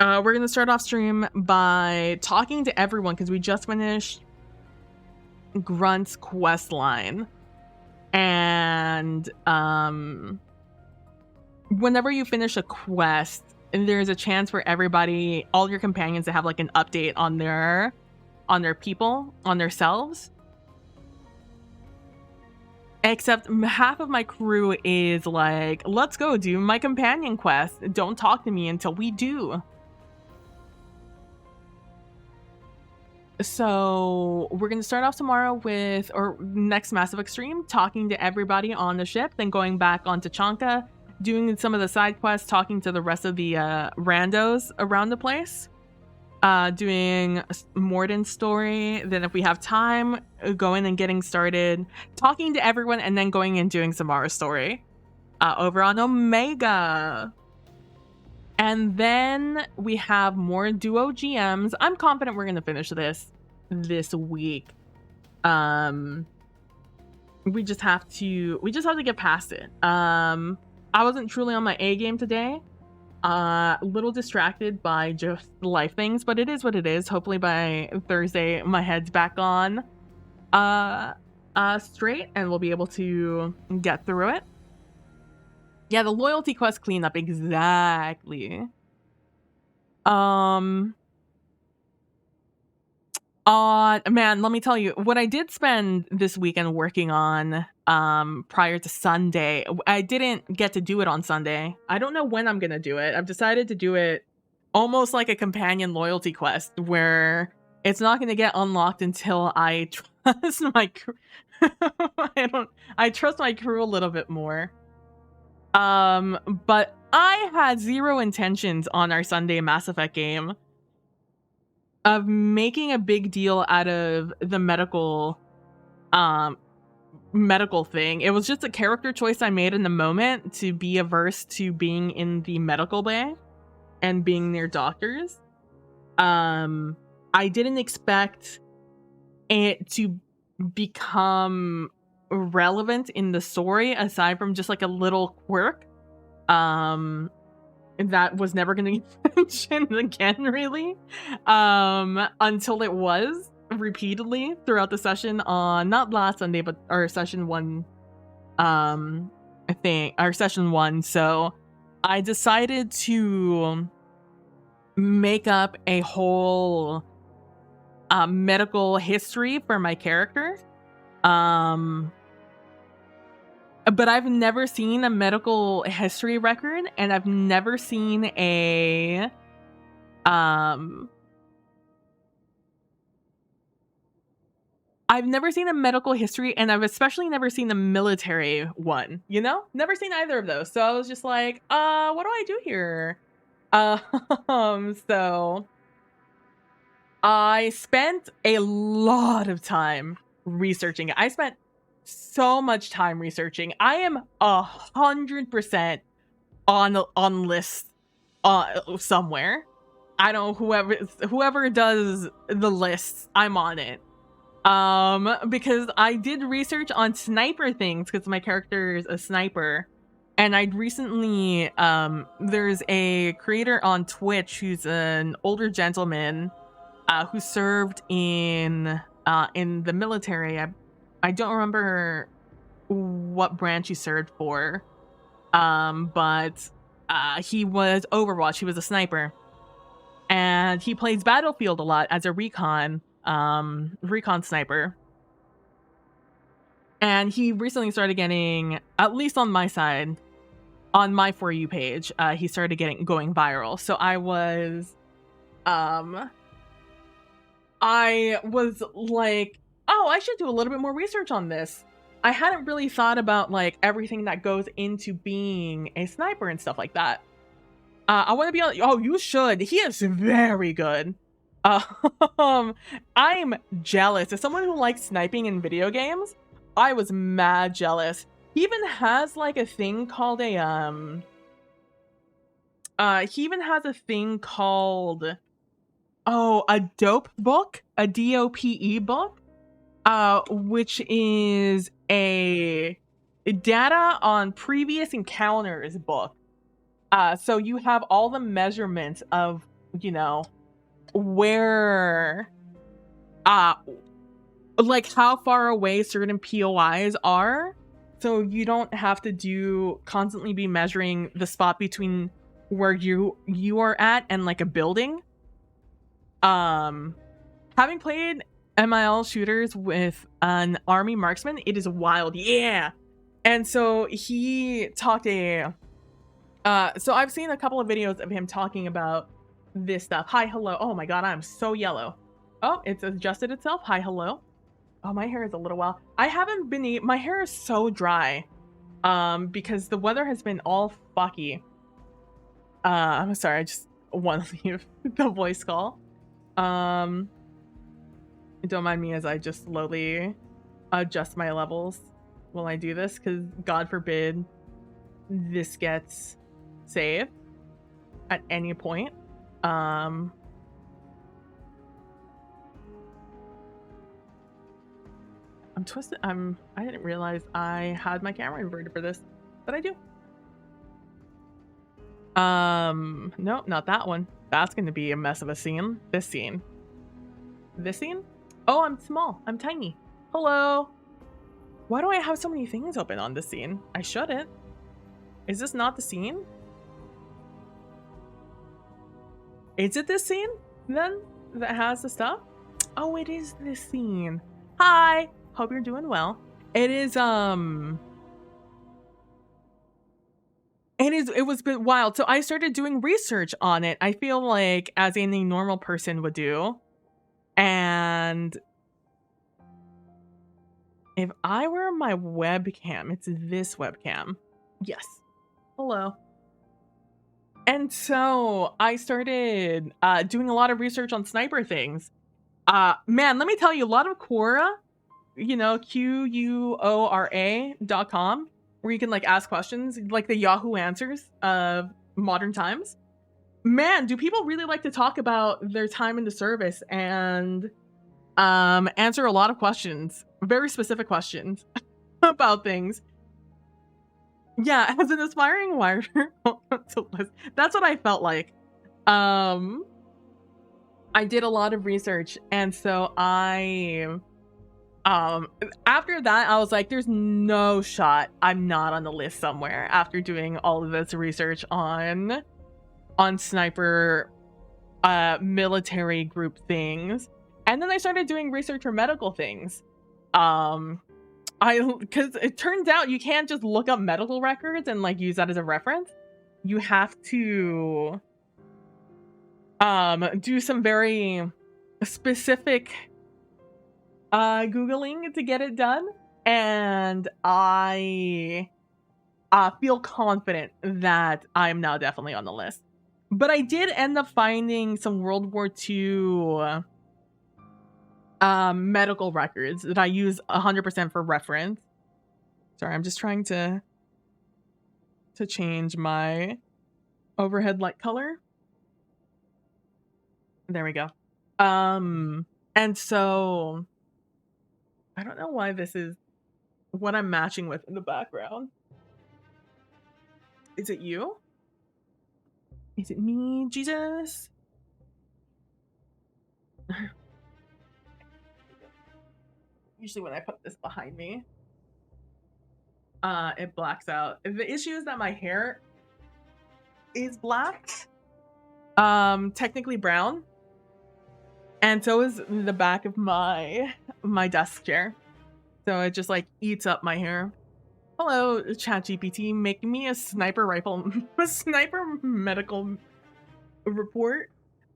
We're going to start off stream by talking to everyone because we just finished Grunt's quest line. And whenever you finish a quest, there's a chance for everybody, all your companions, to have like an update on their people, on themselves. Except half of my crew is like, let's go do my companion quest. Don't talk to me until we do. So we're going to start off tomorrow with, or next Mass Effect stream, talking to everybody on the ship, then going back on Tachanka, doing some of the side quests, talking to the rest of the randos around the place, doing Mordin's story. Then if we have time, going and getting started, talking to everyone, and then going and doing Samara's story over on Omega. And then we have more duo GMs. I'm confident we're going to finish this week. we just have to get past it. I wasn't truly on my A game today. A little distracted by just life things, but it is what it is. Hopefully by Thursday my head's back on straight and we'll be able to get through it. Yeah, the loyalty quest cleanup, exactly. Man, let me tell you what I did spend this weekend working on prior to Sunday. I didn't get to do it on Sunday. I don't know when I'm gonna do it. I've decided to do it almost like a companion loyalty quest where it's not gonna get unlocked until I trust my crew. I trust my crew a little bit more. But I had zero intentions on our Sunday Mass Effect game of making a big deal out of the medical thing. It was just a character choice I made in the moment to be averse to being in the medical bay and being near doctors. I didn't expect it to become relevant in the story aside from just like a little quirk. That was never going to get mentioned again, really, until it was repeatedly throughout the session on not last Sunday, but our session 1. I think our session 1. So I decided to make up a whole medical history for my character. But I've never seen a medical history record, and I've never seen a medical history, and I've especially never seen a military one, you know? Never seen either of those. So I was just like, what do I do here? So I spent a lot of time researching it. I spent so much time researching. I am 100% on lists somewhere. I don't whoever does the lists, I'm on it. Because I did research on sniper things because my character is a sniper. And I'd recently there's a creator on Twitch who's an older gentleman who served in the military. I don't remember what branch he served for, but he was Overwatch. He was a sniper, and he plays Battlefield a lot as a recon sniper. And he recently started getting, at least on my side, on my For You page, he started going viral. So I was like, oh, I should do a little bit more research on this. I hadn't really thought about like everything that goes into being a sniper and stuff like that. I want to be on. Oh, you should. He is very good. I'm jealous. As someone who likes sniping in video games, I was mad jealous. He even has like a thing called a a dope book, a DOPE book, which is a data on previous encounters book. So you have all the measurements of, you know, where, like how far away certain POIs are. So you don't have to constantly be measuring the spot between where you are at and like a building. Having played MIL shooters with an army marksman, it is wild. Yeah. And so he talked so I've seen a couple of videos of him talking about this stuff. Hi, hello. Oh my god, I'm so yellow. Oh, it's adjusted itself. Hi, hello. Oh, my hair is a little wild. I haven't been my hair is so dry because the weather has been all fucky. I'm sorry, I just want to leave the voice call. Don't mind me as I just slowly adjust my levels while I do this, because God forbid this gets saved at any point. I'm twisted. I didn't realize I had my camera inverted for this, but I do. No, not that one. That's gonna be a mess of a scene. This scene. This scene? Oh, I'm small. I'm tiny. Hello. Why do I have so many things open on this scene? I shouldn't. Is this not the scene? Is it this scene then that has the stuff? Oh, it is this scene. Hi. Hope you're doing well. It is it was a bit wild. So I started doing research on it. I feel like as any normal person would do. And if I were my webcam, it's this webcam. Yes. Hello. And so I started doing a lot of research on sniper things. Man, let me tell you, a lot of Quora, you know, QUORA.com, where you can like ask questions, like the Yahoo Answers of modern times. Man, do people really like to talk about their time in the service and answer a lot of questions, very specific questions about things. Yeah, as an aspiring wire, that's what I felt like. I did a lot of research, and so after that I was like, there's no shot I'm not on the list somewhere after doing all of this research on sniper military group things. And then I started doing research for medical things. Because it turns out you can't just look up medical records and like use that as a reference. You have to do some very specific Googling to get it done. And I feel confident that I'm now definitely on the list. But I did end up finding some World War II medical records that I use 100% for reference. Sorry, I'm just trying to change my overhead light color. There we go. And so I don't know why this is what I'm matching with in the background. Is it you? Is it me, Jesus? Usually when I put this behind me, it blacks out. The issue is that my hair is black, technically brown, and so is the back of my desk chair. So it just like eats up my hair. Hello, ChatGPT, make me a sniper rifle, a sniper medical report.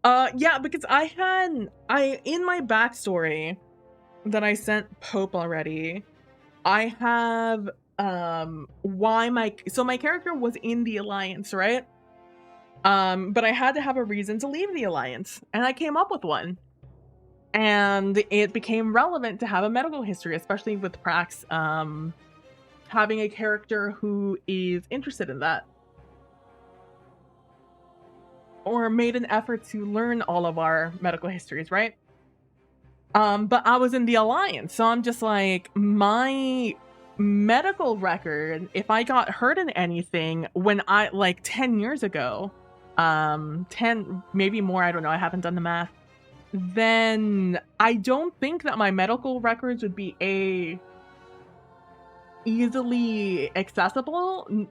Yeah, because in my backstory that I sent Pope already, I have why my character was in the Alliance, right? But I had to have a reason to leave the Alliance, and I came up with one. And it became relevant to have a medical history, especially with Prax having a character who is interested in that. Or made an effort to learn all of our medical histories, right? But I was in the Alliance, so I'm just like, my medical record, if I got hurt in anything when I, like 10 years ago, 10, maybe more, I don't know, I haven't done the math, then I don't think that my medical records would be easily accessible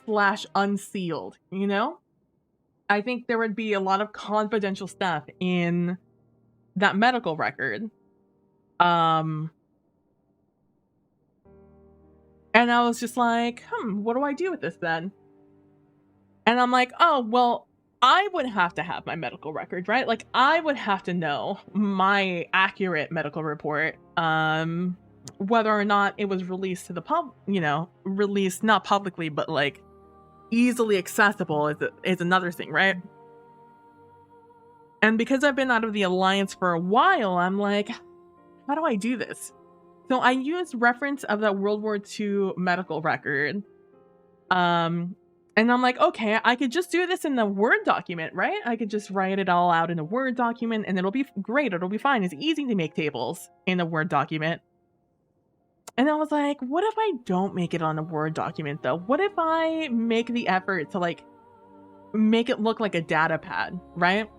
/ unsealed, you know? I think there would be a lot of confidential stuff in that medical record. And I was just like, what do I do with this then? And I'm like, oh, well, I would have to have my medical record, right? Like, I would have to know my accurate medical report, whether or not it was released to the released not publicly, but like easily accessible is another thing, right? And because I've been out of the Alliance for a while, I'm like, how do I do this? So I used reference of that World War II medical record. And I'm like, okay, I could just do this in the Word document, right? I could just write it all out in a Word document and it'll be great. It'll be fine. It's easy to make tables in a Word document. And I was like, what if I don't make it on a Word document though? What if I make the effort to like make it look like a data pad, right?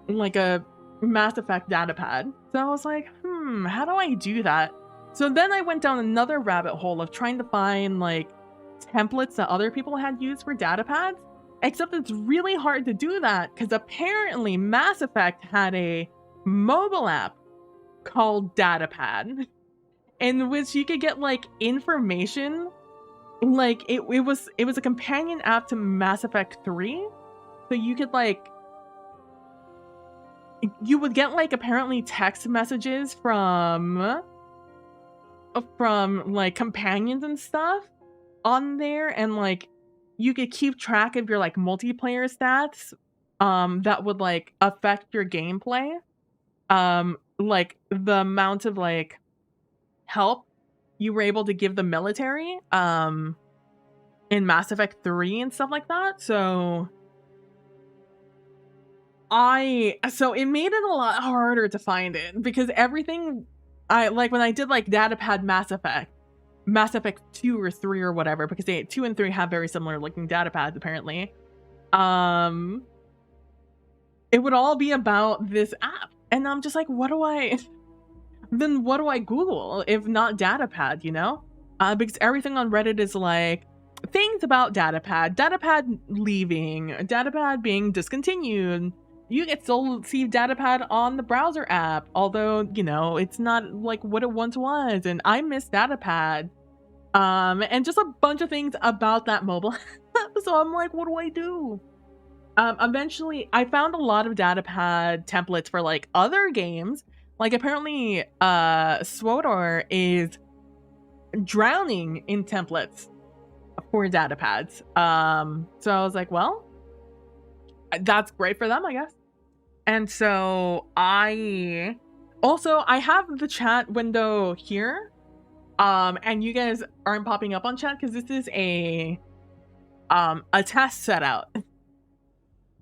Like a Mass Effect data pad. So I was like, how do I do that? So then I went down another rabbit hole of trying to find like templates that other people had used for data pads. Except it's really hard to do that because apparently Mass Effect had a mobile app called Datapad in which you could get like information. Like it was a companion app to Mass Effect 3. So you could like you would get like apparently text messages from like companions and stuff on there, and like you could keep track of your like multiplayer stats that would like affect your gameplay, like the amount of like help you were able to give the military in Mass Effect 3 and stuff like that. So it made it a lot harder to find it because everything I like when I did like Datapad Mass Effect 2 or 3 or whatever, because 2 and 3 have very similar looking data pads apparently. It would all be about this app. And I'm just like, what do I Google if not Datapad, you know? Because everything on Reddit is like things about Datapad leaving, Datapad being discontinued. You can still see Datapad on the browser app, although, you know, it's not like what it once was, and I miss Datapad. And just a bunch of things about that mobile app. So I'm like, what do I do? Eventually, I found a lot of Datapad templates for like other games. Like apparently, SWTOR is drowning in templates for Datapads. So I was like, well, that's great for them, I guess. And so I have the chat window here. And you guys aren't popping up on chat because this is a test setup.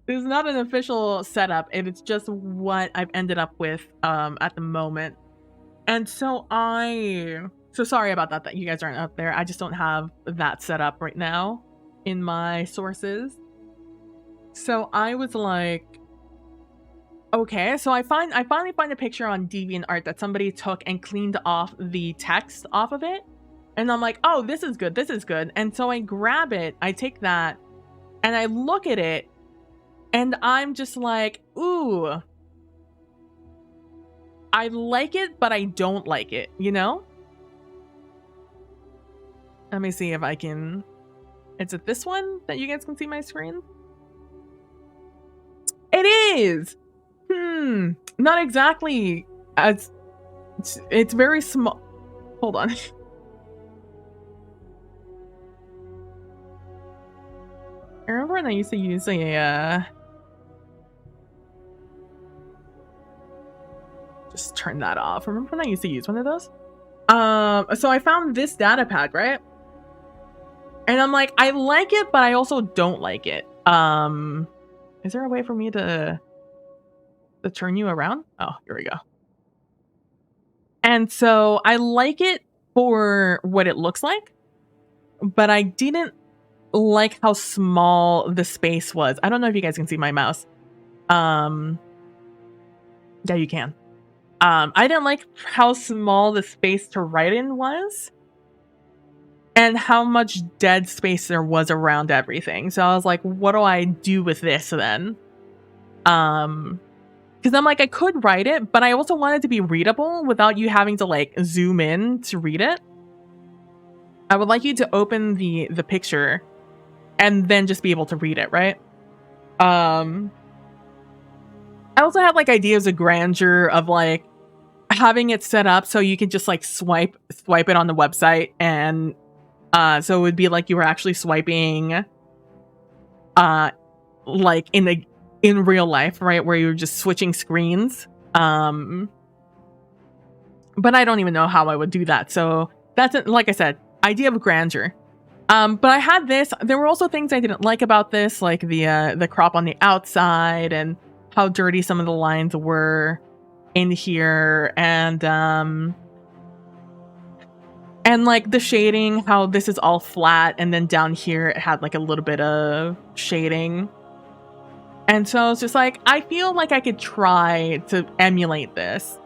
This is not an official setup, and it's just what I've ended up with at the moment. And so sorry about that you guys aren't up there. I just don't have that set up right now in my sources. So I was like, okay, so I finally find a picture on DeviantArt that somebody took and cleaned off the text off of it. And I'm like, oh, this is good. And so I grab it, I take that, and I look at it, and I'm just like, ooh, I like it, but I don't like it, you know? Let me see if I can... Is it this one that you guys can see my screen? It is! Not exactly as... It's very small. Hold on. I remember when I used to use a... Just turn that off. Remember when I used to use one of those? So I found this data pad, right? And I'm like, I like it, but I also don't like it. Is there a way for me to turn you around? Oh, here we go. And so I like it for what it looks like, but I didn't like how small the space was. I don't know if you guys can see my mouse. Yeah, you can. I didn't like how small the space to write in was and how much dead space there was around everything. So I was like, what do I do with this then? Because I'm like, I could write it, but I also want it to be readable without you having to like zoom in to read it. I would like you to open the picture and then just be able to read it, right? I also have like ideas of grandeur of like having it set up so you could just like swipe it on the website, and so it would be like you were actually swiping like in real life, right, where you're just switching screens. But I don't even know how I would do that. So that's, like I said, idea of grandeur. But I had this. There were also things I didn't like about this, like the crop on the outside and how dirty some of the lines were in here, and And like the shading, how this is all flat, and then down here it had like a little bit of shading. And so I was just like, I feel like I could try to emulate this,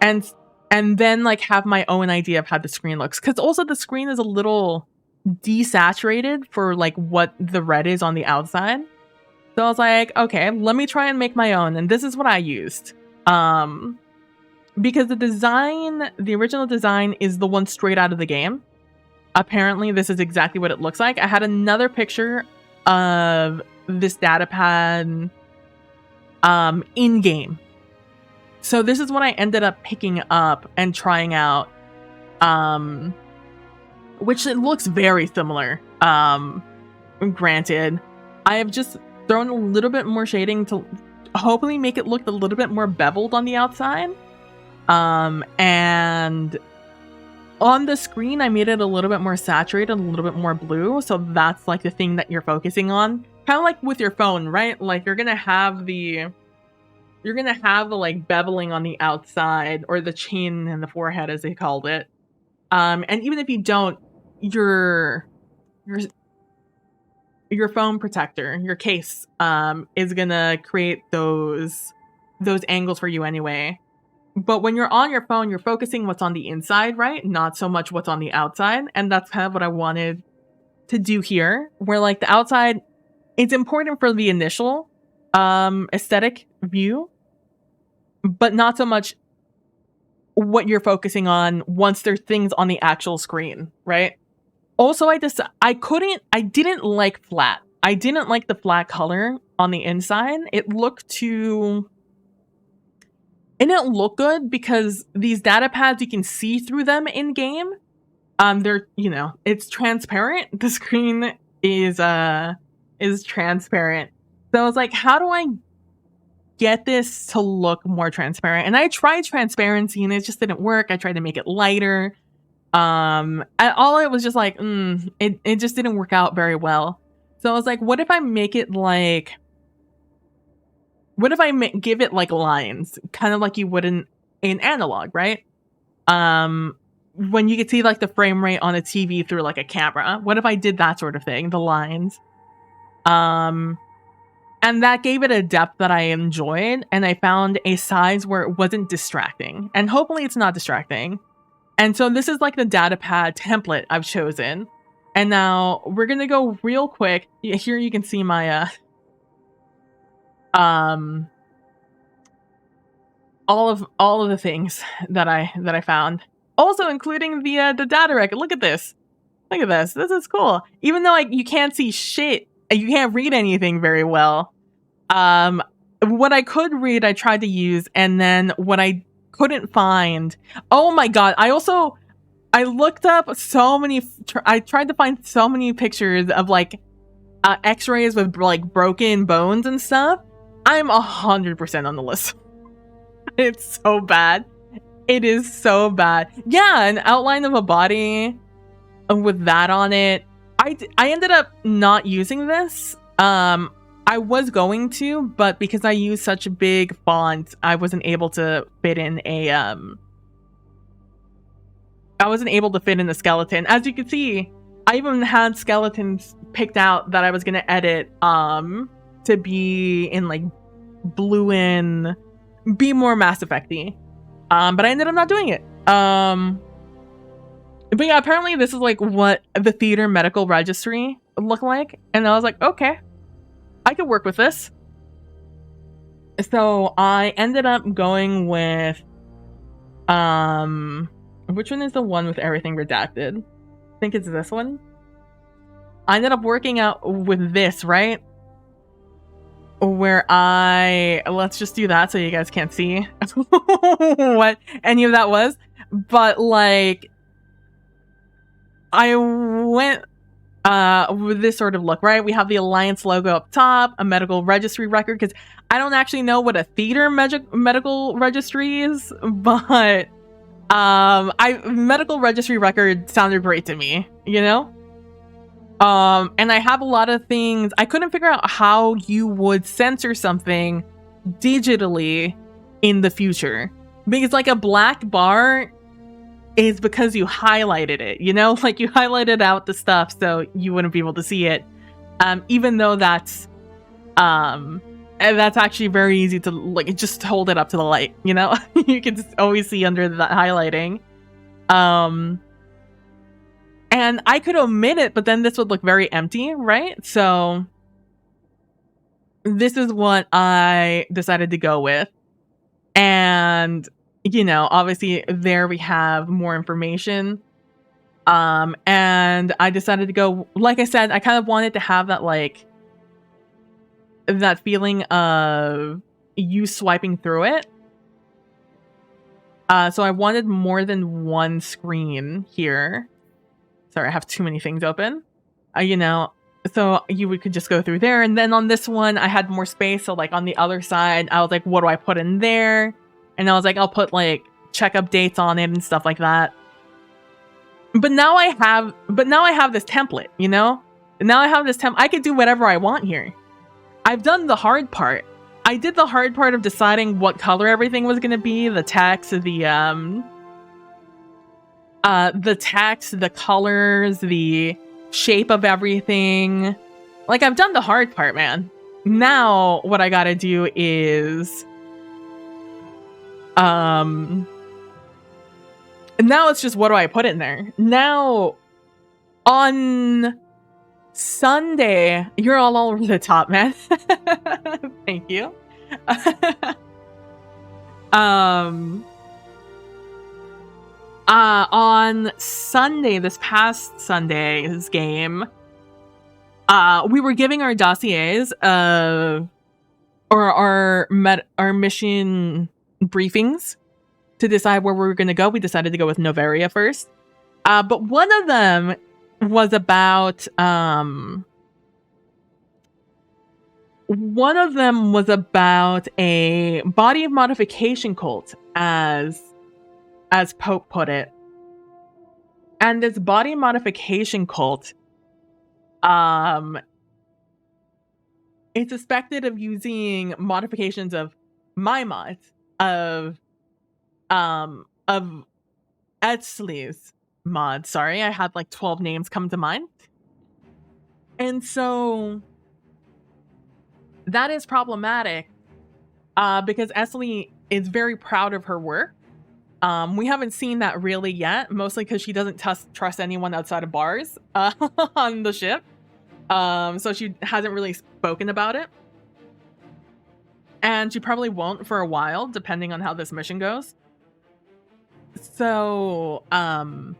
and then like have my own idea of how the screen looks. Because also the screen is a little desaturated for like what the red is on the outside. So I was like, okay, let me try and make my own, and this is what I used. Because the original design is the one straight out of the game. Apparently, this is exactly what it looks like. I had another picture of this datapad in-game. So this is what I ended up picking up and trying out, which it looks very similar. Granted, I have just thrown a little bit more shading to hopefully make it look a little bit more beveled on the outside. And on the screen, I made it a little bit more saturated, a little bit more blue. So that's like the thing that you're focusing on. Kind of like with your phone, right? Like you're gonna have the like beveling on the outside, or the chin and the forehead, as they called it. And even if you don't, your phone protector, your case, is gonna create those angles for you anyway. But when you're on your phone, you're focusing what's on the inside, right? Not so much what's on the outside. And that's kind of what I wanted to do here, where like the outside, it's important for the initial aesthetic view, but not so much what you're focusing on once there's things on the actual screen, right? Also, I didn't like flat. I didn't like the flat color on the inside. It didn't look good because these data pads, you can see through them in game. They're, it's transparent. The screen is transparent. So I was like, how do I get this to look more transparent? And I tried transparency and it just didn't work. I tried to make it lighter. And all it was just like, it just didn't work out very well. So I was like, what if I make it like, give it like lines, kind of like you would in analog, right? When you could see like the frame rate on a TV through like a camera. What if I did that sort of thing, the lines? And that gave it a depth that I enjoyed, and I found a size where it wasn't distracting. And hopefully it's not distracting. And so this is like the datapad template I've chosen. And now we're gonna go real quick. Here you can see my all of the things that I found, also including the data record. Look at this. This is cool. Even though you can't see shit, you can't read anything very well. What I could read, I tried to use, and then what I couldn't find. Oh my god! I looked up so many. I tried to find so many pictures of like X-rays with like broken bones and stuff. I'm 100% on the list. It's so bad. It is so bad. Yeah, an outline of a body with that on it. I ended up not using this. I was going to, but because I use such a big font, I wasn't able to fit in a skeleton. As you can see, I even had skeletons picked out that I was gonna edit to be in like blue and be more Mass Effect-y. But I ended up not doing it. But yeah, apparently this is like what the theater medical registry looked like. And I was like, okay, I could work with this. So I ended up going with, which one is the one with everything redacted? I think it's this one. I ended up working out with this, right? Where let's just do that so you guys can't see what any of that was. But like, I went with this sort of look, right? We have the Alliance logo up top, a medical registry record, because I don't actually know what a theater medical registry is, but medical registry record sounded great to me, and I have a lot of things. I couldn't figure out how you would censor something digitally in the future, because like a black bar is because you highlighted it, you know? Like, you highlighted out the stuff so you wouldn't be able to see it. Even though that's and that's actually very easy to, like, just hold it up to the light, you know? You can just always see under that highlighting. And I could omit it, but then this would look very empty, right? So this is what I decided to go with. And, you know, obviously there we have more information. And I decided to go, like I said, I kind of wanted to have that, like, that feeling of you swiping through it. So I wanted more than one screen here. Sorry, I have too many things open. You know, so you could just go through there. And then on this one, I had more space. So, like, on the other side, I was like, what do I put in there? And I was like, I'll put, like, check updates on it and stuff like that. But now I have this template, you know? Now I have this template. I could do whatever I want here. I've done the hard part. I did the hard part of deciding what color everything was going to be, the text, the text, the colors, the shape of everything. Like, I've done the hard part, man. Now what I got to do is now it's just, what do I put in there? Now on Sunday, you're all over the top, man. Thank you. On Sunday, this past Sunday's game, we were giving our dossiers, or our mission briefings to decide where we were going to go. We decided to go with Noveria first. But one of them was about a body modification cult, as Pope put it. And this body modification cult is suspected of using modifications of my mods, of Etzli's mod. Sorry, I had like 12 names come to mind. And so that is problematic because Etzli is very proud of her work. We haven't seen that really yet, mostly because she doesn't trust anyone outside of bars on the ship. So she hasn't really spoken about it. And she probably won't for a while, depending on how this mission goes. So, and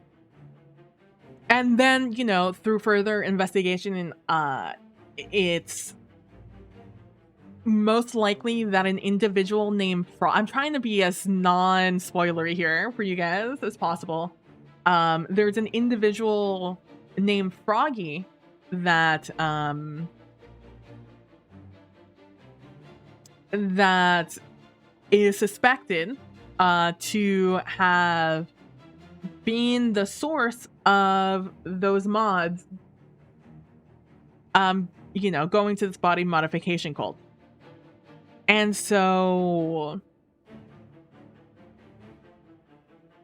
then, you know, through further investigation, it's most likely that an individual named I'm trying to be as non-spoilery here for you guys as possible. There's an individual named Froggy that that is suspected to have been the source of those mods, you know, going to this body modification cult. And so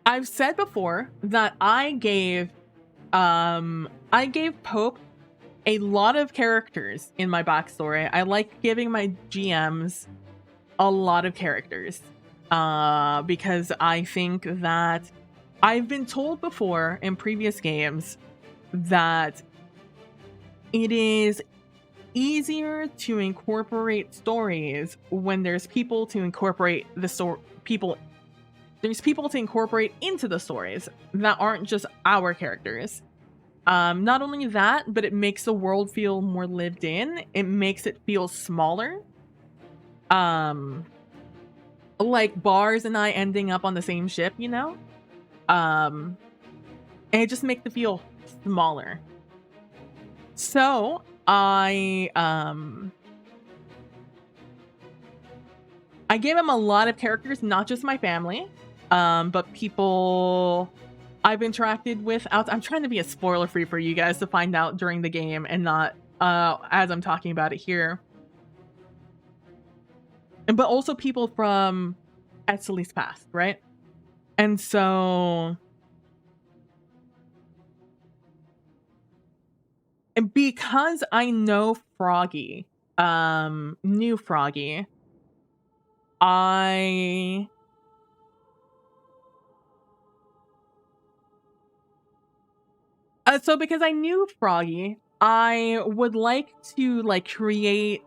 I've said before that I gave Pope a lot of characters in my backstory. I like giving my GMs a lot of characters because I think that I've been told before in previous games that it is easier to incorporate stories when there's people to incorporate there's people to incorporate into the stories that aren't just our characters. Not only that, but it makes the world feel more lived in. It makes it feel smaller. Like Bars and I ending up on the same ship, you know? And it just makes it feel smaller. So I gave him a lot of characters, not just my family, but people I've interacted with. I'm trying to be as spoiler free for you guys to find out during the game and not as I'm talking about it here. But also people from Etzli's past, right? And so And because I know Froggy, knew Froggy, I so because I knew Froggy, I would like to like create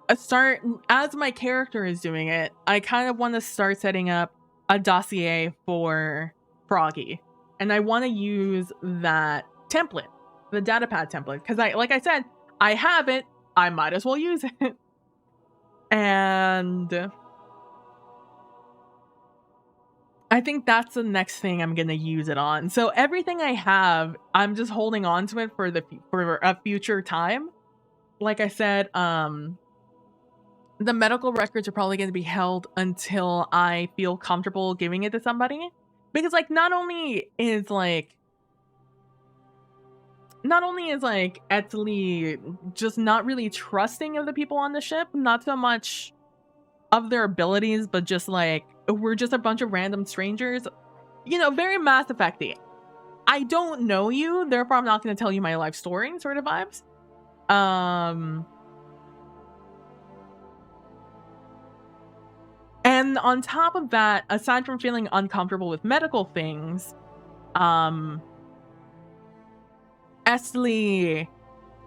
a start as my character is doing it. I kind of want to start setting up a dossier for Froggy, and I want to use that template, the datapad template, because like I said, I have it. I might as well use it. And I think that's the next thing I'm gonna use it on. So everything I have, I'm just holding on to it for for a future time. Like I said, the medical records are probably going to be held until I feel comfortable giving it to somebody. Because like not only is Etsy just not really trusting of the people on the ship, not so much of their abilities, but just like we're just a bunch of random strangers. You know, very Mass Effect-y. I don't know you, therefore I'm not going to tell you my life story sort of vibes. And on top of that, aside from feeling uncomfortable with medical things, Esli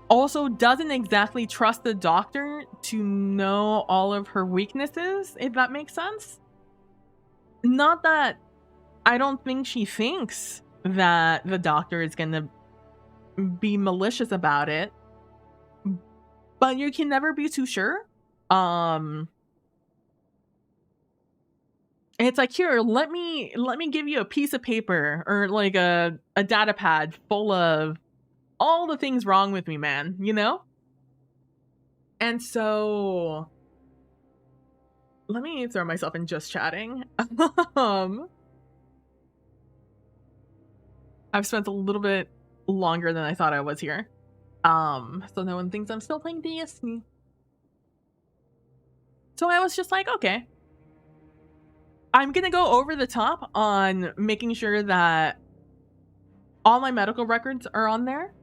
also doesn't exactly trust the doctor to know all of her weaknesses, if that makes sense. Not that I don't think she thinks that the doctor is going to be malicious about it, but you can never be too sure. It's like, here, let me give you a piece of paper or like a data pad full of all the things wrong with me, man, you know? And so let me throw myself in just chatting. I've spent a little bit longer than I thought I was here. So no one thinks I'm still playing Destiny. So I was just like, okay, I'm gonna go over the top on making sure that all my medical records are on there.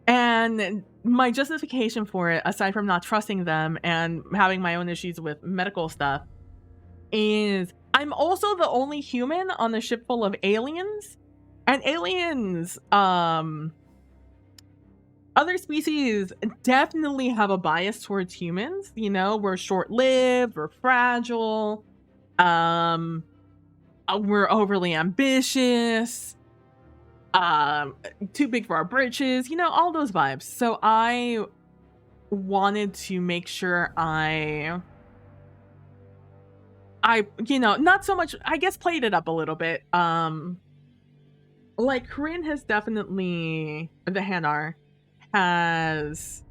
And my justification for it, aside from not trusting them and having my own issues with medical stuff, is I'm also the only human on the ship full of aliens. And aliens, other species definitely have a bias towards humans. You know, we're short-lived, we're fragile, we're overly ambitious, too big for our britches, you know, all those vibes. So I wanted to make sure I you know, not so much, I guess, played it up a little bit. Like Corinne has definitely, the Hanar has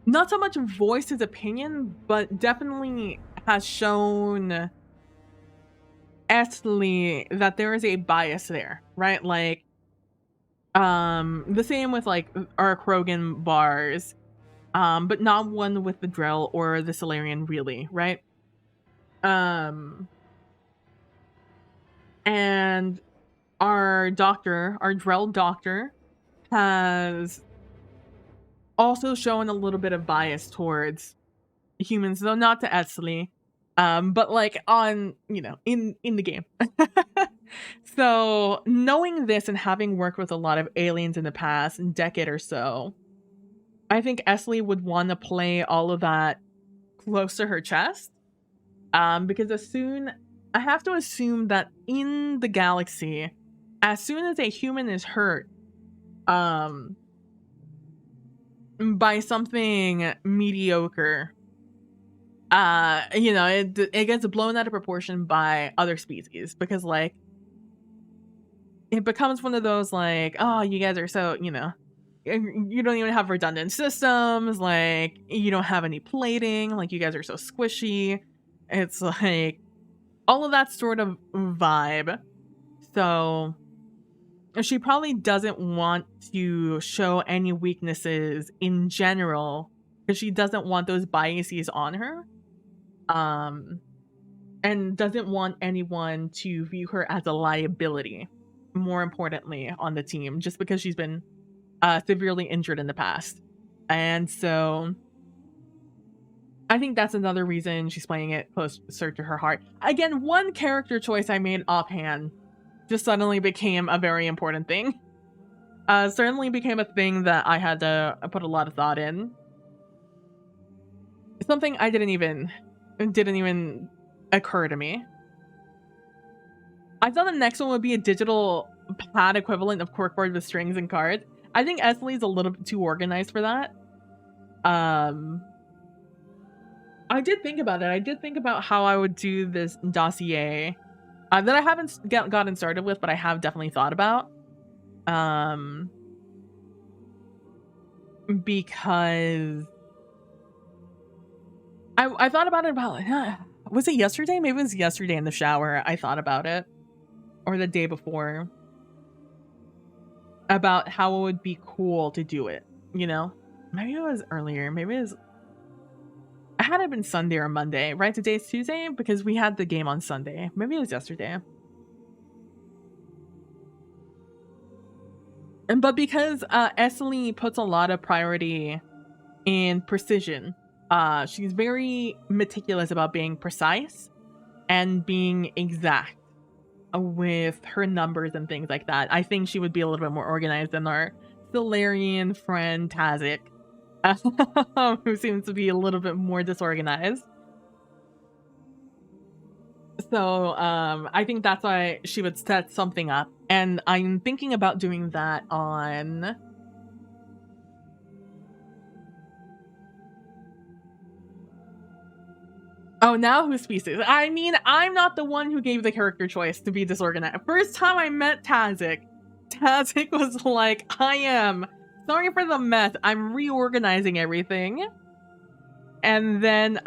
not so much voiced his opinion, but definitely has shown Esli that there is a bias there, right? Like, the same with like our Krogan bars, but not one with the Drell or the Solarian, really, right? And our doctor, our Drell doctor, has also shown a little bit of bias towards humans, though not to Esli, but like on, you know, in the game. So knowing this and having worked with a lot of aliens in the past decade or so, I think Esli would want to play all of that close to her chest, because I have to assume that in the galaxy, as soon as a human is hurt by something mediocre, you know, it gets blown out of proportion by other species, because like it becomes one of those like, oh, you guys are so, you know, you don't even have redundant systems, like you don't have any plating, like you guys are so squishy. It's like all of that sort of vibe. So she probably doesn't want to show any weaknesses in general because she doesn't want those biases on her. And doesn't want anyone to view her as a liability, more importantly, on the team, just because she's been severely injured in the past. And so I think that's another reason she's playing it closer to her heart. Again, one character choice I made offhand just suddenly became a very important thing. Certainly became a thing that I had to put a lot of thought in. Something I didn't even occur to me. I thought the next one would be a digital pad equivalent of corkboard with strings and cards. I think Esley's a little bit too organized for that. I did think about it. I did think about how I would do this dossier that I haven't gotten started with, but I have definitely thought about. Because I thought about it about, was it yesterday? Maybe it was yesterday in the shower. I thought about it, or the day before, about how it would be cool to do it. You know, maybe it was earlier. Maybe it was. I had it been Sunday or Monday, right? Today's Tuesday because we had the game on Sunday. Maybe it was yesterday. But because Esley puts a lot of priority in precision, she's very meticulous about being precise and being exact with her numbers and things like that. I think she would be a little bit more organized than our Solarian friend Tazik, who seems to be a little bit more disorganized. So I think that's why she would set something up. And I'm thinking about doing that on... Oh, now who's species? I mean, I'm not the one who gave the character choice to be disorganized. First time I met Tazik was like, I am sorry for the mess. I'm reorganizing everything. And then,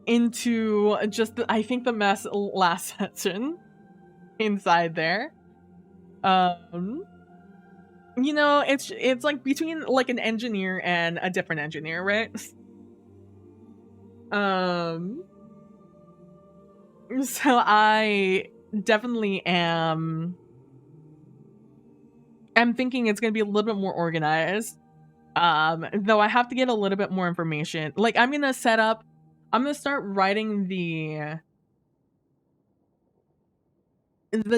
into just, I think the mess last session inside there. You know, it's like between like an engineer and a different engineer, right? So I definitely am thinking it's gonna be a little bit more organized. Though I have to get a little bit more information. Like I'm gonna start writing the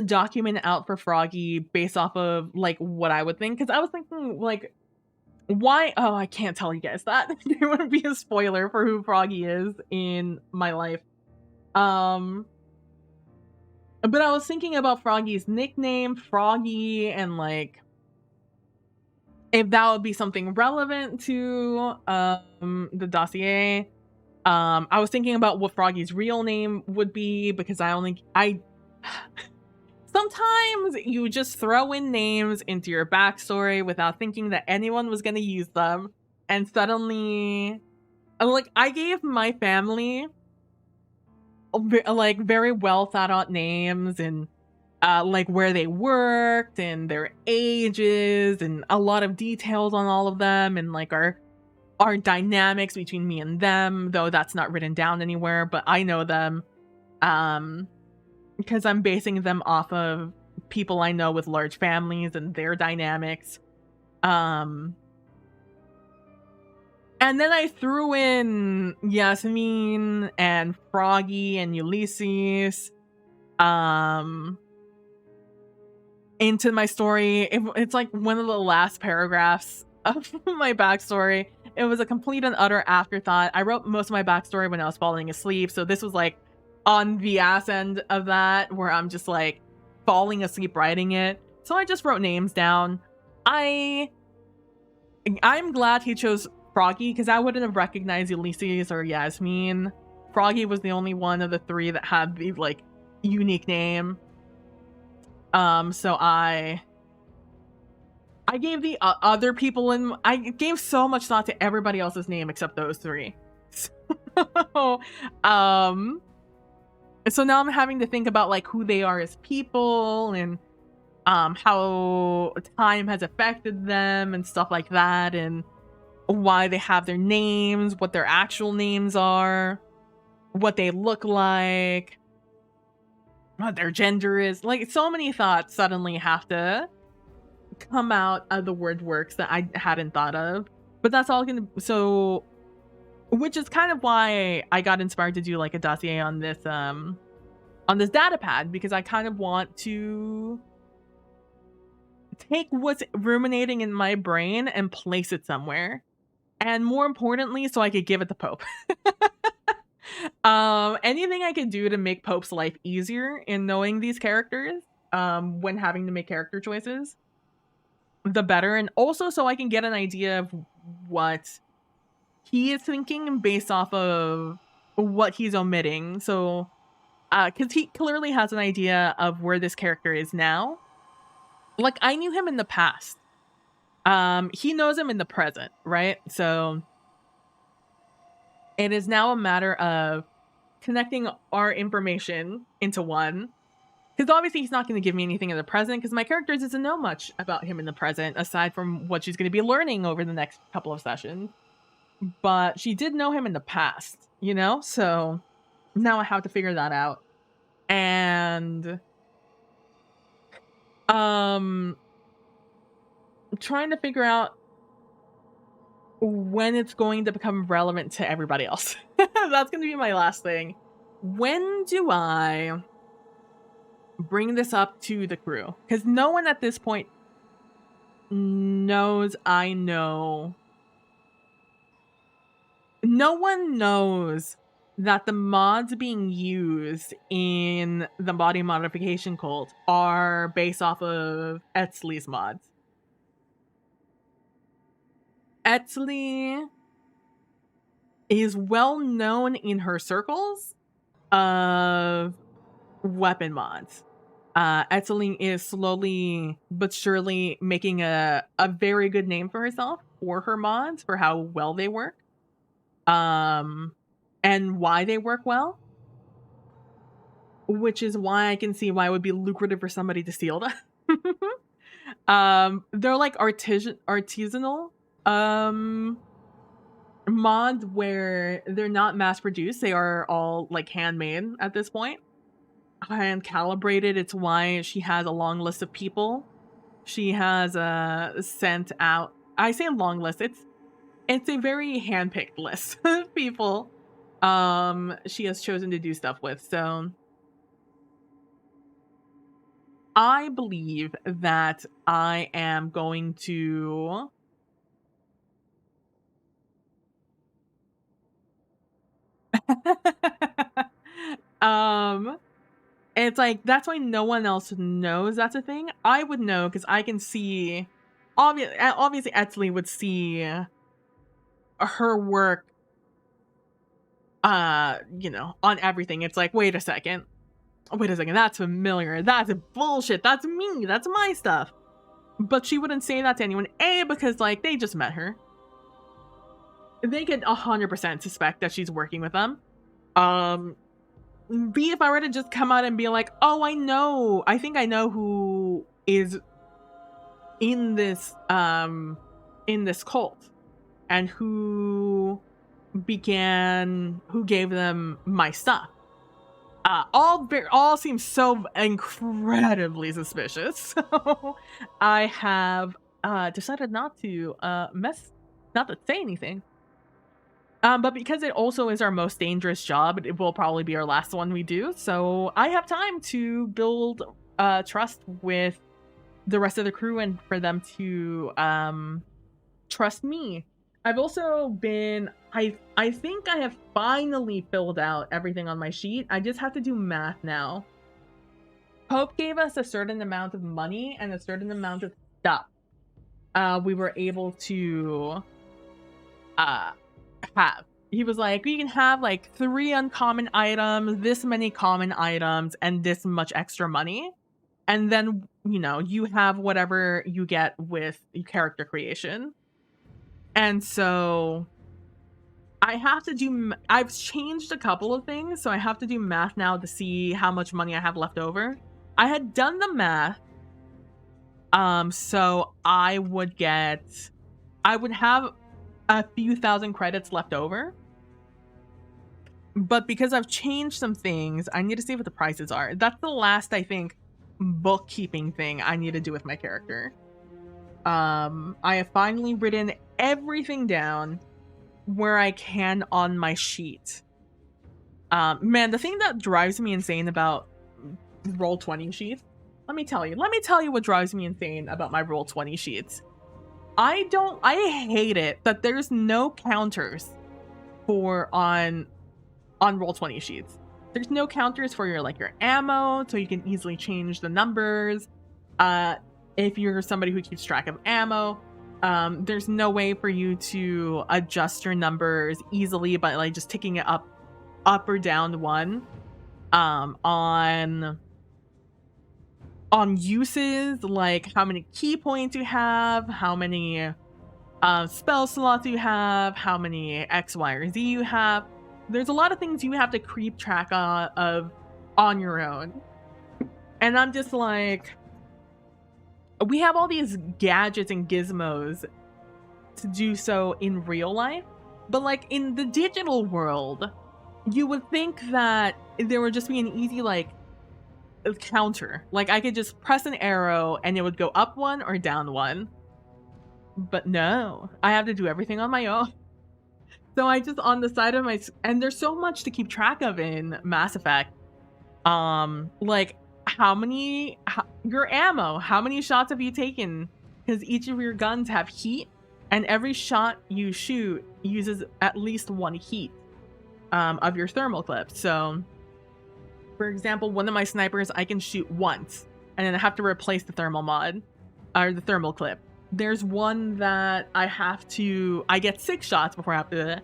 document out for Froggy based off of like what I would think. Because I was thinking like, why? Oh, I can't tell you guys that. It wouldn't be a spoiler for who Froggy is in my life. But I was thinking about Froggy's nickname, Froggy, and like if that would be something relevant to the dossier. I was thinking about what Froggy's real name would be because sometimes you just throw in names into your backstory without thinking that anyone was gonna use them, and suddenly, like, I gave my family like very well thought out names and like where they worked and their ages and a lot of details on all of them and like our dynamics between me and them, though that's not written down anywhere, but I know them because I'm basing them off of people I know with large families and their dynamics. And then I threw in Yasmin and Froggy and Ulysses into my story. It's like one of the last paragraphs of my backstory. It was a complete and utter afterthought. I wrote most of my backstory when I was falling asleep, so this was like on the ass end of that, where I'm just like falling asleep writing it. So I just wrote names down. I'm glad he chose Froggy because I wouldn't have recognized Ulysses or Yasmin. Froggy was the only one of the three that had the like unique name. So I gave the other people I gave so much thought to everybody else's name except those three. So, so now I'm having to think about like who they are as people and how time has affected them and stuff like that. And why they have their names, what their actual names are, what they look like, what their gender is. Like, so many thoughts suddenly have to come out of the word works that I hadn't thought of. But that's all gonna, so, which is kind of why I got inspired to do like a dossier on this data pad, because I kind of want to take what's ruminating in my brain and place it somewhere. And more importantly, so I could give it to Pope. Anything I could do to make Pope's life easier in knowing these characters, when having to make character choices, the better. And also so I can get an idea of what he is thinking based off of what he's omitting. So, because he clearly has an idea of where this character is now. Like, I knew him in the past. He knows him in the present, right? So it is now a matter of connecting our information into one. Because obviously he's not going to give me anything in the present, because my character doesn't know much about him in the present, aside from what she's going to be learning over the next couple of sessions. But she did know him in the past, you know? So now I have to figure that out. And trying to figure out when it's going to become relevant to everybody else. That's going to be my last thing. When do I bring this up to the crew? Because no one at this point knows I know. No one knows that the mods being used in the body modification cult are based off of Etzli's mods. Etzli is well known in her circles of weapon mods. Etzli is slowly but surely making a very good name for herself for her mods, for how well they work. And why they work well. Which is why I can see why it would be lucrative for somebody to steal them. They're like artisanal mods where they're not mass produced. They are all like handmade at this point. Hand calibrated. It's why she has a long list of people. She has sent out, I say long list, it's a very handpicked list of people she has chosen to do stuff with. So I believe that I am going to it's like, that's why no one else knows that's a thing. I would know because I can see, obviously Etzli would see her work, you know, on everything. It's like, wait a second, that's familiar, that's bullshit, that's me, that's my stuff. But she wouldn't say that to anyone. A, because like they just met her. They could 100% suspect that she's working with them. B, if I were to just come out and be like, oh, I think I know who is in this cult and who gave them my stuff. All seems so incredibly suspicious. So I have decided not to say anything. But because it also is our most dangerous job, it will probably be our last one we do. So I have time to build trust with the rest of the crew and for them to trust me. I've also been, I think I have finally filled out everything on my sheet. I just have to do math now. Pope gave us a certain amount of money and a certain amount of stuff we were able to have. He was like, you can have like 3 uncommon items, this many common items, and this much extra money. And then, you know, you have whatever you get with character creation. And so I've changed a couple of things, so I have to do math now to see how much money I have left over. I had done the math, so I would have a few thousand credits left over. But because I've changed some things, I need to see what the prices are. That's the last, I think, bookkeeping thing I need to do with my character. I have finally written everything down where I can on my sheet. Man, the thing that drives me insane about Roll20 sheets, let me tell you what drives me insane about my Roll20 sheets. I hate it that there's no counters for on Roll20 sheets. There's no counters for your ammo, so you can easily change the numbers. If you're somebody who keeps track of ammo, there's no way for you to adjust your numbers easily by like just ticking it up or down one. On uses, like how many key points you have, how many spell slots you have, how many X, Y, or Z you have. There's a lot of things you have to keep track of on your own. And I'm just like, we have all these gadgets and gizmos to do so in real life, but like in the digital world, you would think that there would just be an easy counter. Like I could just press an arrow and it would go up one or down one. But no, I have to do everything on my own. So I just on the side of my, and there's so much to keep track of in Mass Effect. Like your ammo, how many shots have you taken? Because each of your guns have heat, and every shot you shoot uses at least one heat of your thermal clip. So, for example, one of my snipers, I can shoot once, and then I have to replace the thermal mod, or the thermal clip. There's one that I get 6 shots before I have to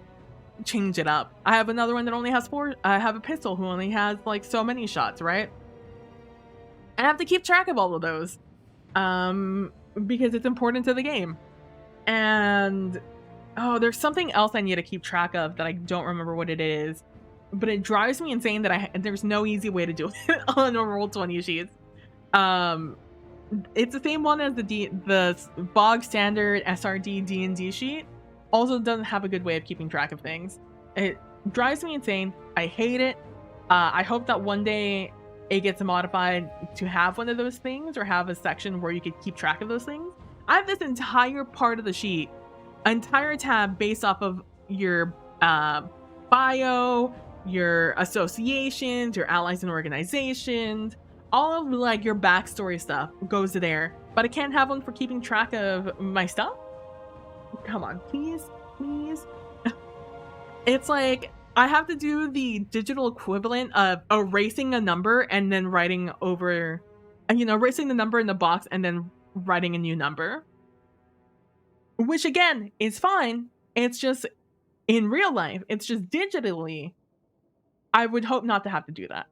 change it up. I have another one that only has 4. I have a pistol who only has like so many shots, right? And I have to keep track of all of those because it's important to the game. And there's something else I need to keep track of that I don't remember what it is, but it drives me insane that there's no easy way to do it on a Roll20 sheets. It's the same one as the bog standard SRD D&D sheet. Also doesn't have a good way of keeping track of things. It drives me insane. I hate it. I hope that one day it gets modified to have one of those things, or have a section where you could keep track of those things. I have this entire part of the sheet, entire tab based off of your bio, your associations, your allies and organizations. All of like your backstory stuff goes there, but I can't have one for keeping track of my stuff. Come on, please. It's like I have to do the digital equivalent of erasing a number and then writing over, erasing the number in the box and then writing a new number. Which again is fine. It's just in real life. It's just digitally. I would hope not to have to do that.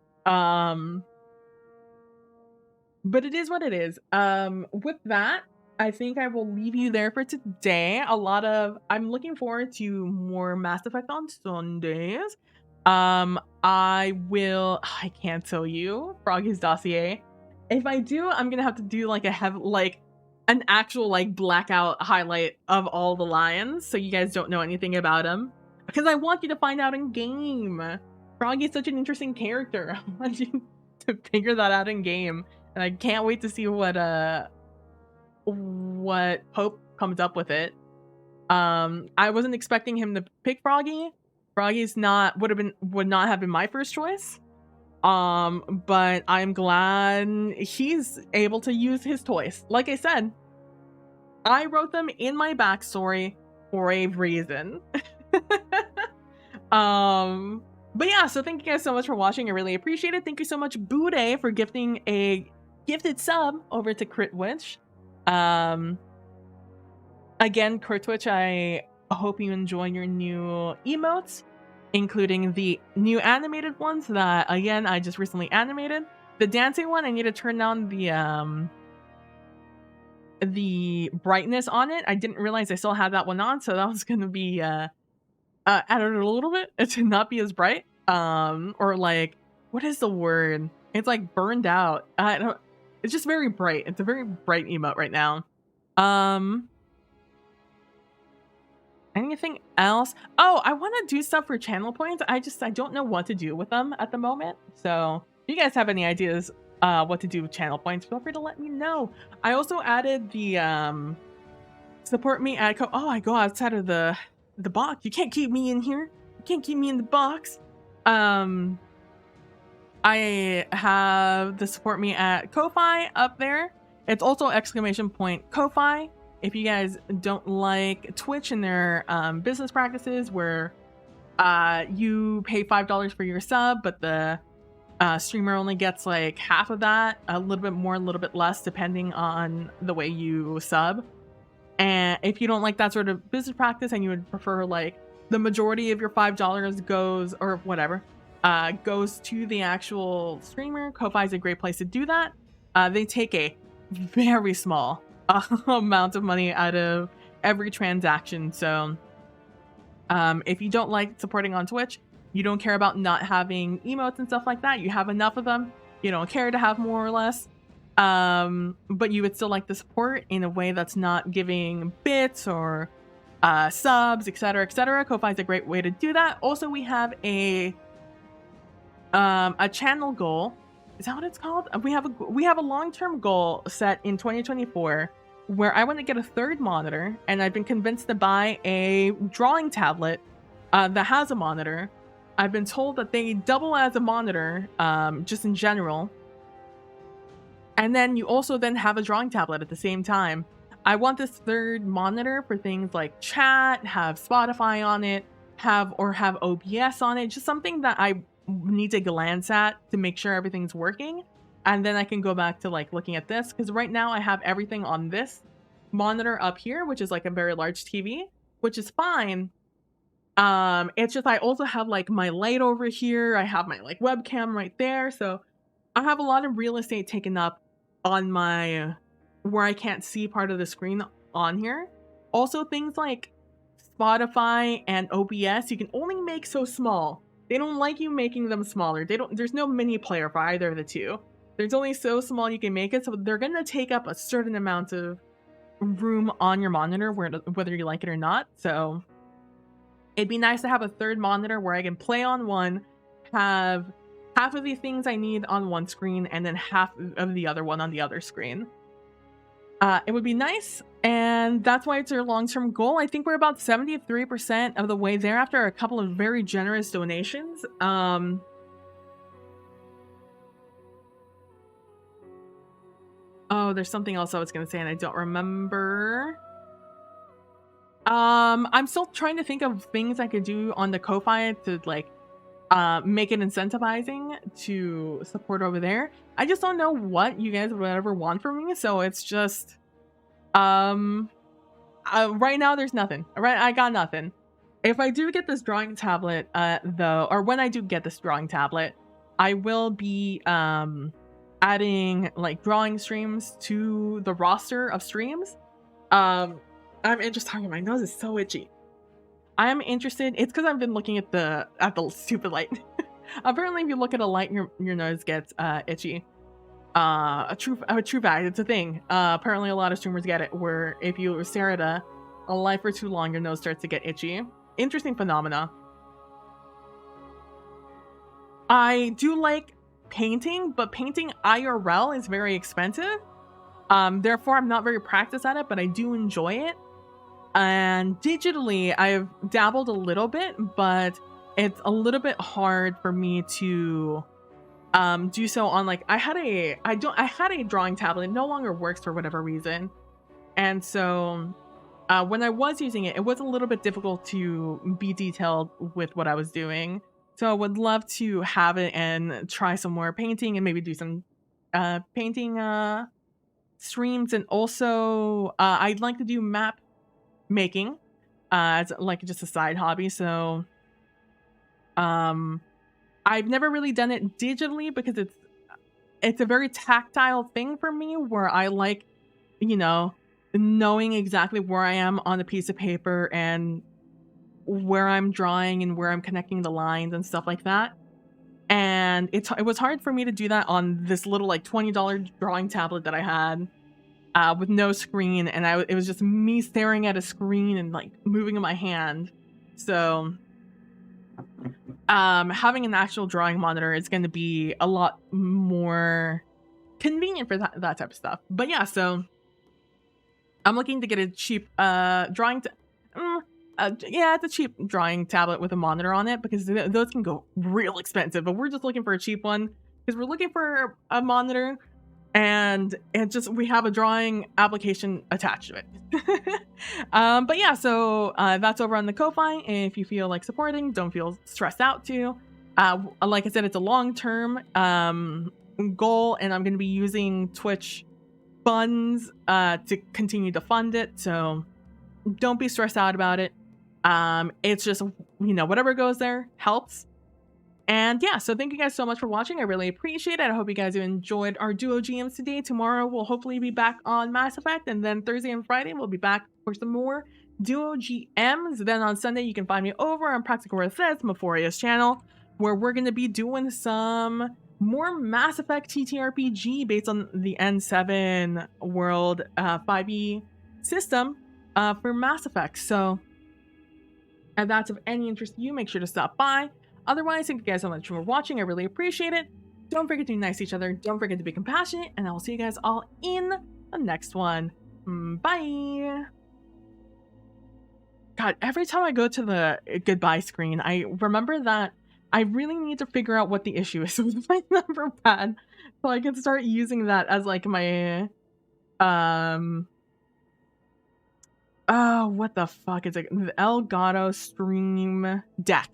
But it is what it is. With that, I think I will leave you there for today. I'm looking forward to more Mass Effect on Sundays. I can't tell you Froggy's dossier. If I do, I'm gonna have to do an actual blackout highlight of all the lions, so you guys don't know anything about him, because I want you to find out in game. Froggy is such an interesting character. I want you to figure that out in game. And I can't wait to see what Pope comes up with it. I wasn't expecting him to pick Froggy. Froggy's would not have been my first choice. But I'm glad he's able to use his toys. Like I said, I wrote them in my backstory for a reason. But yeah, so thank you guys so much for watching. I really appreciate it. Thank you so much, Bude, for gifting a gifted sub over to Critwitch. Again, Critwitch, I hope you enjoy your new emotes, including the new animated ones that, again, I just recently animated. The dancing one, I need to turn down the brightness on it. I didn't realize I still had that one on, so that was going to be added a little bit to not be as bright. Or what is the word? It's like burned out. It's just very bright. It's a very bright emote right now. And Anything else? Oh, I want to do stuff for channel points. I don't know what to do with them at the moment. So if you guys have any ideas what to do with channel points, feel free to let me know. I also added the support me at oh, I go outside of the box. You can't keep me in here. You can't keep me in the box. I have the support me at Ko-Fi up there. It's also exclamation point Ko-Fi. If you guys don't like Twitch and their business practices where you pay $5 for your sub, but the streamer only gets like half of that, a little bit more, a little bit less, depending on the way you sub. And if you don't like that sort of business practice and you would prefer like the majority of your $5 goes, or whatever, goes to the actual streamer, Ko-Fi is a great place to do that. They take a very small amount of money out of every transaction. So if you don't like supporting on Twitch, you don't care about not having emotes and stuff like that, you have enough of them, you don't care to have more or less, but you would still like the support in a way that's not giving bits or subs, etc., etc. Ko-Fi is a great way to do that. Also, we have a channel goal. Is that what it's called? We have a long-term goal set in 2024 where I want to get a third monitor, and I've been convinced to buy a drawing tablet that has a monitor. I've been told that they double as a monitor, just in general. And then you also then have a drawing tablet at the same time. I want this third monitor for things like chat, have Spotify on it, have OBS on it, just something that I need to glance at to make sure everything's working. And then I can go back to like looking at this, because right now I have everything on this monitor up here, which is like a very large TV, which is fine. It's just I also have like my light over here. I have my like webcam right there. So I have a lot of real estate taken up on my where I can't see part of the screen on here. Also, things like Spotify and OBS, you can only make so small. They don't like you making them smaller. There's no mini player for either of the two. There's only so small you can make it, so they're gonna take up a certain amount of room on your monitor, whether you like it or not. So it'd be nice to have a third monitor where I can play on one, have half of the things I need on one screen, and then half of the other one on the other screen. It would be nice, and that's why it's our long-term goal. I think we're about 73% of the way there after a couple of very generous donations. Oh, there's something else I was going to say and I don't remember. I'm still trying to think of things I could do on the Ko-Fi to like make it incentivizing to support over there. I just don't know what you guys would ever want from me, so it's just right now there's nothing. Right, I got nothing. If I do get this drawing tablet though, or when I do get this drawing tablet, I will be adding like drawing streams to the roster of streams. I'm interested. My nose is so itchy. I'm interested. It's because I've been looking at the stupid light. Apparently, if you look at a light, your nose gets itchy. A true fact. It's a thing. Apparently, a lot of streamers get it. Where if you stare at a light for too long, your nose starts to get itchy. Interesting phenomena. I do like painting, but painting IRL is very expensive. Therefore, I'm not very practiced at it, but I do enjoy it. And digitally, I've dabbled a little bit, but it's a little bit hard for me to do so on like I had a drawing tablet. It no longer works for whatever reason, and so when I was using it, it was a little bit difficult to be detailed with what I was doing. So I would love to have it and try some more painting and maybe do some painting streams, and also I'd like to do map making as like just a side hobby. So I've never really done it digitally because it's a very tactile thing for me, where I like, you know, knowing exactly where I am on a piece of paper and where I'm drawing and where I'm connecting the lines and stuff like that. And it was hard for me to do that on this little like $20 drawing tablet that I had. with no screen, and it was just me staring at a screen and like moving in my hand. So having an actual drawing monitor is going to be a lot more convenient for that type of stuff. But yeah, so I'm looking to get a cheap drawing yeah, it's a cheap drawing tablet with a monitor on it, because those can go real expensive, but we're just looking for a cheap one because we're looking for a monitor, and we have a drawing application attached to it. But yeah, so that's over on the Ko-Fi. If you feel like supporting, don't feel stressed out to. Like I said, it's a long-term goal, and I'm going to be using Twitch funds to continue to fund it, so don't be stressed out about it. It's just, whatever goes there helps. And yeah, so thank you guys so much for watching. I really appreciate it. I hope you guys enjoyed our duo GMs today. Tomorrow we'll hopefully be back on Mass Effect, and then Thursday and Friday we'll be back for some more duo GMs. Then on Sunday you can find me over on Practical Reset, Mephoria's channel, where we're going to be doing some more Mass Effect TTRPG based on the N7 World 5e system for Mass Effect. So if that's of any interest to you, make sure to stop by. Otherwise, thank you guys so much for watching. I really appreciate it. Don't forget to be nice to each other. Don't forget to be compassionate. And I will see you guys all in the next one. Bye. God, every time I go to the goodbye screen, I remember that I really need to figure out what the issue is with my number pad, so I can start using that as like my oh, what the fuck is it? The Elgato Stream Deck.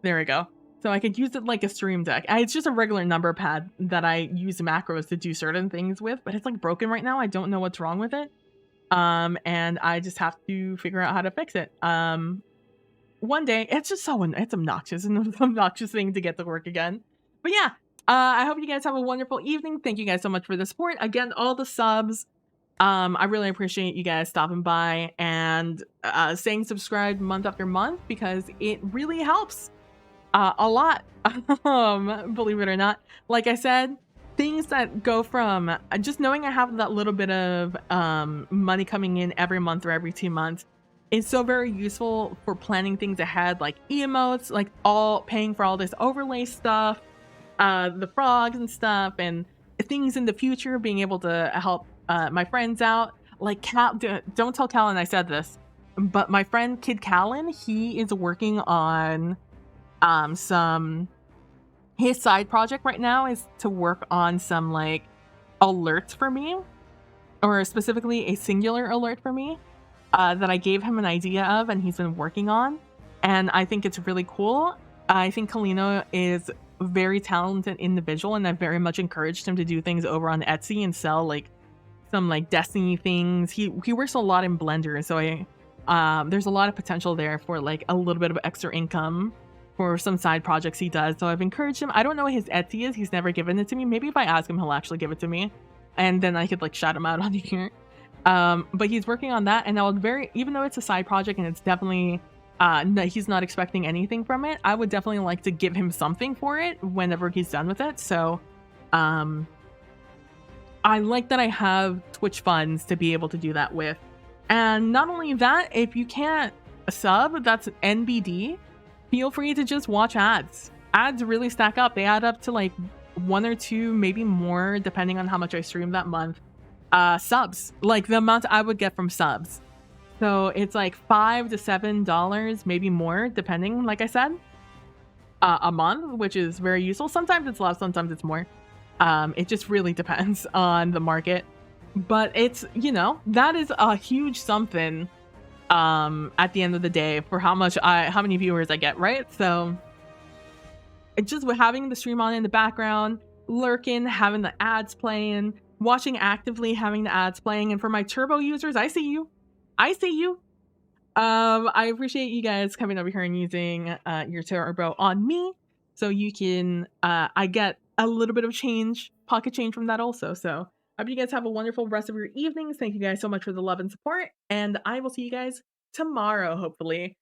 There we go. So I could use it like a stream deck. It's just a regular number pad that I use macros to do certain things with, but it's like broken right now. I don't know what's wrong with it. And I just have to figure out how to fix it. One day. It's just it's obnoxious, and an obnoxious thing to get to work again. But yeah, I hope you guys have a wonderful evening. Thank you guys so much for the support. Again, all the subs. I really appreciate you guys stopping by and saying subscribe month after month, because it really helps a lot. Believe it or not. Like I said, things that go from just knowing I have that little bit of money coming in every month or every 2 months is so very useful for planning things ahead, like emotes, like all paying for all this overlay stuff, the frogs and stuff, and things in the future, being able to help my friends out. Like Cal, don't tell Callan I said this, but my friend Kid Callan, he is working on his side project right now is to work on some like alerts for me, or specifically a singular alert for me that I gave him an idea of, and he's been working on, and I think it's really cool. I think Kalino is a very talented individual, and I've very much encouraged him to do things over on Etsy and sell like some like Destiny things. He works a lot in Blender, so there's a lot of potential there for like a little bit of extra income for some side projects he does. So I've encouraged him. I don't know what his Etsy is. He's never given it to me. Maybe if I ask him, he'll actually give it to me, and then I could like shout him out on here. But he's working on that, and I would even though it's a side project and it's definitely he's not expecting anything from it, I would definitely like to give him something for it whenever he's done with it. So I like that I have Twitch funds to be able to do that with. And not only that, if you can't sub, that's NBD, feel free to just watch ads. Ads really stack up. They add up to like 1 or 2, maybe more, depending on how much I stream that month. Subs, like the amount I would get from subs. So it's like $5 to $7, maybe more, depending, like I said, a month, which is very useful. Sometimes it's less, sometimes it's more. It just really depends on the market. But it's, that is a huge something at the end of the day for how many viewers I get, right? So it's just with having the stream on in the background, lurking, having the ads playing, watching actively, having the ads playing. And for my turbo users, I see you. I appreciate you guys coming over here and using your turbo on me, so you can I get a little bit of change, pocket change from that also. So I hope you guys have a wonderful rest of your evenings. Thank you guys so much for the love and support, and I will see you guys tomorrow, hopefully.